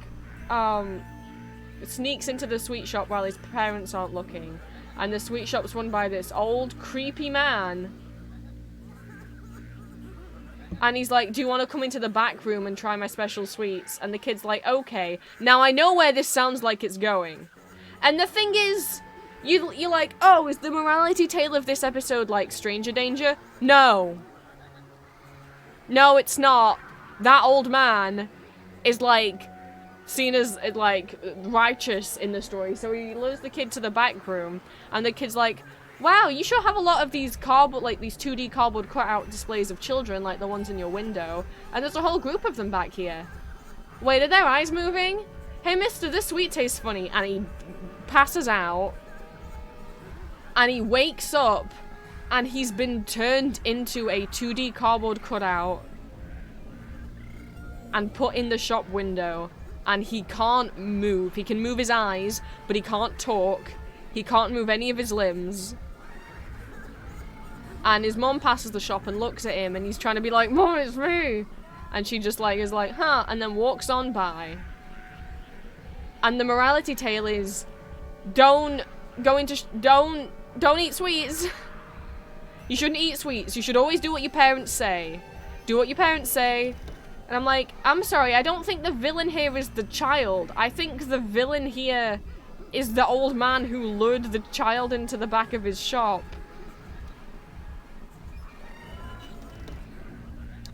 sneaks into the sweet shop while his parents aren't looking, and the sweet shop's run by this old creepy man. And he's like, "Do you want to come into the back room and try my special sweets?" And the kid's like, "Okay." Now I know where this sounds like it's going. And the thing is, you're like, "Oh, is the morality tale of this episode like stranger danger?" No. No, it's not. That old man is like seen as like righteous in the story, so he lures the kid to the back room, and the kid's like, "Wow, you sure have a lot of these cardboard, like these 2D cardboard cutout displays of children, like the ones in your window, and there's a whole group of them back here. Wait, are their eyes moving? Hey, mister, this sweet tastes funny." And he passes out, and he wakes up, and he's been turned into a 2D cardboard cutout and put in the shop window and he can't move. He can move his eyes, but he can't talk. He can't move any of his limbs. And his mom passes the shop and looks at him, and he's trying to be like, Mom, it's me! And she just like is like, huh, and then walks on by. And the morality tale is, don't eat sweets. You shouldn't eat sweets. You should always do what your parents say. Do what your parents say. And I'm like, I'm sorry, I don't think the villain here is the child. I think the villain here is the old man who lured the child into the back of his shop.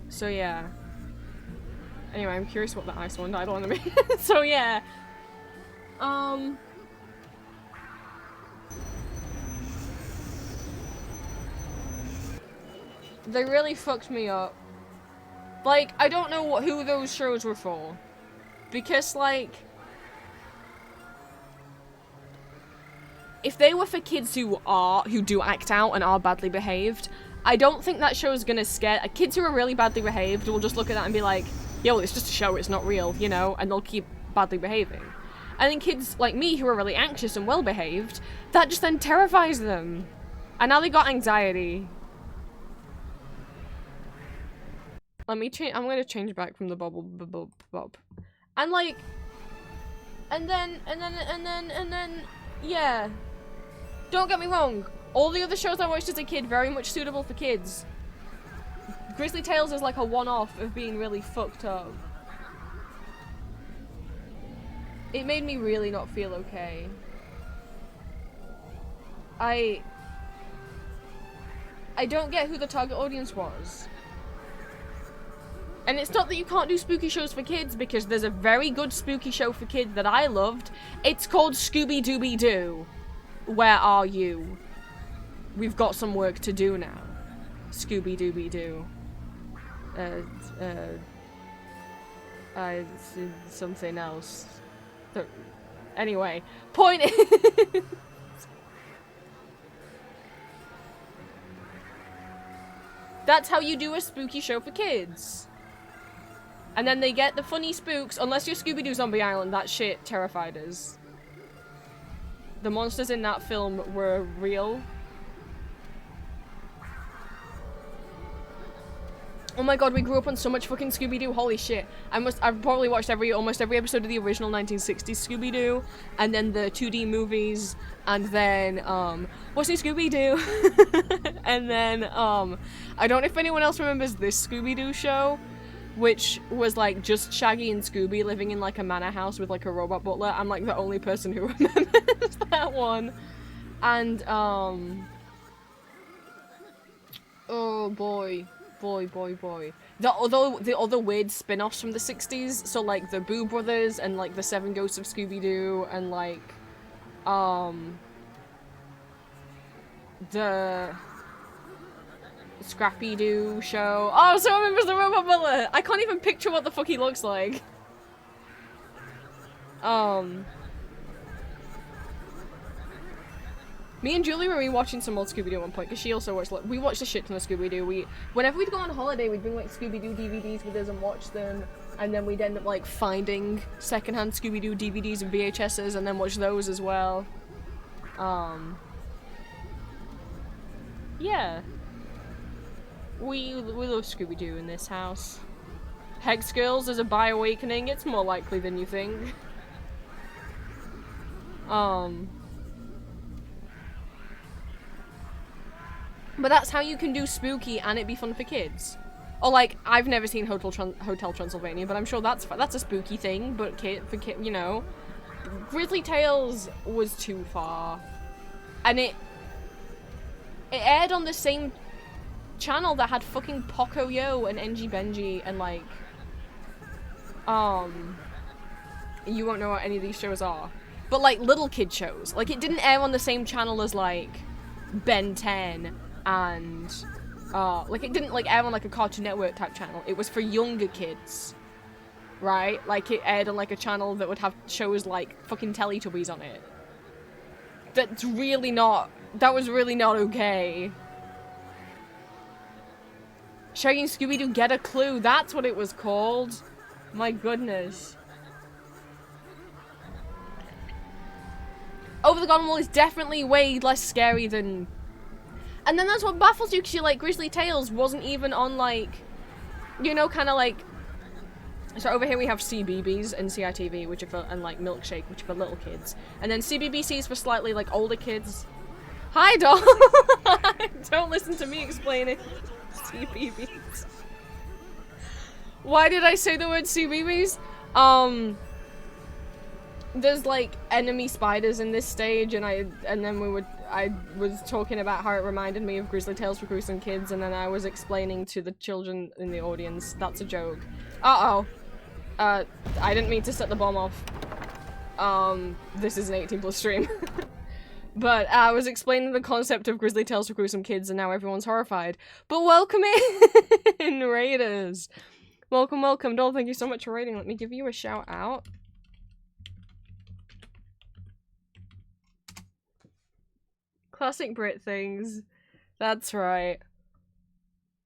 So yeah. Anyway, I'm curious what the ice one died on me. So yeah. They really fucked me up. Like, I don't know who those shows were for. Because, like... if they were for kids who do act out and are badly behaved, I don't think that show is gonna scare... kids who are really badly behaved will just look at that and be like, yo, it's just a show, it's not real, you know? And they'll keep badly behaving. And then kids like me who are really anxious and well behaved, that just then terrifies them. And now they got anxiety. Let me change. I'm gonna change back from the bubble, bob. And like, and then, yeah. Don't get me wrong. All the other shows I watched as a kid, very much suitable for kids. Grizzly Tales is like a one-off of being really fucked up. It made me really not feel okay. I don't get who the target audience was. And it's not that you can't do spooky shows for kids, because there's a very good spooky show for kids that I loved. It's called Scooby-Dooby-Doo. Where are you? We've got some work to do now. Scooby-Dooby-Doo. Something else. Anyway, point is... that's how you do a spooky show for kids. And then they get the funny spooks, unless you're Scooby-Doo Zombie Island, that shit terrified us. The monsters in that film were real. Oh my god, we grew up on so much fucking Scooby-Doo, holy shit. I've probably watched almost every episode of the original 1960s Scooby-Doo, and then the 2D movies, and then, what's new Scooby-Doo? And then, I don't know if anyone else remembers this Scooby-Doo show, which was like just Shaggy and Scooby living in like a manor house with like a robot butler. I'm like the only person who remembers that one. And, oh boy. Boy. The other weird spin-offs from the 60s, so like the Boo Brothers and like the Seven Ghosts of Scooby-Doo and like, the Scrappy-Doo show. Oh, so remembers the robot butler! I can't even picture what the fuck he looks like. Me and Julie were rewatching some old Scooby-Doo at one point, because she also watched, like, we watched a shit ton of Scooby-Doo. Whenever we'd go on holiday, we'd bring, like, Scooby-Doo DVDs with us and watch them, and then we'd end up, like, finding secondhand Scooby-Doo DVDs and VHSs, and then watch those as well. Yeah. We love Scooby-Doo in this house. Hex Girls is a bi-awakening, it's more likely than you think. But that's how you can do spooky and it be fun for kids. Or like, I've never seen Hotel Transylvania, but I'm sure that's a spooky thing, but you know. Grizzly Tales was too far. And it aired on the same channel that had fucking Pocoyo and NG Benji and like, you won't know what any of these shows are. But like little kid shows. Like it didn't air on the same channel as like Ben 10 and like it didn't like air on like a Cartoon Network type channel. It was for younger kids, right? Like it aired on like a channel that would have shows like fucking Teletubbies on it. That was really not okay. Shaggy and Scooby-Doo Get a Clue, that's what it was called. My goodness. Over the Garden Wall is definitely way less scary than... And then that's what baffles you, because you're like, Grizzly Tales wasn't even on, like, you know, kind of like... So over here we have CBBS and CITV, which are for, and like Milkshake, which are for little kids. And then CBBC's for slightly, like, older kids. Hi, doll! Don't listen to me explain it. CBBS. Why did I say the word CBBS? There's like enemy spiders in this stage, and I was talking about how it reminded me of Grizzly Tales for Gruesome Kids, and then I was explaining to the children in the audience, that's a joke. I didn't mean to set the bomb off. This is an 18+ stream. But I was explaining the concept of Grizzly Tales for Gruesome Kids, and now everyone's horrified. But welcome in, Raiders! Welcome, welcome. Doll, thank you so much for raiding. Let me give you a shout out. Classic Brit things. That's right.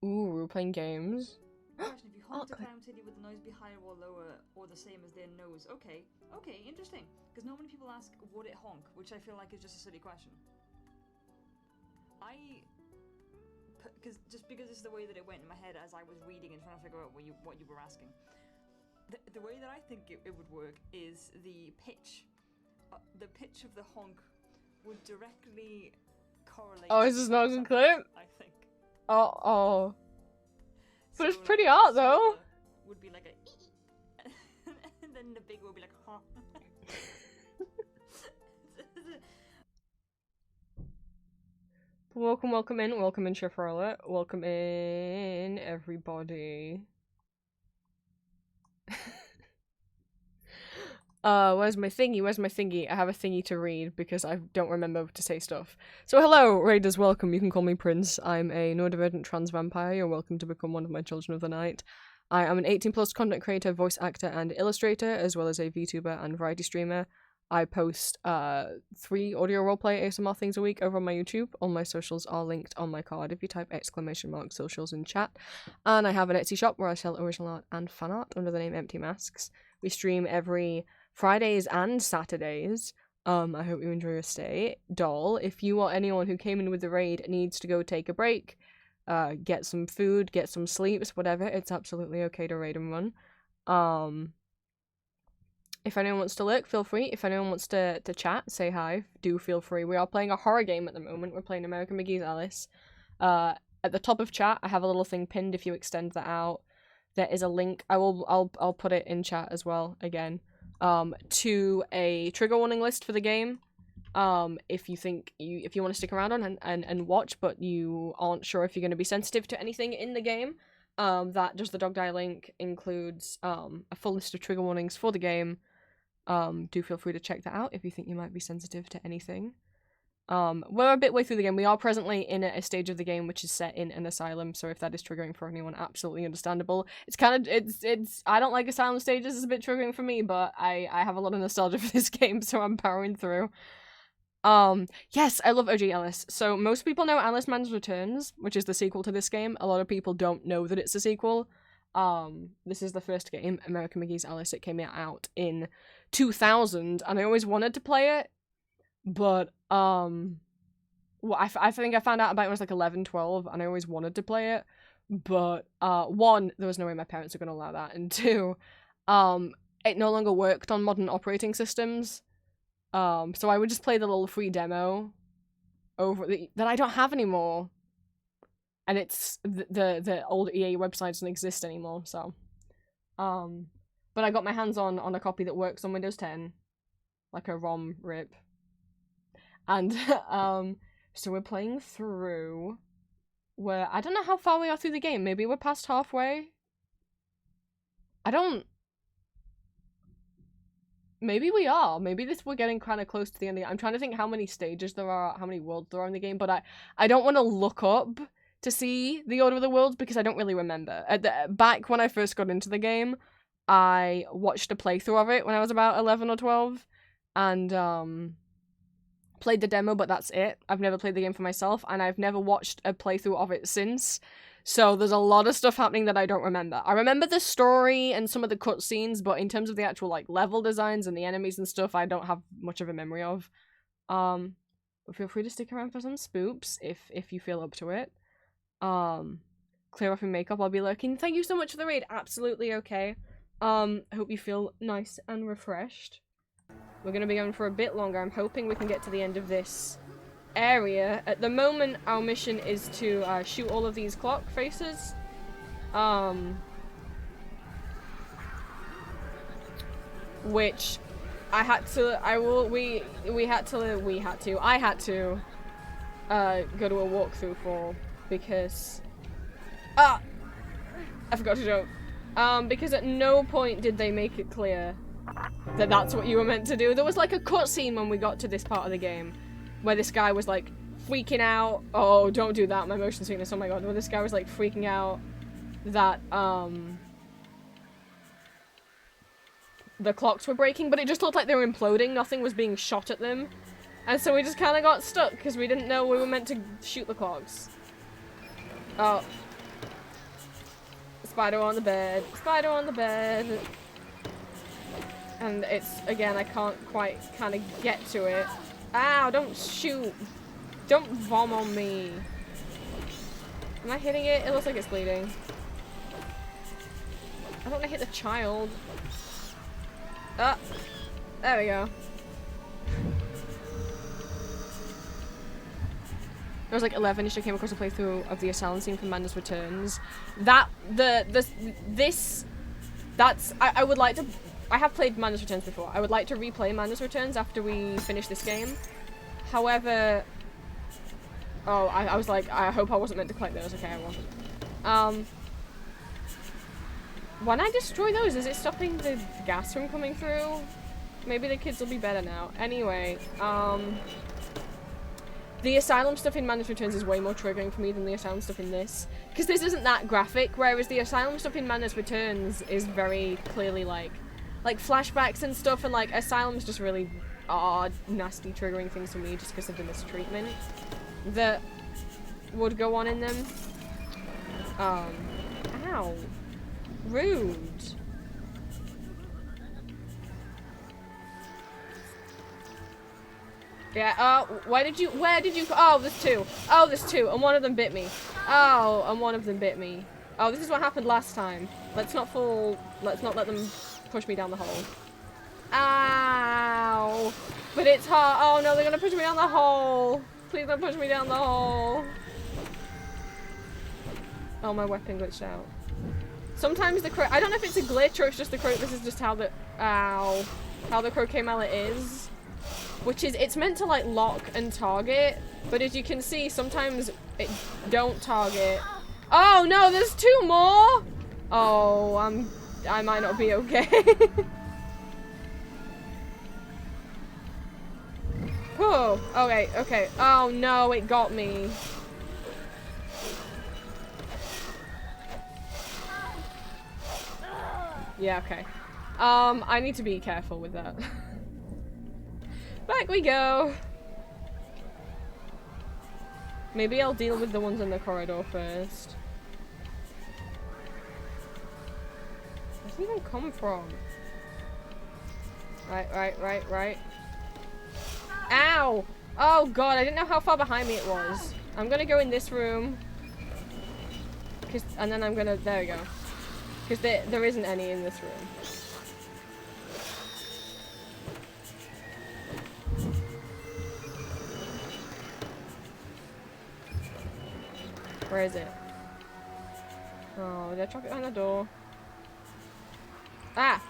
Ooh, we're playing games. Question, if you honk a clown titty, would the noise be higher or lower, or the same as their nose? Okay, okay, interesting. Because normally people ask, would it honk? Which I feel like is just a silly question. Just because it's the way that it went in my head as I was reading and trying to figure out what you were asking. The way that I think it would work is the pitch. The pitch of the honk would directly correlate. Oh, is this not a good clip? I think. Oh. But So, it's pretty like, art, though. Would be like a and then the big would be like, huh. Welcome, welcome in, Shifrolet. Welcome in, everybody. Where's my thingy? I have a thingy to read because I don't remember to say stuff. So hello, Raiders, welcome. You can call me Prince. I'm a neurodivergent trans vampire. You're welcome to become one of my children of the night. I am an 18+ content creator, voice actor, and illustrator, as well as a VTuber and variety streamer. I post 3 audio roleplay ASMR things a week over on my YouTube. All my socials are linked on my card if you type !socials in chat. And I have an Etsy shop where I sell original art and fan art under the name Empty Masks. We stream every Fridays and Saturdays. I hope you enjoy your stay. Doll, if you or anyone who came in with the raid needs to go take a break, get some food, get some sleeps, whatever, it's absolutely okay to raid and run. If anyone wants to lurk, feel free. If anyone wants to chat, say hi, do feel free. We are playing a horror game at the moment. We're playing American McGee's Alice. At the top of chat, I have a little thing pinned if you extend that out. There is a link. I'll put it in chat as well, again. To a trigger warning list for the game. If you want to stick around on and watch, but you aren't sure if you're going to be sensitive to anything in the game, that Does the Dog Die link includes a full list of trigger warnings for the game. Do feel free to check that out if you think you might be sensitive to anything. We're a bit way through the game. We are presently in a stage of the game which is set in an asylum, so if that is triggering for anyone, absolutely understandable. It's kind of, I don't like asylum stages, it's a bit triggering for me, but I have a lot of nostalgia for this game, so I'm powering through. Yes, I love OG Alice. So most people know Alice Man's Returns, which is the sequel to this game. A lot of people don't know that it's a sequel. This is the first game, American McGee's Alice. It came out in 2000, and I always wanted to play it, but, well, I think I found out about it when I was like 11, 12, and I always wanted to play it, but, 1, there was no way my parents were going to allow that, and 2, it no longer worked on modern operating systems, so I would just play the little free demo that I don't have anymore, and it's, the old EA website doesn't exist anymore, so, but I got my hands on a copy that works on Windows 10, like a ROM rip. And, so we're playing through where, I don't know how far we are through the game, maybe we're past halfway? Maybe we are, maybe we're getting kind of close to the end of the game. I'm trying to think how many stages there are, how many worlds there are in the game, but I don't want to look up to see the order of the worlds because I don't really remember. Back when I first got into the game, I watched a playthrough of it when I was about 11 or 12, and, played the demo, but that's it. I've never played the game for myself, and I've never watched a playthrough of it since. So there's a lot of stuff happening that I don't remember. I remember the story and some of the cutscenes, but in terms of the actual like level designs and the enemies and stuff, I don't have much of a memory of. But feel free to stick around for some spoops if you feel up to it. Clear off your makeup, I'll be lurking. Thank you so much for the raid. Absolutely okay. I hope you feel nice and refreshed. We're gonna be going for a bit longer. I'm hoping we can get to the end of this area. At the moment, our mission is to shoot all of these clock faces. Which I had to go to a walkthrough for because I forgot to joke. Because at no point did they make it clear that that's what you were meant to do. There was like a cutscene when we got to this part of the game where this guy was like freaking out. Oh, don't do that, my motion sickness, oh my god. Where this guy was like freaking out that the clocks were breaking, but it just looked like they were imploding. Nothing was being shot at them. And so we just kind of got stuck because we didn't know we were meant to shoot the clocks. Oh. Spider on the bed. Spider on the bed. And it's, again, I can't quite kind of get to it. Ow, don't shoot. Don't vom on me. Am I hitting it? It looks like it's bleeding. I don't want to hit the child. Ah, there we go. I was like 11ish. I came across a playthrough of the Asylum scene from Madness Returns. I would like to. I have played Madness Returns before. I would like to replay Madness Returns after we finish this game. However, oh, I was like, I hope I wasn't meant to collect those. Okay, I wasn't. When I destroy those, is it stopping the gas from coming through? Maybe the kids will be better now. Anyway, the Asylum stuff in Madness Returns is way more triggering for me than the Asylum stuff in this. Because this isn't that graphic, whereas the Asylum stuff in Madness Returns is very clearly like flashbacks and stuff, and like Asylum's just really odd, nasty, triggering things for me just because of the mistreatment that would go on in them. Ow. Rude. Yeah, where did you, oh, there's two. Oh, there's two, and one of them bit me. Oh, and one of them bit me. Oh, this is what happened last time. Let's not let them push me down the hole. Ow. But it's hard. Oh no, they're gonna push me down the hole. Please don't push me down the hole. Oh, my weapon glitched out. Sometimes the I don't know if it's a glitch or it's just the this is just how the, ow, how the croquet mallet is. Which is, it's meant to like lock and target, but as you can see, sometimes it don't target. Oh no, there's two more! Oh, I might not be okay. Oh, okay, okay. Oh no, it got me. Yeah, okay. I need to be careful with that. Back we go! Maybe I'll deal with the ones in the corridor first. Where's it even come from? Right. Ow! Oh god, I didn't know how far behind me it was. I'm gonna go in this room. And then I'm gonna, there we go. Because there isn't any in this room. Where is it? Oh, did I drop it behind the door? Ah!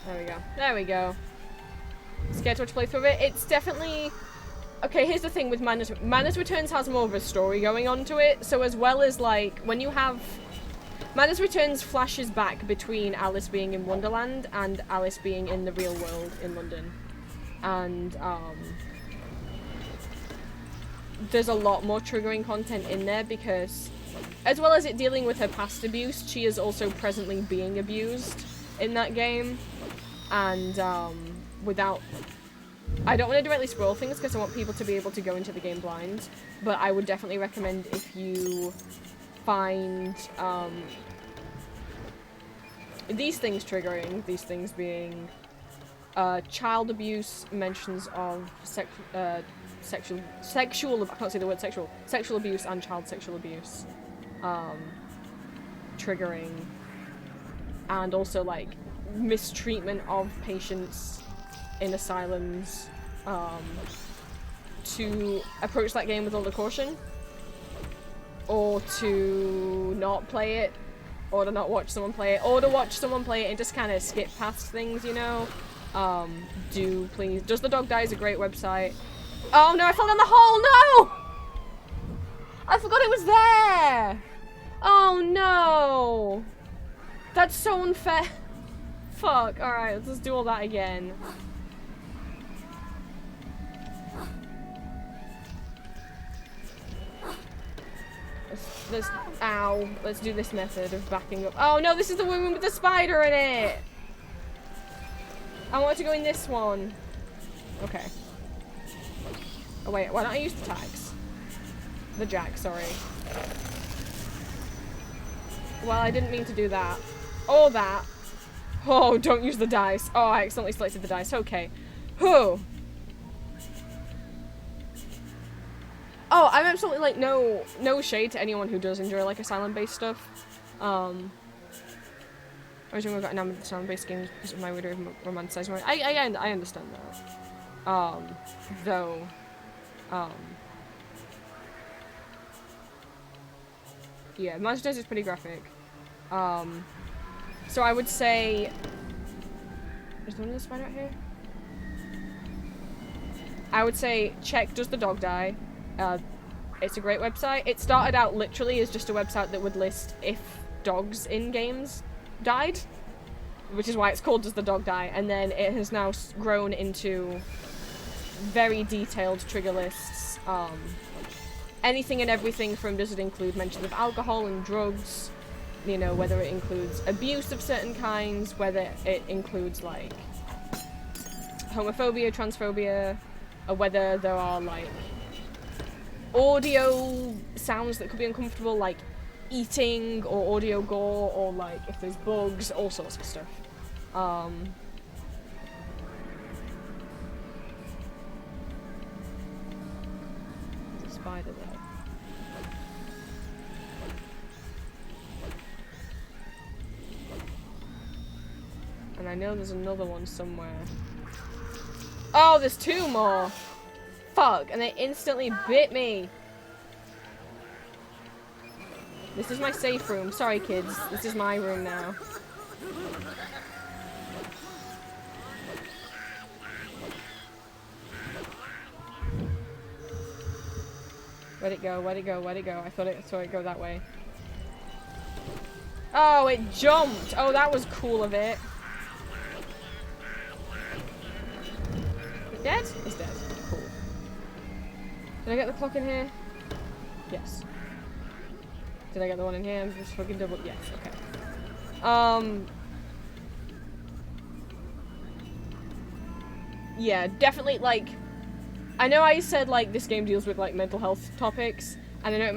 There we go. There we go. Scared to watch play through it? It's definitely... Okay, here's the thing with Madness Returns has more of a story going on to it, so as well as, like, when you have... Madness Returns flashes back between Alice being in Wonderland and Alice being in the real world in London. And, there's a lot more triggering content in there because, as well as it dealing with her past abuse, she is also presently being abused in that game. And, without... I don't want to directly spoil things because I want people to be able to go into the game blind, but I would definitely recommend if you find, these things triggering, these things being child abuse, mentions of sexual, I can't say the word sexual abuse and child sexual abuse, triggering, and also like mistreatment of patients in asylums, to approach that game with all the caution, or to not play it, or to not watch someone play it, or to watch someone play it and just kind of skip past things, you know? Do please. Does the Dog Die is a great website. Oh no, I fell down the hole! No! I forgot it was there! Oh no! That's so unfair. Fuck, alright, let's just do all that again. Ow. Let's do this method of backing up. Oh no, this is the woman with the spider in it! I want to go in this one. Okay. Oh wait, why don't I use the tags? The jack, sorry. Well, I didn't mean to do that. Or that. Oh, don't use the dice. Oh, I accidentally selected the dice. Okay. Whew. Oh, I'm absolutely like no shade to anyone who does enjoy like asylum-based stuff. Originally, I got enamored with asylum-based games because of my way of romanticizing my. I understand that. Though, yeah, Monsters is pretty graphic. So I would say, is there one of the spider out here? I would say check Does the Dog Die? It's a great website. It started out literally as just a website that would list if dogs in games died, which is why it's called Does the Dog Die? And then it has now grown into very detailed trigger lists. Anything and everything from does it include mentions of alcohol and drugs, you know, whether it includes abuse of certain kinds, whether it includes like homophobia, transphobia, or whether there are like audio sounds that could be uncomfortable, like eating or audio gore, or like if there's bugs, all sorts of stuff. There's a spider there. And I know there's another one somewhere. Oh, there's two more! Fuck, and they instantly bit me! This is my safe room. Sorry, kids. This is my room now. Where'd it go? Where'd it go? Where'd it go? I thought it saw it go that way. Oh, it jumped! Oh, that was cool of it. Is it dead? It's dead. Cool. Did I get the clock in here? Yes. Did I get the one in here? I'm just fucking double. Yes, okay. Yeah, definitely, like, I know I said, like, this game deals with, like, mental health topics, and I know it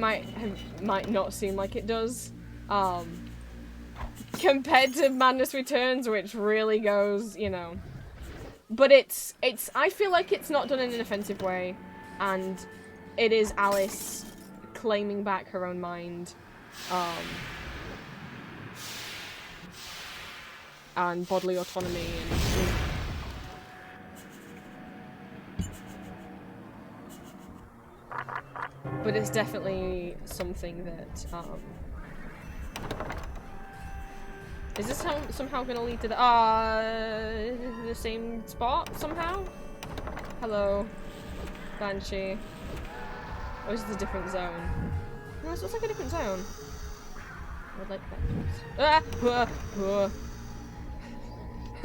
might not seem like it does, compared to Madness Returns, which really goes, you know, but I feel like it's not done in an offensive way, and it is Alice claiming back her own mind, and bodily autonomy, and but it's definitely something that, is this somehow gonna lead to the same spot somehow? Hello, Banshee. Or is this a different zone? No, this looks like a different zone. I would like that. Ah!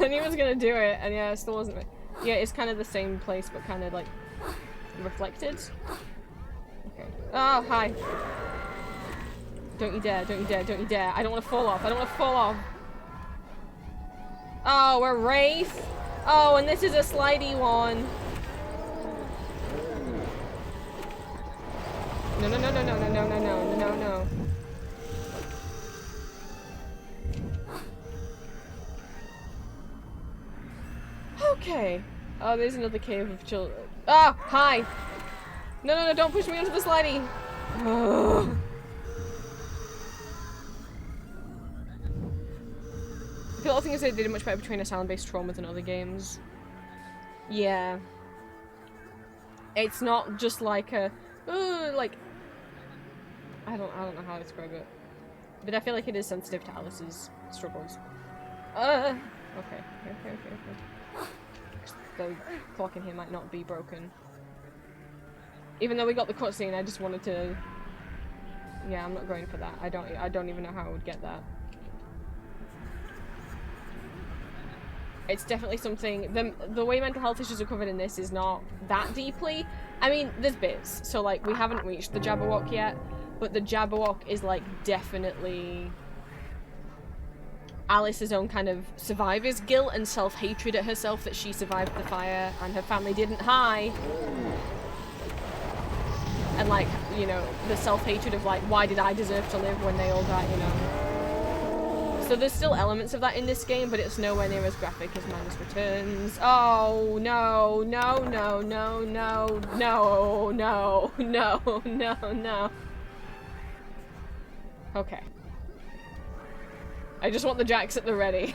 I knew I was gonna do it, and yeah, it still wasn't. Yeah, it's kind of the same place, but kind of like reflected. Okay. Oh, hi. Don't you dare, don't you dare, don't you dare. I don't want to fall off, I don't want to fall off. Oh, a wraith. Oh, and this is a slidey one. No, no, no, no, no, no, no, no, no, no, no. Okay. Oh, there's another cave of children. Ah! Hi! No, don't push me onto the slidey! Ugh. The other thing is they did much better between asylum-based trauma than other games. Yeah. It's not just like a... like... I don't know how to describe it. But I feel like it is sensitive to Alice's struggles. Okay. The clock in here might not be broken. Even though we got the cutscene, I just wanted to... Yeah, I'm not going for that. I don't even know how I would get that. It's definitely something... The way mental health issues are covered in this is not that deeply. I mean, there's bits. So, like, we haven't reached the Jabberwock yet, but the Jabberwock is, like, definitely Alice's own kind of survivor's guilt and self-hatred at herself that she survived the fire and her family didn't. Hi! And, like, you know, the self-hatred of, like, why did I deserve to live when they all died, you know? So there's still elements of that in this game, but it's nowhere near as graphic as Manus Returns. Oh, no. Okay. I just want the jacks at the ready.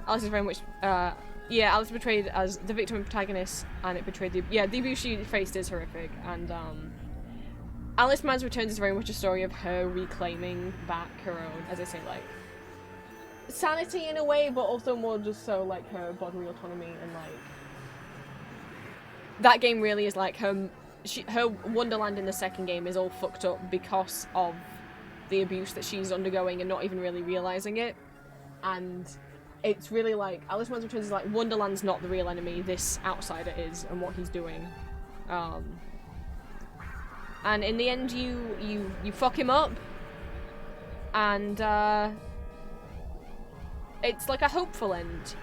Alice is very much, yeah, Alice betrayed as the victim and protagonist, and it betrayed the abuse she faced is horrific, and, Alice Man's Returns is very much a story of her reclaiming back her own, as I say, like, sanity in a way, but also more just so, like, her bodily autonomy, and, like, that game really is, like, her Wonderland in the second game is all fucked up because of the abuse that she's undergoing and not even really realizing it, and it's really, like, Alice Man's Returns is, like, Wonderland's not the real enemy, this outsider is, and what he's doing, and in the end, you fuck him up, and, it's like a hopeful end.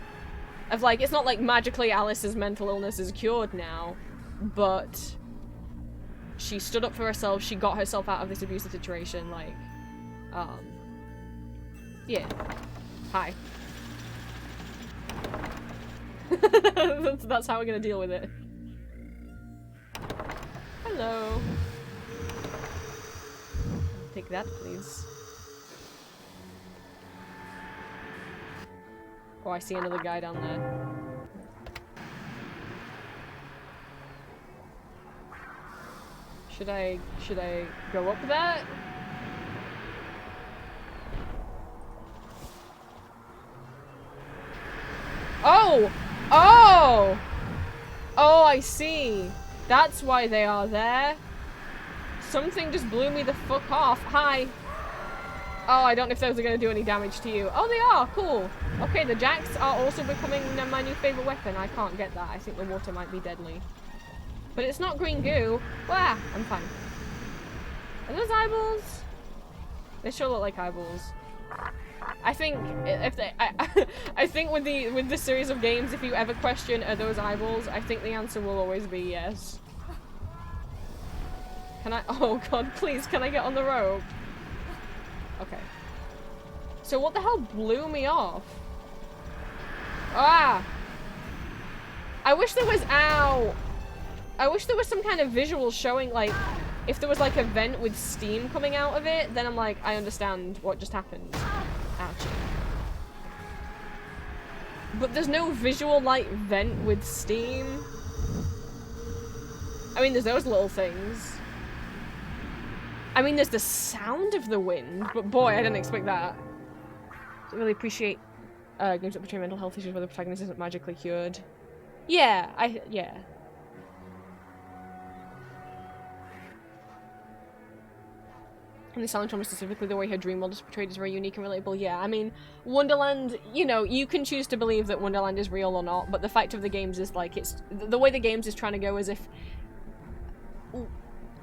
Of, like, it's not like magically Alice's mental illness is cured now, but she stood up for herself, she got herself out of this abusive situation, like, yeah. Hi. That's how we're gonna deal with it. Hello. Take that, please. Oh, I see another guy down there. Should I go up that? Oh! Oh! Oh, I see. That's why they are there. Something just blew me the fuck off. Hi. Oh, I don't know if those are going to do any damage to you. Oh, they are. Cool. Okay, the jacks are also becoming my new favorite weapon. I can't get that. I think the water might be deadly. But it's not green goo. Wah! I'm fine. Are those eyeballs? They sure look like eyeballs. I think if they, I think with this series of games, if you ever question are those eyeballs, I think the answer will always be yes. Can I? Oh god, please, can I get on the rope? Okay. So what the hell blew me off? Ah! I wish there was, ow! I wish there was some kind of visual showing, like, if there was like a vent with steam coming out of it, then I'm like, I understand what just happened. Ouch. But there's no visual, like, vent with steam. I mean, there's those little things. I mean, there's the sound of the wind, but boy, I didn't expect that. I really appreciate games that portray mental health issues where the protagonist isn't magically cured. Yeah, yeah. And the silent trauma specifically, the way her dream world is portrayed is very unique and relatable. Yeah, I mean, Wonderland, you know, you can choose to believe that Wonderland is real or not, but the fact of the games is, like, it's... The way the games is trying to go is if...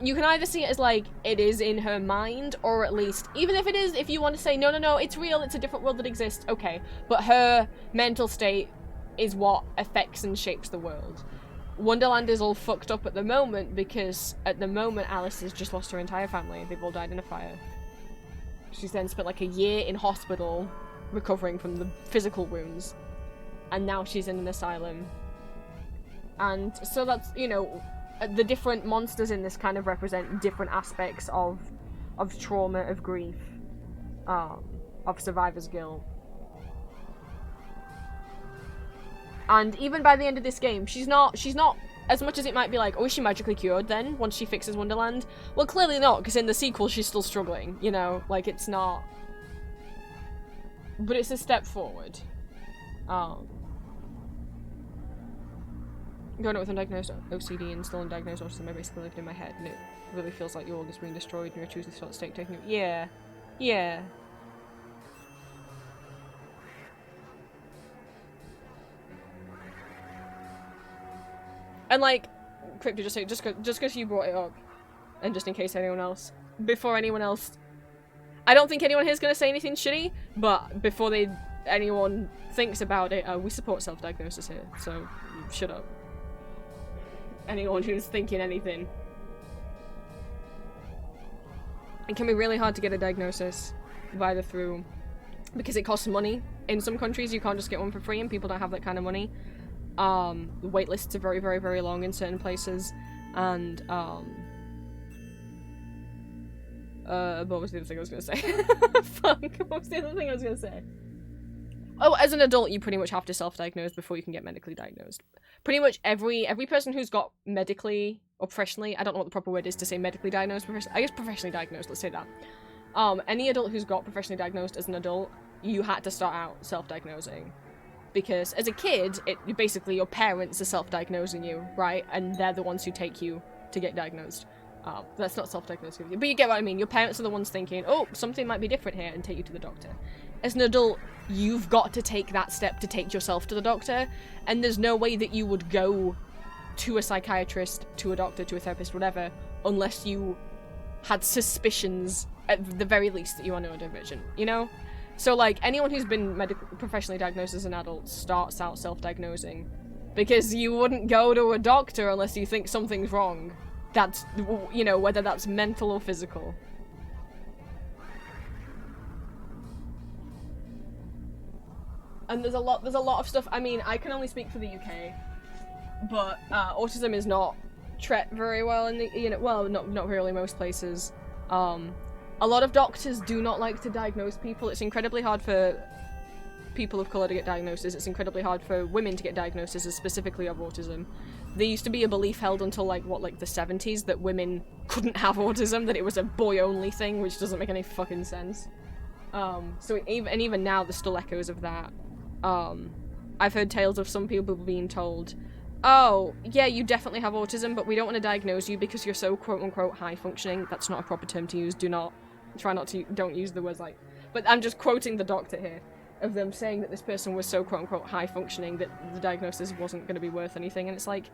You can either see it as, like, it is in her mind, or at least, even if it is, if you want to say, no, it's real, it's a different world that exists, okay. But her mental state is what affects and shapes the world. Wonderland is all fucked up at the moment because at the moment Alice has just lost her entire family. They've all died in a fire. She's then spent like a year in hospital recovering from the physical wounds, and now she's in an asylum. And so that's, you know, the different monsters in this kind of represent different aspects of trauma, of grief, of survivor's guilt. And even by the end of this game, she's not, as much as it might be like, oh, is she magically cured then, once she fixes Wonderland? Well, clearly not, because in the sequel she's still struggling, you know? Like, it's not... But it's a step forward. Growing up with undiagnosed OCD and still undiagnosed autism, I basically lived in my head, and it really feels like your world is being destroyed and you're choosing to state taking it. Yeah. Yeah. And like, Crypto, just because you brought it up, and just in case anyone else, before anyone else, I don't think anyone here is going to say anything shitty, but before anyone thinks about it, we support self-diagnosis here, so shut up. Anyone who's thinking anything. It can be really hard to get a diagnosis, either through, because it costs money. In some countries you can't just get one for free and people don't have that kind of money. The wait lists are very, very, very long in certain places, and what was the other thing I was gonna say? Fuck, what was the other thing I was gonna say? Oh, as an adult, you pretty much have to self-diagnose before you can get medically diagnosed. Pretty much every person who's got medically or professionally, I don't know what the proper word is to say medically diagnosed, I guess professionally diagnosed, let's say that. Any adult who's got professionally diagnosed as an adult, you had to start out self-diagnosing. Because as a kid, basically your parents are self-diagnosing you, right? And they're the ones who take you to get diagnosed. That's not self-diagnosing you, but you get what I mean. Your parents are the ones thinking, oh, something might be different here, and take you to the doctor. As an adult, you've got to take that step to take yourself to the doctor, and there's no way that you would go to a psychiatrist, to a doctor, to a therapist, whatever, unless you had suspicions, at the very least, that you are neurodivergent, you know? So, like, anyone who's been professionally diagnosed as an adult starts out self-diagnosing, because you wouldn't go to a doctor unless you think something's wrong. That's, you know, whether that's mental or physical. And there's a lot of stuff. I mean, I can only speak for the UK, but autism is not treated very well in the, you know, well, not really most places. A lot of doctors do not like to diagnose people. It's incredibly hard for people of colour to get diagnoses. It's incredibly hard for women to get diagnoses, specifically of autism. There used to be a belief held until like the 70s that women couldn't have autism, that it was a boy-only thing, which doesn't make any fucking sense. So even now there's still echoes of that. I've heard tales of some people being told, oh, yeah, you definitely have autism, but we don't want to diagnose you because you're so quote-unquote high-functioning. That's not a proper term to use. Don't use the words like... But I'm just quoting the doctor here, of them saying that this person was so quote-unquote high-functioning that the diagnosis wasn't going to be worth anything, and it's like,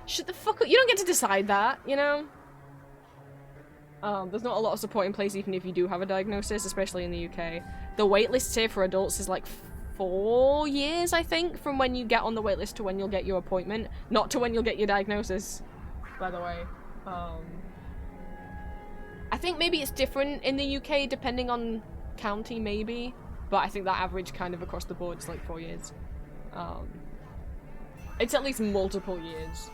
shut the fuck up, you don't get to decide that, you know? There's not a lot of support in place even if you do have a diagnosis, especially in the UK. The waitlist here for adults is like 4 years, I think, from when you get on the waitlist to when you'll get your appointment, not to when you'll get your diagnosis, by the way. I think maybe it's different in the UK depending on county, maybe, but I think that average kind of across the board is like 4 years. It's at least multiple years.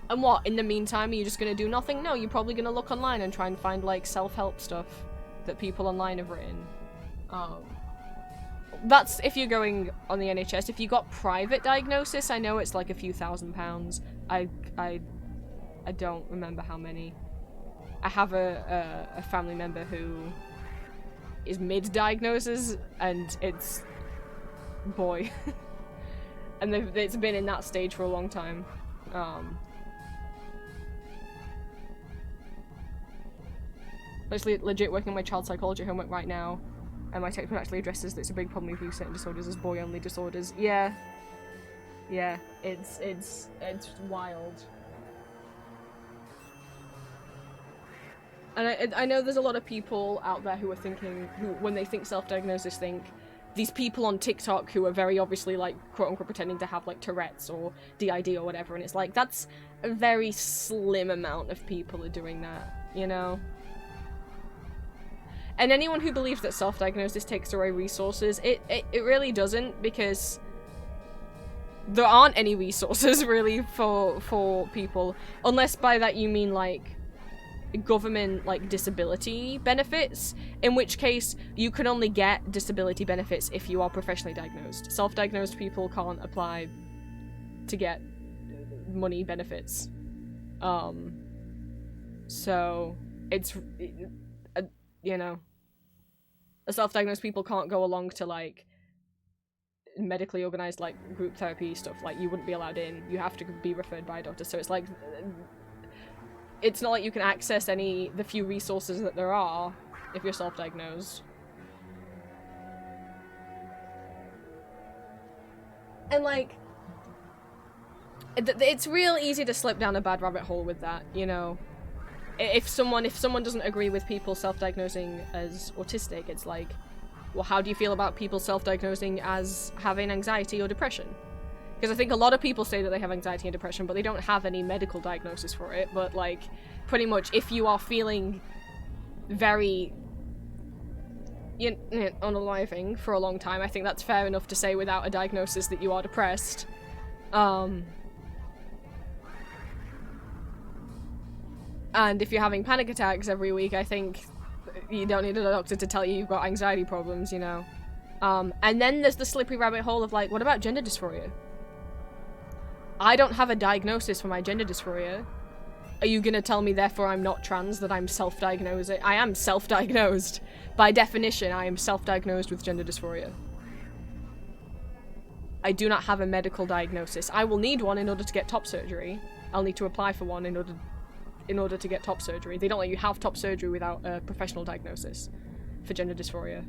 And what, in the meantime, are you just gonna do nothing? No, you're probably gonna look online and try and find like self-help stuff that people online have written. That's if you're going on the NHS. If you got private diagnosis, I know it's like a few £1,000s. I don't remember how many. I have a family member who is mid-diagnosis, and it's... boy. And it's been in that stage for a long time. Actually, legit working on my child psychology homework right now, and my textbook actually addresses that it's a big problem with certain disorders as boy-only disorders. Yeah. Yeah, it's wild. And I know there's a lot of people out there who are thinking, who, when they think self-diagnosis, think these people on TikTok who are very obviously, like, quote-unquote pretending to have, like, Tourette's or DID or whatever, and it's like, that's a very slim amount of people are doing that, you know? And anyone who believes that self-diagnosis takes away resources, it really doesn't, because there aren't any resources really for people, unless by that you mean like government like disability benefits, in which case you can only get disability benefits if you are professionally diagnosed. Self-diagnosed people can't apply to get money benefits. So it's you know, self-diagnosed people can't go along to like medically organized like group therapy stuff. Like, you wouldn't be allowed in. You have to be referred by a doctor. So it's like, it's not like you can access the few resources that there are if you're self-diagnosed. And like, it's real easy to slip down a bad rabbit hole with that, you know. If someone doesn't agree with people self-diagnosing as autistic, it's like, well, how do you feel about people self-diagnosing as having anxiety or depression? Because I think a lot of people say that they have anxiety and depression, but they don't have any medical diagnosis for it. But like, pretty much, if you are feeling very unaliving for a long time, I think that's fair enough to say without a diagnosis that you are depressed. And if you're having panic attacks every week, I think you don't need a doctor to tell you you've got anxiety problems, you know. And then there's the slippery rabbit hole of like, what about gender dysphoria? I don't have a diagnosis for my gender dysphoria. Are you gonna tell me therefore I'm not trans, that I'm self-diagnosed? I am self-diagnosed. By definition, I am self-diagnosed with gender dysphoria. I do not have a medical diagnosis. I will need one in order to get top surgery. I'll need to apply for one in order to get top surgery. They don't let you have top surgery without a professional diagnosis for gender dysphoria.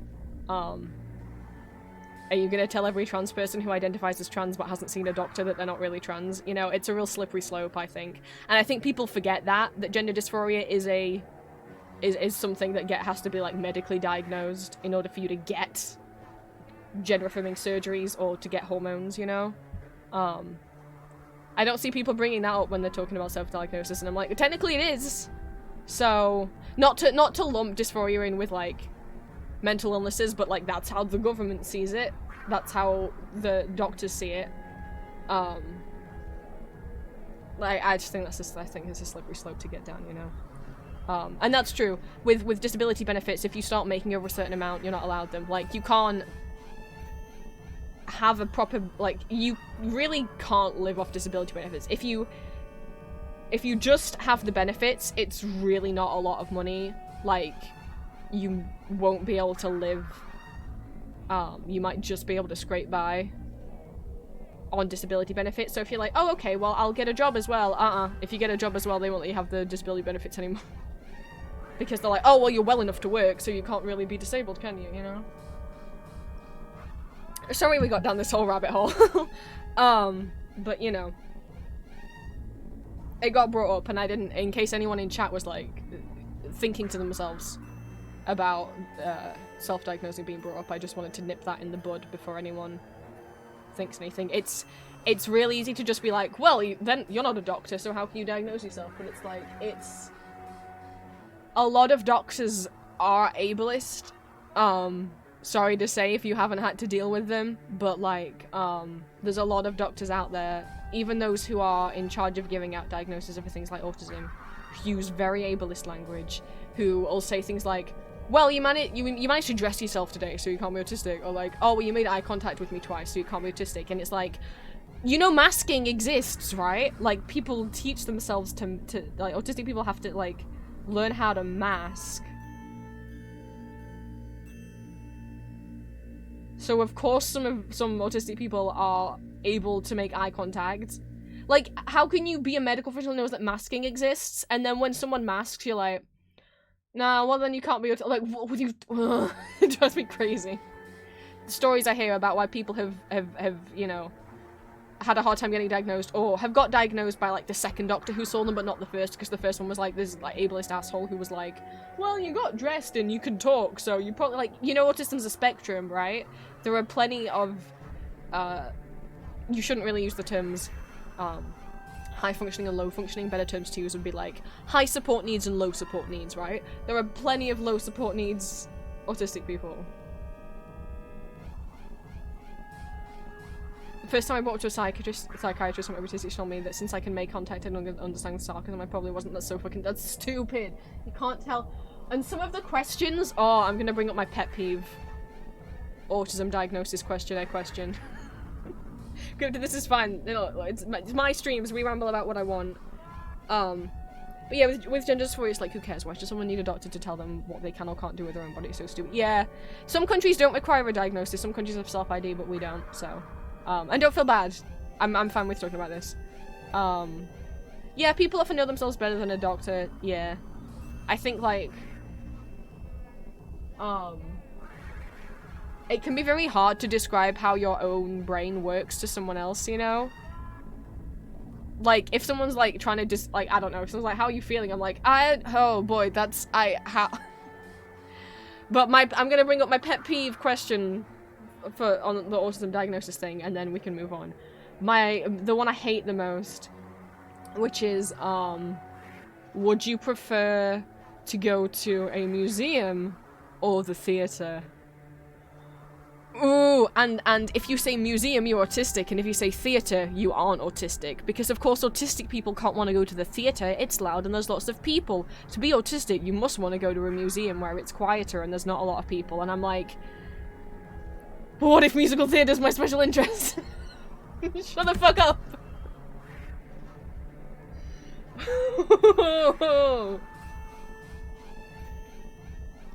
Are you gonna tell every trans person who identifies as trans but hasn't seen a doctor that they're not really trans? You know, it's a real slippery slope, I think. And I think people forget that gender dysphoria is something that has to be like medically diagnosed in order for you to get gender-affirming surgeries or to get hormones, you know? I don't see people bringing that up when they're talking about self-diagnosis, and I'm like, technically it is. So, not to lump dysphoria in with like mental illnesses, but like that's how the government sees it. That's how the doctors see it. Like, I just think I think it's a slippery slope to get down, you know. And that's true with disability benefits. If you start making over a certain amount, you're not allowed them. Like, you can't have a proper, like, you really can't live off disability benefits. If you just have the benefits, it's really not a lot of money. Like, you won't be able to live. You might just be able to scrape by on disability benefits. So if you're like, oh, okay, well, I'll get a job as well. If you get a job as well, they won't let you have the disability benefits anymore. Because they're like, oh, well, you're well enough to work, so you can't really be disabled, can you, you know? Sorry we got down this whole rabbit hole. But, you know. It got brought up, and I didn't, in case anyone in chat was, like, thinking to themselves about self-diagnosing being brought up, I just wanted to nip that in the bud before anyone thinks anything. It's really easy to just be like, well, then you're not a doctor, so how can you diagnose yourself? But it's like, a lot of doctors are ableist. Sorry to say if you haven't had to deal with them, but like, there's a lot of doctors out there, even those who are in charge of giving out diagnoses of things like autism, who use very ableist language, who will say things like, well, you managed to dress yourself today, so you can't be autistic, or like, oh, well, you made eye contact with me twice, so you can't be autistic. And it's like, you know, masking exists, right? Like, people teach themselves to like, autistic people have to, like, learn how to mask. So of course some autistic people are able to make eye contact. Like, how can you be a medical professional who knows that masking exists, and then when someone masks, you're like, nah, well then you can't be like, what would you? It drives me crazy. The stories I hear about why people have you know, had a hard time getting diagnosed, or have got diagnosed by like the second doctor who saw them but not the first, because the first one was like this like ableist asshole who was like, well, you got dressed and you can talk, so you probably, like, you know, autism's a spectrum, right? There are plenty of you shouldn't really use the terms high functioning and low functioning. Better terms to use would be like high support needs and low support needs, right? There are plenty of low support needs autistic people. The first time I walked to a psychiatrist from everything, she told me that since I can make contact and understand sarcasm, I probably wasn't that so fucking. That's stupid. You can't tell. And some of the questions. Oh, I'm gonna bring up my pet peeve. Autism diagnosis questionnaire question. Good, this is fine. You know, it's my streams. We ramble about what I want. But yeah, with gender dysphoria, it's like, who cares? Why does someone need a doctor to tell them what they can or can't do with their own body? It's so stupid. Yeah, some countries don't require a diagnosis. Some countries have self-ID, but we don't. So, and don't feel bad. I'm fine with talking about this. Yeah, people often know themselves better than a doctor. Yeah, I think like, it can be very hard to describe how your own brain works to someone else, you know? Like, if someone's, like, trying to I don't know, if someone's like, how are you feeling? I'm like, oh boy, but I'm gonna bring up my pet peeve question on the autism diagnosis thing, and then we can move on. The one I hate the most, which is, would you prefer to go to a museum or the theater? Ooh, and if you say museum, you're autistic, and if you say theater, you aren't autistic. Because of course autistic people can't want to go to the theater, it's loud and there's lots of people. To be autistic, you must want to go to a museum where it's quieter and there's not a lot of people, and I'm like, what if musical theater's my special interest? Shut the fuck up!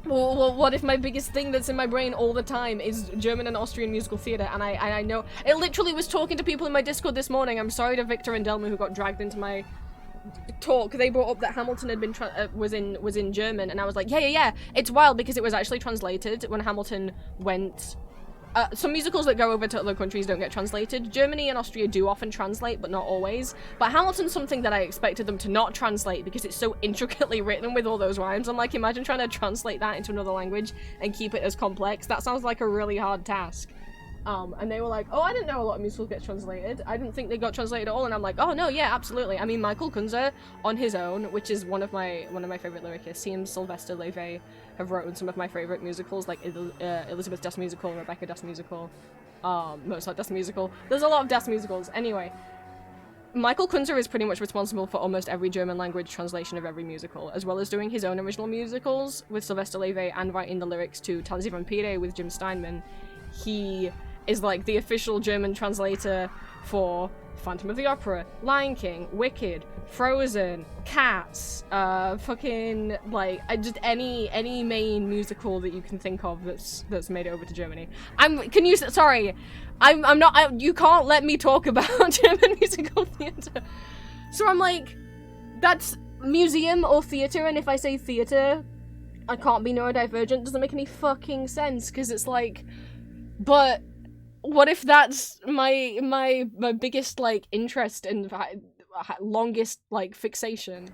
Well, what if my biggest thing that's in my brain all the time is German and Austrian musical theater, and I know it literally was talking to people in my Discord this morning. I'm sorry to Victor and Delma who got dragged into my talk. They brought up that Hamilton had been was in German, and I was like, yeah. It's wild because it was actually translated when Hamilton went. Some musicals that go over to other countries don't get translated. Germany and Austria do often translate, but not always. But Hamilton's something that I expected them to not translate because it's so intricately written with all those rhymes. I'm like, imagine trying to translate that into another language and keep it as complex. That sounds like a really hard task. And they were like, oh, I didn't know a lot of musicals get translated. I didn't think they got translated at all. And I'm like, oh no, yeah, absolutely. I mean, Michael Kunze on his own, which is one of my favorite lyricists. He and Sylvester Levay have written some of my favorite musicals, like Elizabeth Das Musical, Rebecca Das Musical, Mozart Das Musical. There's a lot of Das musicals. Anyway, Michael Kunze is pretty much responsible for almost every German language translation of every musical, as well as doing his own original musicals with Sylvester Levay and writing the lyrics to Tanzi Vampire with Jim Steinman. He is like the official German translator for Phantom of the Opera, Lion King, Wicked, Frozen, Cats, fucking like just any main musical that you can think of that's made it over to Germany. You can't let me talk about German musical theater. So I'm like, that's museum or theater, and if I say theater, I can't be neurodivergent. Doesn't make any fucking sense, because it's like, but what if that's my biggest, like, interest and longest, like, fixation,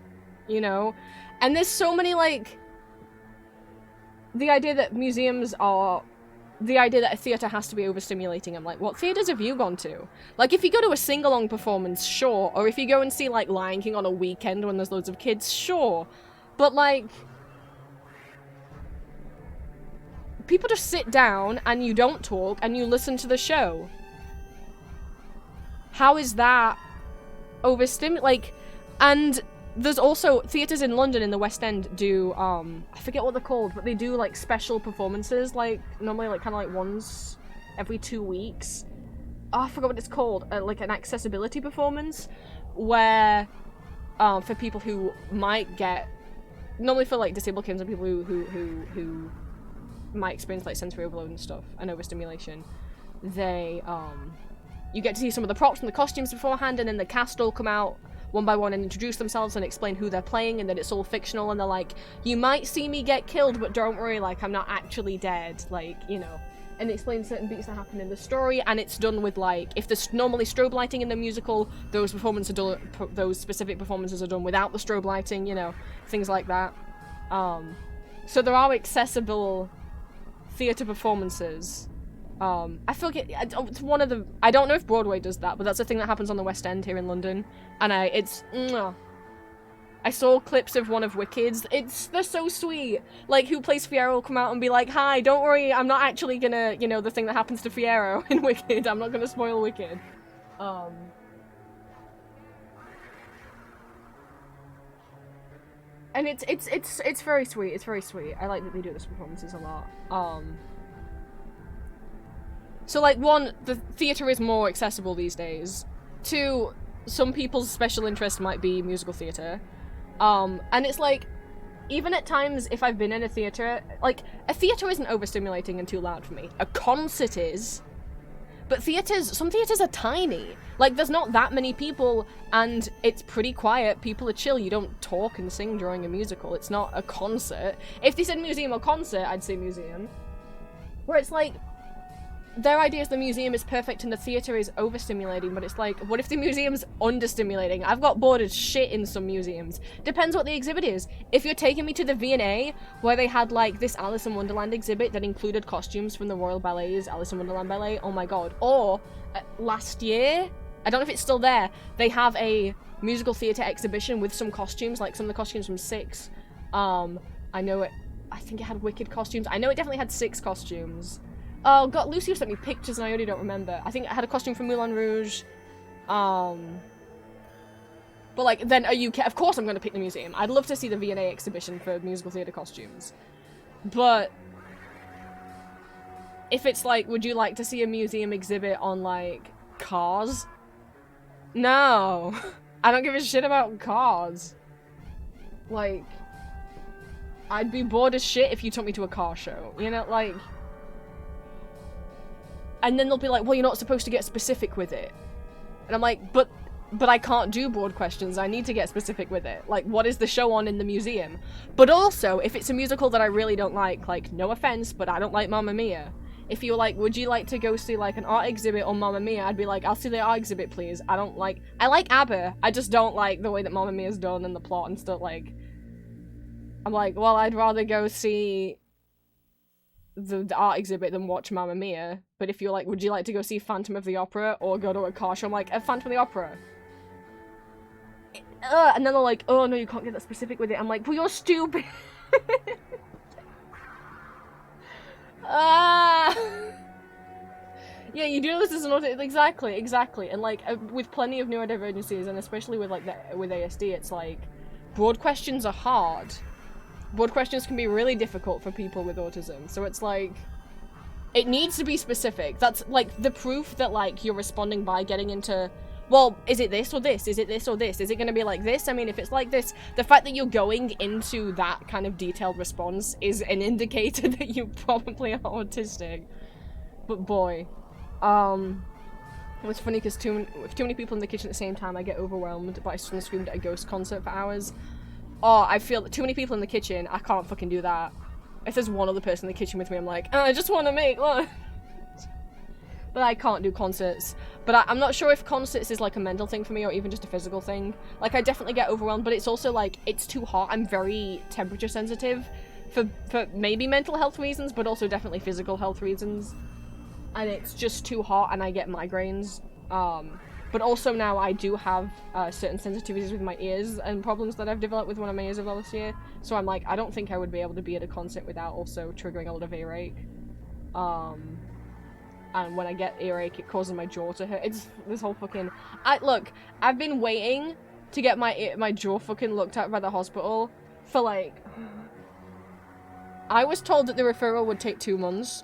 you know? And there's so many, like, the idea that a theater has to be overstimulating. I'm like, what theaters have you gone to? Like, if you go to a sing-along performance, sure. Or if you go and see, like, Lion King on a weekend when there's loads of kids, sure. But, like, people just sit down and you don't talk and you listen to the show. How is that like, and there's also theaters in London in the West End do I forget what they're called, but they do like special performances, like normally like kind of like once every 2 weeks. Oh, I forgot what it's called, like an accessibility performance where for people who might get, normally for like disabled kids and people who might experience like sensory overload and stuff and overstimulation, they you get to see some of the props and the costumes beforehand, and then the cast all come out one by one and introduce themselves and explain who they're playing, and that it's all fictional, and they're like, you might see me get killed, but don't worry, like, I'm not actually dead, like, you know, and explain certain beats that happen in the story. And it's done with, like, if there's normally strobe lighting in the musical, those specific performances are done without the strobe lighting, you know, things like that. So there are accessible theatre performances I feel like it's one of the, I don't know if Broadway does that, but that's a thing that happens on the West End here in London, and I saw clips of one of Wicked's. They're so sweet. Like, who plays Fiero will come out and be like, hi, don't worry, I'm not actually gonna, you know, the thing that happens to Fiero in Wicked, I'm not gonna spoil Wicked. And it's very sweet, it's very sweet. I like that they do those performances a lot. So, like, one, the theatre is more accessible these days. Two, some people's special interest might be musical theatre. And it's like, even at times, if I've been in a theatre, like, a theatre isn't overstimulating and too loud for me. A concert is. But some theatres are tiny. Like, there's not that many people, and it's pretty quiet. People are chill. You don't talk and sing during a musical. It's not a concert. If they said museum or concert, I'd say museum. Where it's like, their idea is the museum is perfect and the theatre is overstimulating, but it's like, what if the museum's understimulating? I've got bored as shit in some museums. Depends what the exhibit is. If you're taking me to the V&A, where they had, like, this Alice in Wonderland exhibit that included costumes from the Royal Ballet's Alice in Wonderland Ballet, oh my god. Or, last year, I don't know if it's still there, they have a musical theatre exhibition with some costumes, like some of the costumes from Six. I think it had Wicked costumes. I know it definitely had Six costumes. Oh god, Lucy sent me pictures and I already don't remember. I think I had a costume from Moulin Rouge. But like, then of course I'm gonna pick the museum. I'd love to see the V&A exhibition for musical theatre costumes. But if it's like, would you like to see a museum exhibit on, like, cars? No. I don't give a shit about cars. Like, I'd be bored as shit if you took me to a car show. You know, like... And then they'll be like, well, you're not supposed to get specific with it. And I'm like, but I can't do broad questions. I need to get specific with it. Like, what is the show on in the museum? But also, if it's a musical that I really don't like, no offense, but I don't like Mamma Mia. If you were like, would you like to go see, like, an art exhibit on Mamma Mia? I'd be like, I'll see the art exhibit, please. I like ABBA. I just don't like the way that Mamma Mia's done and the plot and stuff, like... I'm like, well, I'd rather go see the art exhibit than watch Mamma Mia. But if you're like, would you like to go see Phantom of the Opera or go to a car show? I'm like, Phantom of the Opera. And then they're like, oh no, you can't get that specific with it. I'm like, well, you're stupid. Yeah, you do this as an audience. Exactly. And like, with plenty of neurodivergencies, and especially with like with ASD, it's like, broad questions are hard. Broad questions can be really difficult for people with autism. So it's like, it needs to be specific. That's like the proof that like you're responding by getting into, well, is it this or this? Is it this or this? Is it going to be like this? I mean, if it's like this, the fact that you're going into that kind of detailed response is an indicator that you probably are autistic. But boy, it's funny because with too many people in the kitchen at the same time, I get overwhelmed, but I suddenly screamed at a Ghost concert for hours. Oh, I feel that too many people in the kitchen, I can't fucking do that. If there's one other person in the kitchen with me, I'm like, oh, I just want to make, look. But I can't do concerts. But I'm not sure if concerts is like a mental thing for me or even just a physical thing. Like, I definitely get overwhelmed, but it's also like, it's too hot. I'm very temperature sensitive for maybe mental health reasons, but also definitely physical health reasons. And it's just too hot and I get migraines. But also now I do have certain sensitivities with my ears and problems that I've developed with one of my ears over this year. So I'm like, I don't think I would be able to be at a concert without also triggering a lot of earache. And when I get earache, it causes my jaw to hurt. It's this whole fucking... Look, I've been waiting to get my jaw fucking looked at by the hospital for like... I was told that the referral would take 2 months.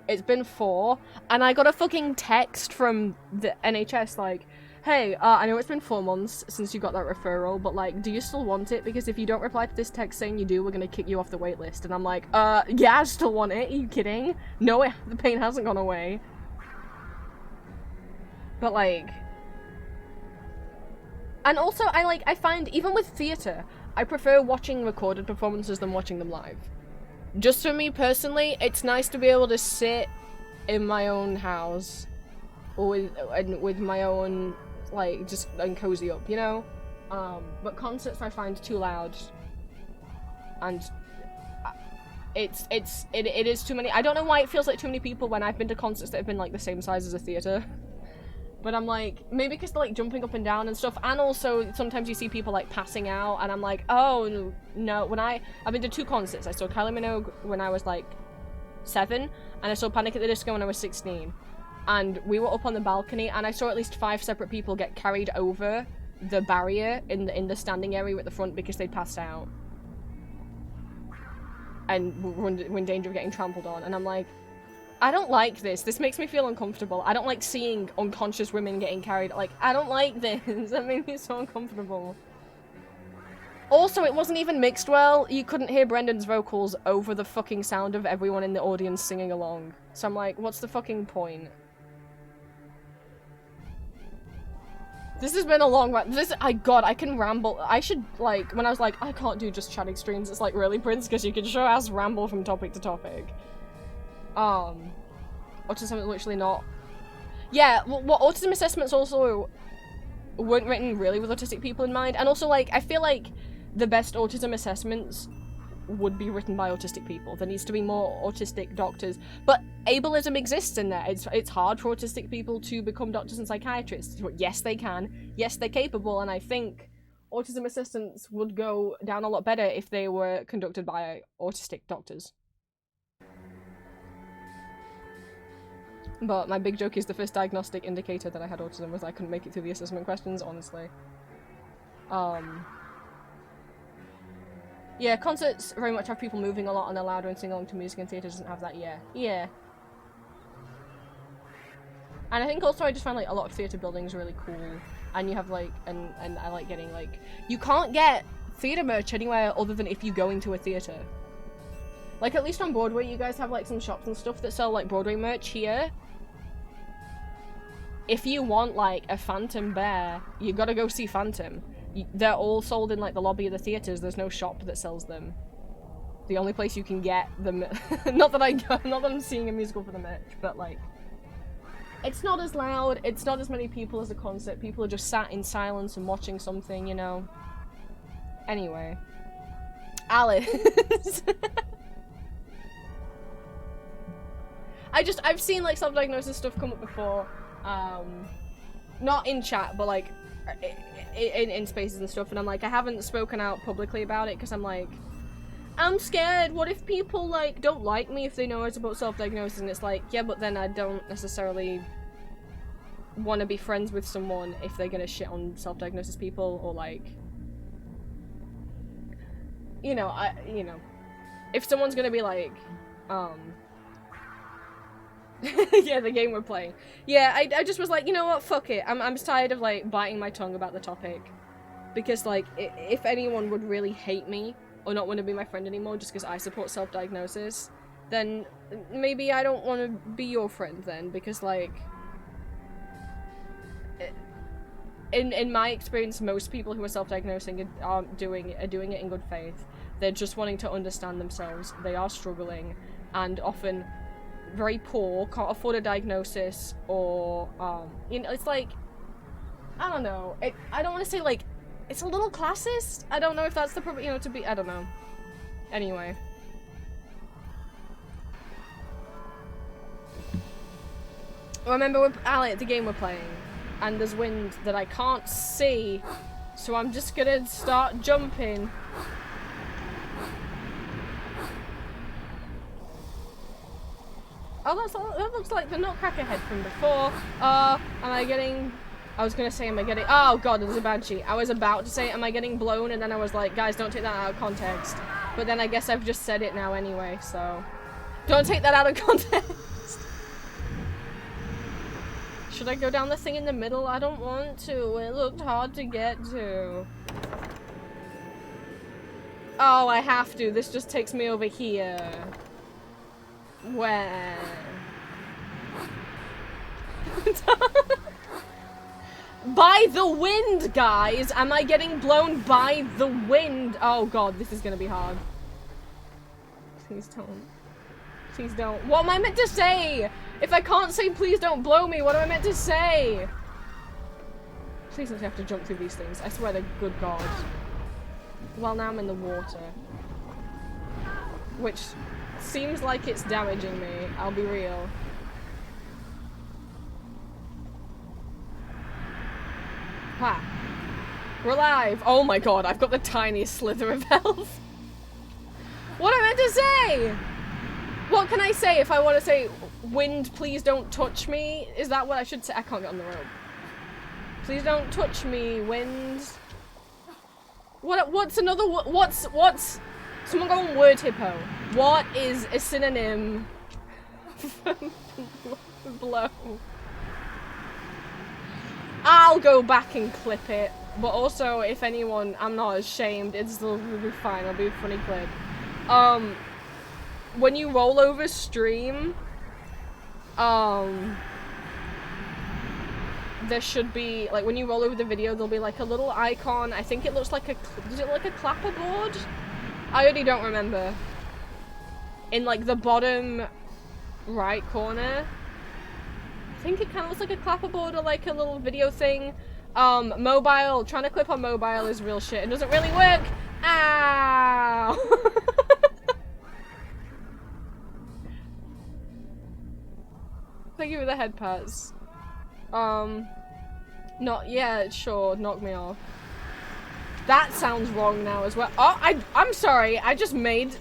It's been 4, and I got a fucking text from the NHS like, hey, I know it's been 4 months since you got that referral, but like, do you still want it? Because if you don't reply to this text saying you do, we're gonna kick you off the wait list. And I'm like, yeah, I still want it. Are you kidding? No, the pain hasn't gone away. But like... And also, I find, even with theatre, I prefer watching recorded performances than watching them live. Just for me personally, it's nice to be able to sit in my own house with my own, like, just and cozy up, you know? But concerts I find too loud. And it is too many. I don't know why it feels like too many people when I've been to concerts that have been like the same size as a theater. But I'm like, maybe because they're like jumping up and down and stuff, and also sometimes you see people like passing out, and I'm like, oh no. When I've been to 2 concerts. I saw Kylie Minogue when I was like 7, and I saw Panic at the Disco when I was 16. And we were up on the balcony, and I saw at least 5 separate people get carried over the barrier in the standing area at the front because they passed out. And were in danger of getting trampled on, and I'm like, I don't like this. This makes me feel uncomfortable. I don't like seeing unconscious women getting carried. Like, I don't like this. That made me so uncomfortable. Also, it wasn't even mixed well. You couldn't hear Brendan's vocals over the fucking sound of everyone in the audience singing along. So I'm like, what's the fucking point? This has been a long run. God, I can ramble. I should, like, when I was like, I can't do just chatting streams, it's like, really, Prince? Because you can sure as ramble from topic to topic. Autism is literally not. Yeah, well, autism assessments also weren't written really with autistic people in mind, and also, like, I feel like the best autism assessments would be written by autistic people. There needs to be more autistic doctors, but ableism exists in there. It's hard for autistic people to become doctors and psychiatrists. Yes, they can. Yes, they're capable, and I think autism assessments would go down a lot better if they were conducted by autistic doctors. But my big joke is the first diagnostic indicator that I had autism was I couldn't make it through the assessment questions, honestly. Yeah, concerts very much have people moving a lot and they're louder and sing along to music, and theatre doesn't have that, yeah. Yeah. And I think also I just find like a lot of theatre buildings really cool, and you have like, and I like getting like, you can't get theatre merch anywhere other than if you go into a theatre. Like, at least on Broadway you guys have like some shops and stuff that sell like Broadway merch here. If you want like a Phantom bear, you gotta go see Phantom. They're all sold in like the lobby of the theatres. There's no shop that sells them. The only place you can get them, not that I'm seeing a musical for the merch, but like, it's not as loud, it's not as many people as a concert. People are just sat in silence and watching something, you know. Anyway, Alice. I've seen like self-diagnosis stuff come up before, not in chat, but like in spaces and stuff, and I'm like, I haven't spoken out publicly about it because I'm like, I'm scared. What if people like don't like me if they know it's about self-diagnosis? And it's like, yeah, but then I don't necessarily want to be friends with someone if they're gonna shit on self-diagnosis people, or like, you know, if someone's gonna be like, yeah, the game we're playing. Yeah, I just was like, you know what, fuck it. I'm tired of like biting my tongue about the topic, because like if anyone would really hate me or not want to be my friend anymore just because I support self-diagnosis, then maybe I don't want to be your friend then, because like in my experience, most people who are self-diagnosing aren't doing it in good faith. They're just wanting to understand themselves. They are struggling and often very poor, can't afford a diagnosis, or you know, it's like, I don't know, I don't want to say like it's a little classist. I don't know if that's the proper, you know, to be, I don't know. Anyway, remember Ali, at the game we're playing, and there's wind that I can't see, so I'm just gonna start jumping. Oh, that looks like the Nutcracker head from before. Am I getting... I was gonna say, am I getting... Oh god, there's a banshee. I was about to say, am I getting blown? And then I was like, guys, don't take that out of context. But then I guess I've just said it now anyway, so... Don't take that out of context. Should I go down the thing in the middle? I don't want to. It looked hard to get to. Oh, I have to. This just takes me over here. Where? By the wind, guys! Am I getting blown by the wind? Oh god, this is gonna be hard. Please don't. Please don't. What am I meant to say? If I can't say please don't blow me, what am I meant to say? Please don't have to jump through these things. I swear to good god. Well, now I'm in the water. Which... seems like it's damaging me. I'll be real. Ha. We're alive. Oh my god, I've got the tiniest slither of health. What am I meant to say? What can I say if I want to say, wind, please don't touch me? Is that what I should say? I can't get on the rope. Please don't touch me, wind. What's another, what's, someone go on Word Hippo. What is a synonym for blow? I'll go back and clip it. But also, if anyone, I'm not ashamed, it'll still be fine, it'll be a funny clip. When you roll over stream, there should be, like, when you roll over the video, there'll be, like, a little icon. I think it looks like a, does it look like a clapperboard? I already don't remember. In, like, the bottom right corner. I think it kind of looks like a clapperboard or, like, a little video thing. Mobile, trying to clip on mobile is real shit. It doesn't really work. Ow! Thank you for the head pats. Not yet, sure, knock me off. That sounds wrong now as well. Oh, I'm sorry, I just made...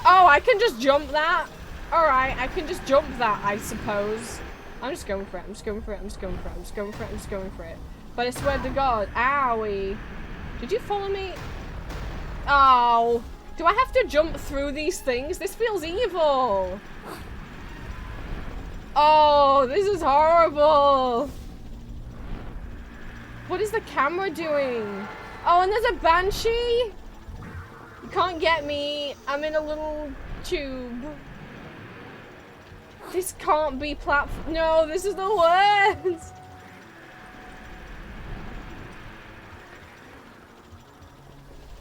Oh, I can just jump that? Alright, I can just jump that, I suppose. I'm just going for it, I'm just going for it, I'm just going for it, I'm just going for it, I'm just going for it. But I swear to God, owie. Did you follow me? Oh, do I have to jump through these things? This feels evil. Oh, this is horrible. What is the camera doing? Oh, and there's a banshee? You can't get me. I'm in a little tube. This can't be platform. No, this is the worst.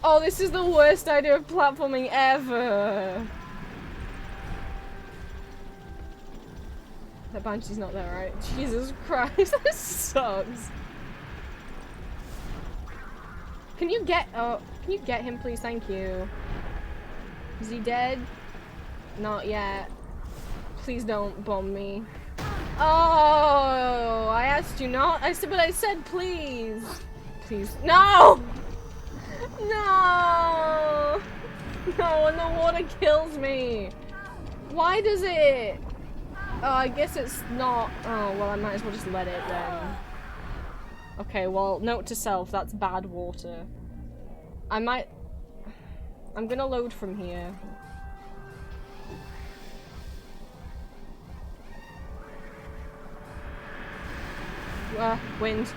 Oh, this is the worst idea of platforming ever. That banshee's not there, right? Jesus Christ, this sucks. Can you get him, please? Thank you. Is he dead? Not yet. Please don't bomb me. Oh, I asked you not. But I said please. Please. No! No! No, and the water kills me. Why does it? Oh, I guess it's not. Oh, well, I might as well just let it then. Okay, well, note to self, that's bad water. I'm gonna load from here. Wind.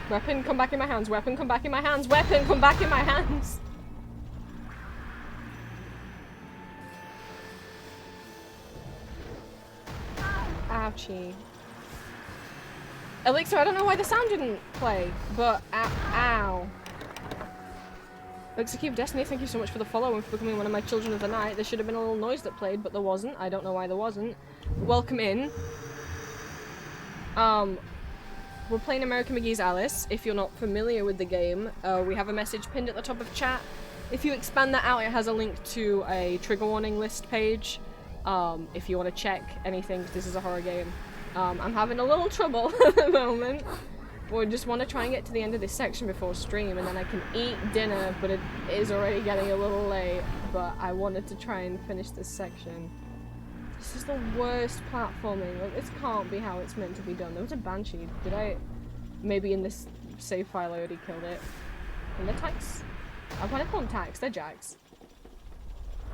Weapon, come back in my hands. Weapon, come back in my hands. Weapon, come back in my hands. Ouchie. Elixir, I don't know why the sound didn't play, but ow. Elixir Cube Destiny, thank you so much for the follow and for becoming one of my children of the night. There should have been a little noise that played, but there wasn't. I don't know why there wasn't. Welcome in. We're playing American McGee's Alice. If you're not familiar with the game, we have a message pinned at the top of chat. If you expand that out, it has a link to a trigger warning list page. If you want to check anything, 'cause this is a horror game. I'm having a little trouble at the moment. We just want to try and get to the end of this section before stream, and then I can eat dinner, but it is already getting a little late. But I wanted to try and finish this section. This is the worst platforming. Like, this can't be how it's meant to be done. There was a banshee. Did I? Maybe in this save file I already killed it. And they're tax. I want to call them tax. They're jacks.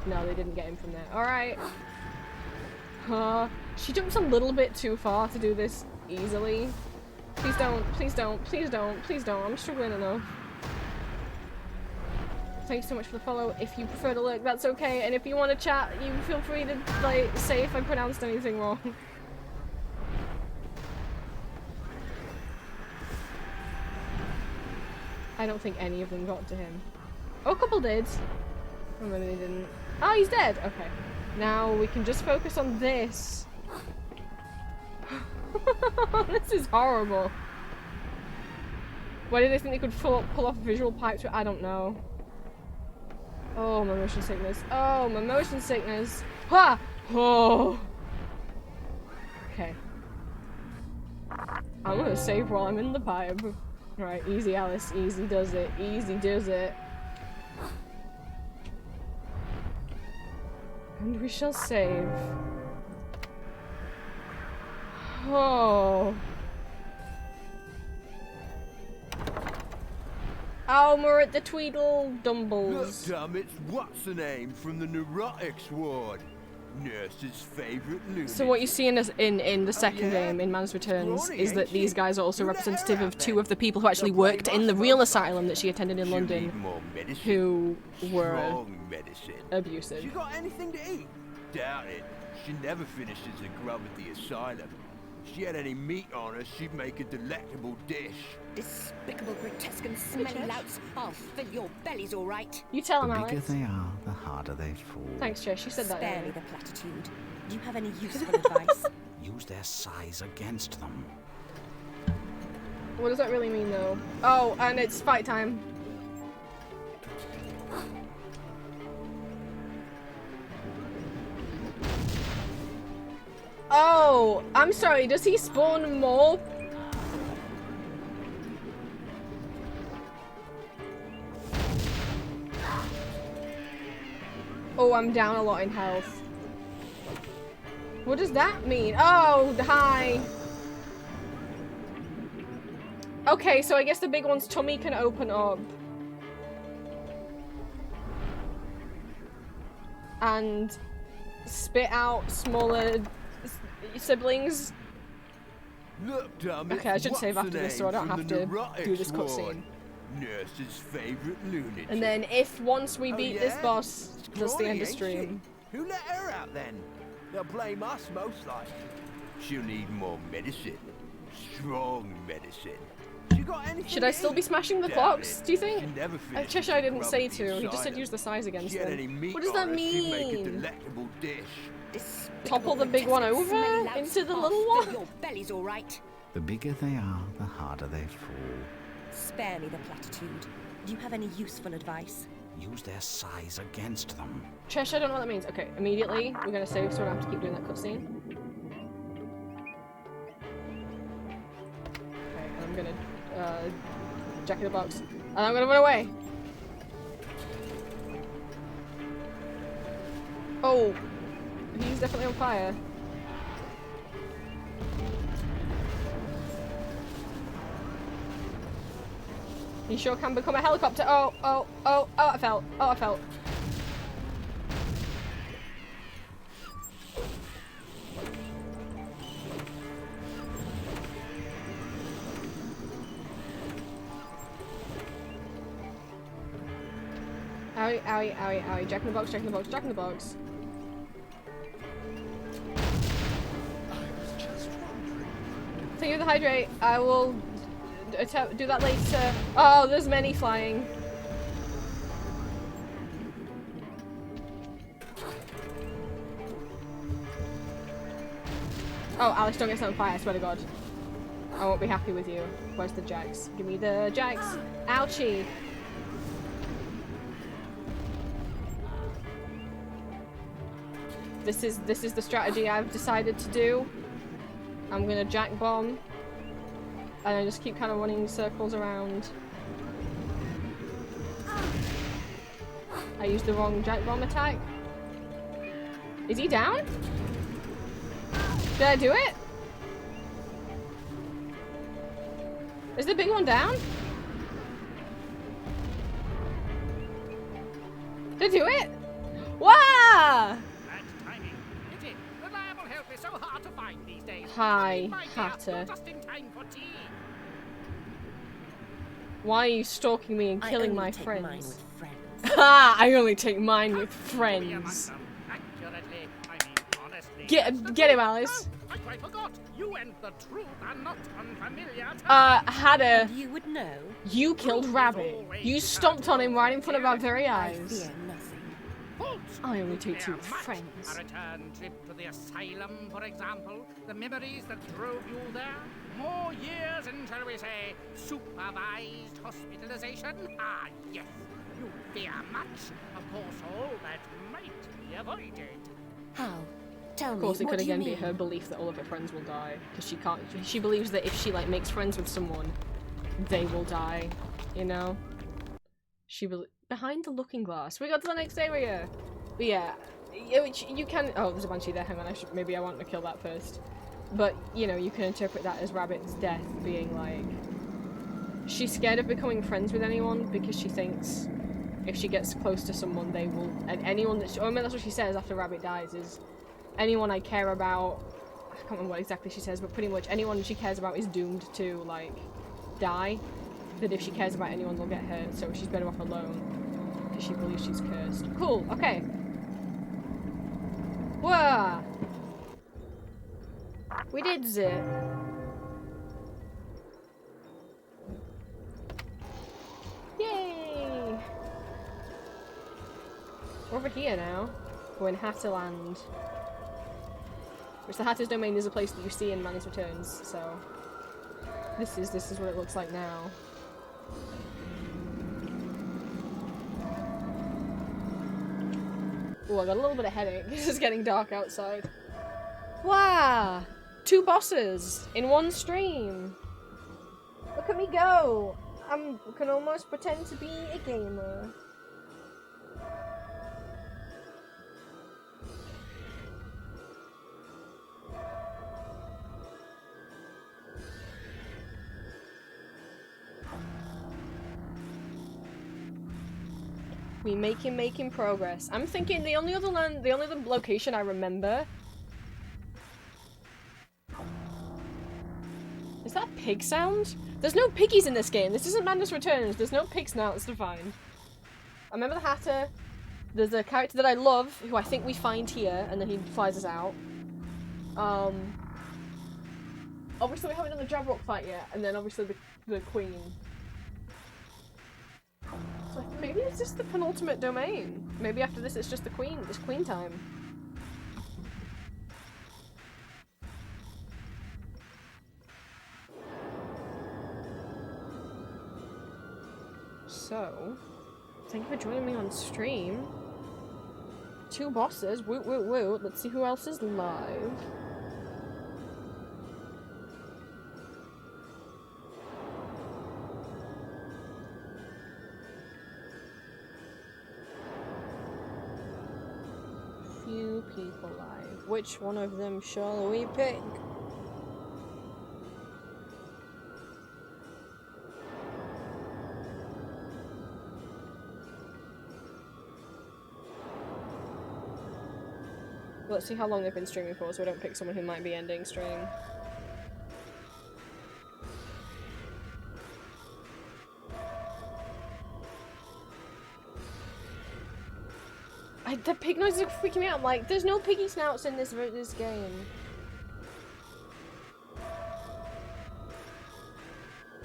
No, they didn't get him from there. Alright. She jumps a little bit too far to do this easily. Please don't, please don't, please don't, please don't. I'm struggling enough. Thanks so much for the follow. If you prefer to lurk, that's okay. And if you want to chat, you feel free to, like, say if I pronounced anything wrong. I don't think any of them got to him. Oh, a couple did. Or maybe they didn't. Oh, he's dead. Okay. Now we can just focus on this. This is horrible. Why did they think they could pull off visual pipes? I don't know. Oh, my motion sickness. Oh, my motion sickness. Ha! Oh. Okay. I'm gonna save while I'm in the pipe. Right, easy, Alice. Easy does it. Easy does it. And we shall save. Oh. Oh, we're at the Tweedle Dumbles. Look, Tom, it's what's the name from the neurotics ward. Nurse's favorite lunatic. So what you see in the second game, in Man's Returns, is that these guys are also representative of two of the people who actually worked in the real asylum that she attended in London, who were abusive. You got anything to eat? Doubt it. She never finishes the grub at the asylum. If she had any meat on her, she'd make a delectable dish. Despicable, grotesque, and smelly louts. I'll fill your bellies, all right. You tell them, The bigger Alex. they are, the harder they fall. Thanks, Trish. You said that Spare me earlier. the platitude. Do you have any useful advice? Use their size against them. What does that really mean, though? Oh, and it's fight time. Oh, I'm sorry. Does he spawn more? Oh, I'm down a lot in health. What does that mean? Oh, hi. Okay, so I guess the big one's tummy can open up. And spit out smaller siblings. Look, Tom, Okay, I should save after this so I don't have to do this cutscene. Nurse's favorite lunatic. And then if once we beat this yeah? boss, that's the end of Scrawny, stream. ain't she? Who let her out then? They'll blame us most likely. She'll need more medicine. Strong medicine. She got anything Should I to still be eat? smashing the Doubt clocks, it. do you think? She never finishes Cheshire I the didn't grub say at the to, he just said asylum. use the size If against she had any them. meat What does on that her, she'd make a mean? delectable dish. Despicable, Topple the big one grotesque, and smelly over louts. into the I'll little fill one? your bellies, all right. The bigger they are, the harder they fall. Spare me the platitude. Do you have any useful advice? Use their size against them. Cheshire, I don't know what that means. Okay, immediately we're gonna save so I don't have to keep doing that cutscene. Okay, and I'm gonna jack in the box. And I'm gonna run away. Oh, he's definitely on fire. He sure can become a helicopter. Oh, oh, oh, oh, I fell. Oh, I fell. Owie, owie, owie, owie. Jack in the box, jack in the box, jack in the box. Thank you for the hydrate. I will do that later. Oh, there's many flying. Oh, Alice, don't get set on fire, I swear to God. I won't be happy with you. Where's the Jags? Give me the Jags. Ouchie. This is the strategy I've decided to do. I'm gonna jack bomb. And I just keep kind of running circles around. I used the wrong jack bomb attack. Is he down? Did I do it? Is the big one down? Did I do it? Wow! That's timing. Is it? Reliable help is so hard to find these days. Hi, My dear, Hatter. you're just in time for tea. Why are you stalking me and I killing only my take mine friends? with friends. Ha! I only take mine with Be among friends. them. Accurately, I mean honestly. Get him, Alice. Oh, I quite forgot. You and the truth are not unfamiliar. Hatter, You would know. you killed Rabbit. You stomped on him right in front of our very I eyes. fear nothing. False. I only take two They're with much. friends. A return trip to the asylum, for example. The memories that drove you there. more years in, shall we say, supervised hospitalization? Ah, yes. You fear much. Of course, all that might be avoided. How? Tell Of course, me, it what could do you again be mean? her belief that all of her friends will die because she can't. She believes that if she like makes friends with someone, they will die. You know. Behind the looking glass. We got to the next area. But yeah, you can. Oh, there's a banshee there. Hang on. Maybe I want to kill that first. But you know, you can interpret that as Rabbit's death being like she's scared of becoming friends with anyone because she thinks if she gets close to someone, they will. And anyone that. I mean, that's what she says after Rabbit dies is. Anyone I care about, I can't remember what exactly she says, but pretty much anyone she cares about is doomed to, like, die. That if she cares about anyone, they'll get hurt, so she's better off alone. Because she believes she's cursed. Cool, okay. Whoa! We did it. Yay! We're over here now. We're in Hatterland. Which the Hatter's Domain is a place that you see in Manus Returns, so this is what it looks like now. Oh, I got a little bit of headache. This is getting dark outside. Wow! 2 bosses in one stream. Look at me go! I can almost pretend to be a gamer. We making progress. I'm thinking the only other location I remember. Is that pig sound? There's no piggies in this game. This isn't Madness Returns. There's no pig snouts to find. I remember the Hatter. There's a character that I love, who I think we find here, and then he flies us out. Obviously we haven't done the Jabrock fight yet, and then obviously the Queen. So maybe it's just the penultimate domain. Maybe after this it's just the Queen. It's Queen time. So, thank you for joining me on stream. 2 bosses. Woot woot woot. Let's see who else is live. Few people live. Which one of them shall we pick? Let's see how long they've been streaming for, so we don't pick someone who might be ending stream. The pig noises are freaking me out. I'm like, there's no piggy snouts in this game.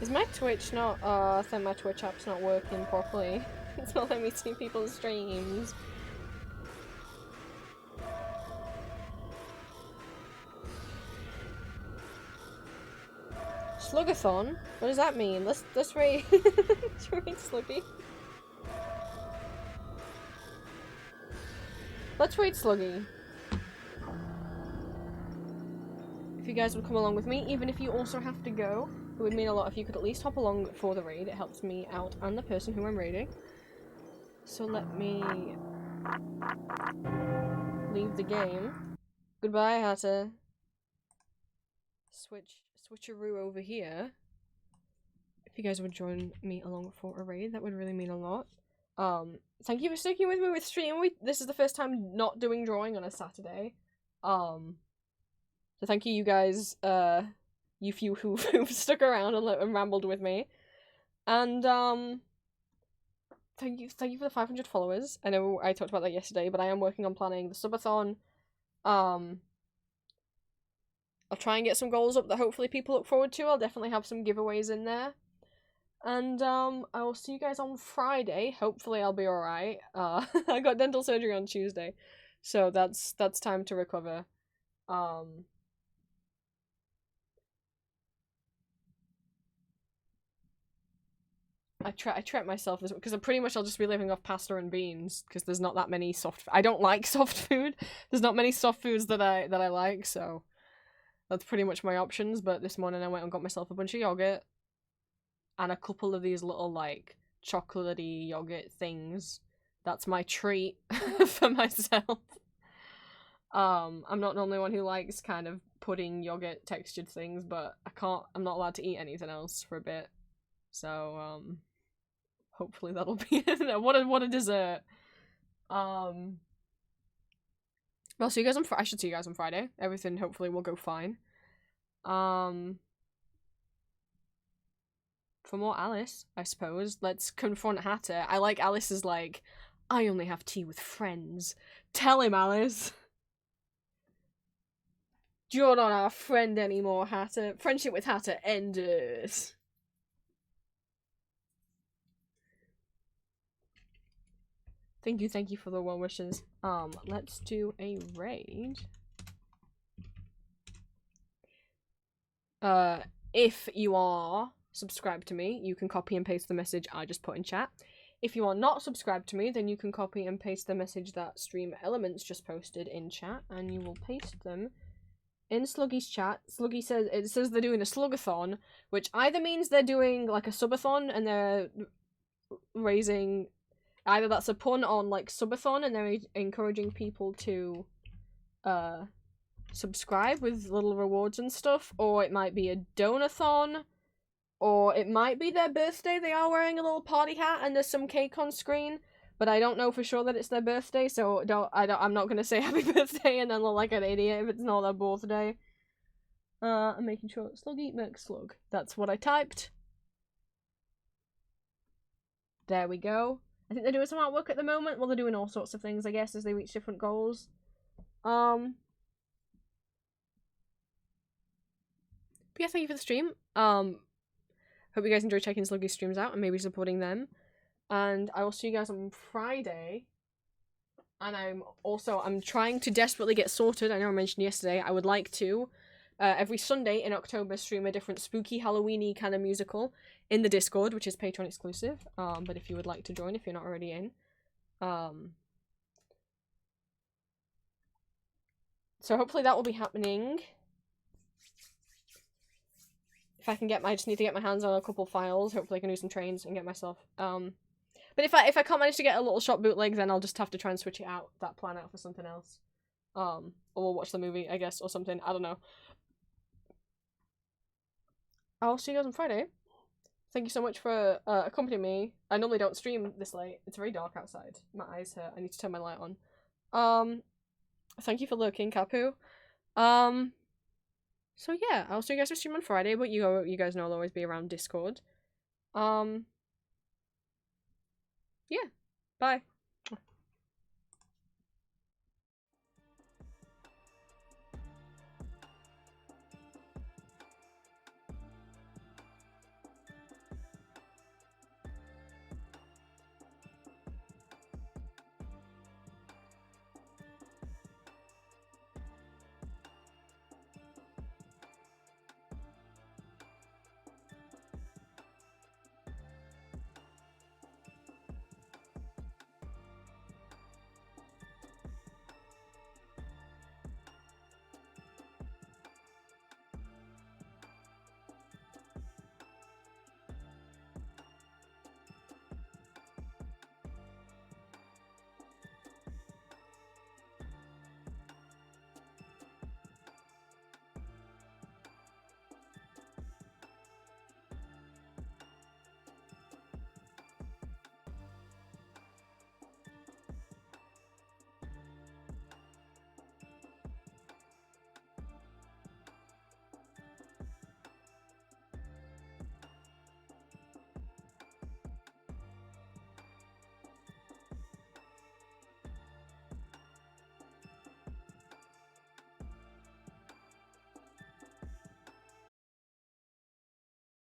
Is my Twitch not? I think my Twitch app's not working properly. It's not letting me see people's streams. Slugathon? What does that mean? Let's raid Sluggy. Let's raid Sluggy. If you guys would come along with me, even if you also have to go, it would mean a lot if you could at least hop along for the raid. It helps me out and the person who I'm raiding. So let me leave the game. Goodbye, Hatter. Switcheroo over here. If you guys would join me along for a raid, that would really mean a lot. Thank you for sticking with me with stream. This is the first time not doing drawing on a Saturday. So thank you guys, you few who've stuck around and rambled with me. And, thank you for the 500 followers. I know I talked about that yesterday, but I am working on planning the subathon. I'll try and get some goals up that hopefully people look forward to. I'll definitely have some giveaways in there. And, I will see you guys on Friday. Hopefully I'll be alright. I got dental surgery on Tuesday. So that's time to recover. I trap myself this because pretty much I'll just be living off pasta and beans because there's not that many soft. I don't like soft food. There's not many soft foods that I like, so that's pretty much my options. But this morning I went and got myself a bunch of yogurt and a couple of these little like chocolatey yogurt things. That's my treat for myself. I'm not normally one who likes kind of pudding yogurt textured things, but I'm not allowed to eat anything else for a bit. So, hopefully that'll be it. What a dessert. Well, see you guys on I should see you guys on Friday. Everything hopefully will go fine. For more Alice, I suppose. Let's confront Hatter. I like Alice's like, I only have tea with friends. Tell him, Alice. You're not our friend anymore, Hatter. Friendship with Hatter ended. Thank you for the well wishes. Let's do a raid. If you are subscribed to me, you can copy and paste the message I just put in chat. If you are not subscribed to me, then you can copy and paste the message that Stream Elements just posted in chat, and you will paste them in Sluggy's chat. Sluggy says they're doing a slugathon, which either means they're doing like a subathon and they're raising, either that's a pun on like subathon and they're encouraging people to subscribe with little rewards and stuff, or it might be a donathon, or it might be their birthday. They are wearing a little party hat and there's some cake on screen, but I don't know for sure that it's their birthday, so I'm not gonna say happy birthday and then look like an idiot if it's not their birthday. I'm making sure it's Sluggy Merc Slug. That's what I typed. There we go. I think they're doing some artwork at the moment. Well, they're doing all sorts of things, I guess, as they reach different goals. But yeah, thank you for the stream. Hope you guys enjoy checking Sluggy's streams out and maybe supporting them. And I will see you guys on Friday. And I'm trying to desperately get sorted. I know I mentioned yesterday, I would like to, every Sunday in October, stream a different spooky Halloween-y kind of musical in the Discord, which is Patreon exclusive. But if you would like to join, if you're not already in. So hopefully that will be happening. If I can get I just need to get my hands on a couple files. Hopefully I can do some trains and get myself, but if I can't manage to get a little shop bootleg, then I'll just have to try and switch it out, that plan out for something else. Or we'll watch the movie, I guess, or something. I don't know. I'll see you guys on Friday. Thank you so much for accompanying me. I normally don't stream this late. It's very dark outside. My eyes hurt. I need to turn my light on. Thank you for lurking, Kapu. So yeah, I'll see you guys for stream on Friday, but you guys know I'll always be around Discord. Yeah. Bye.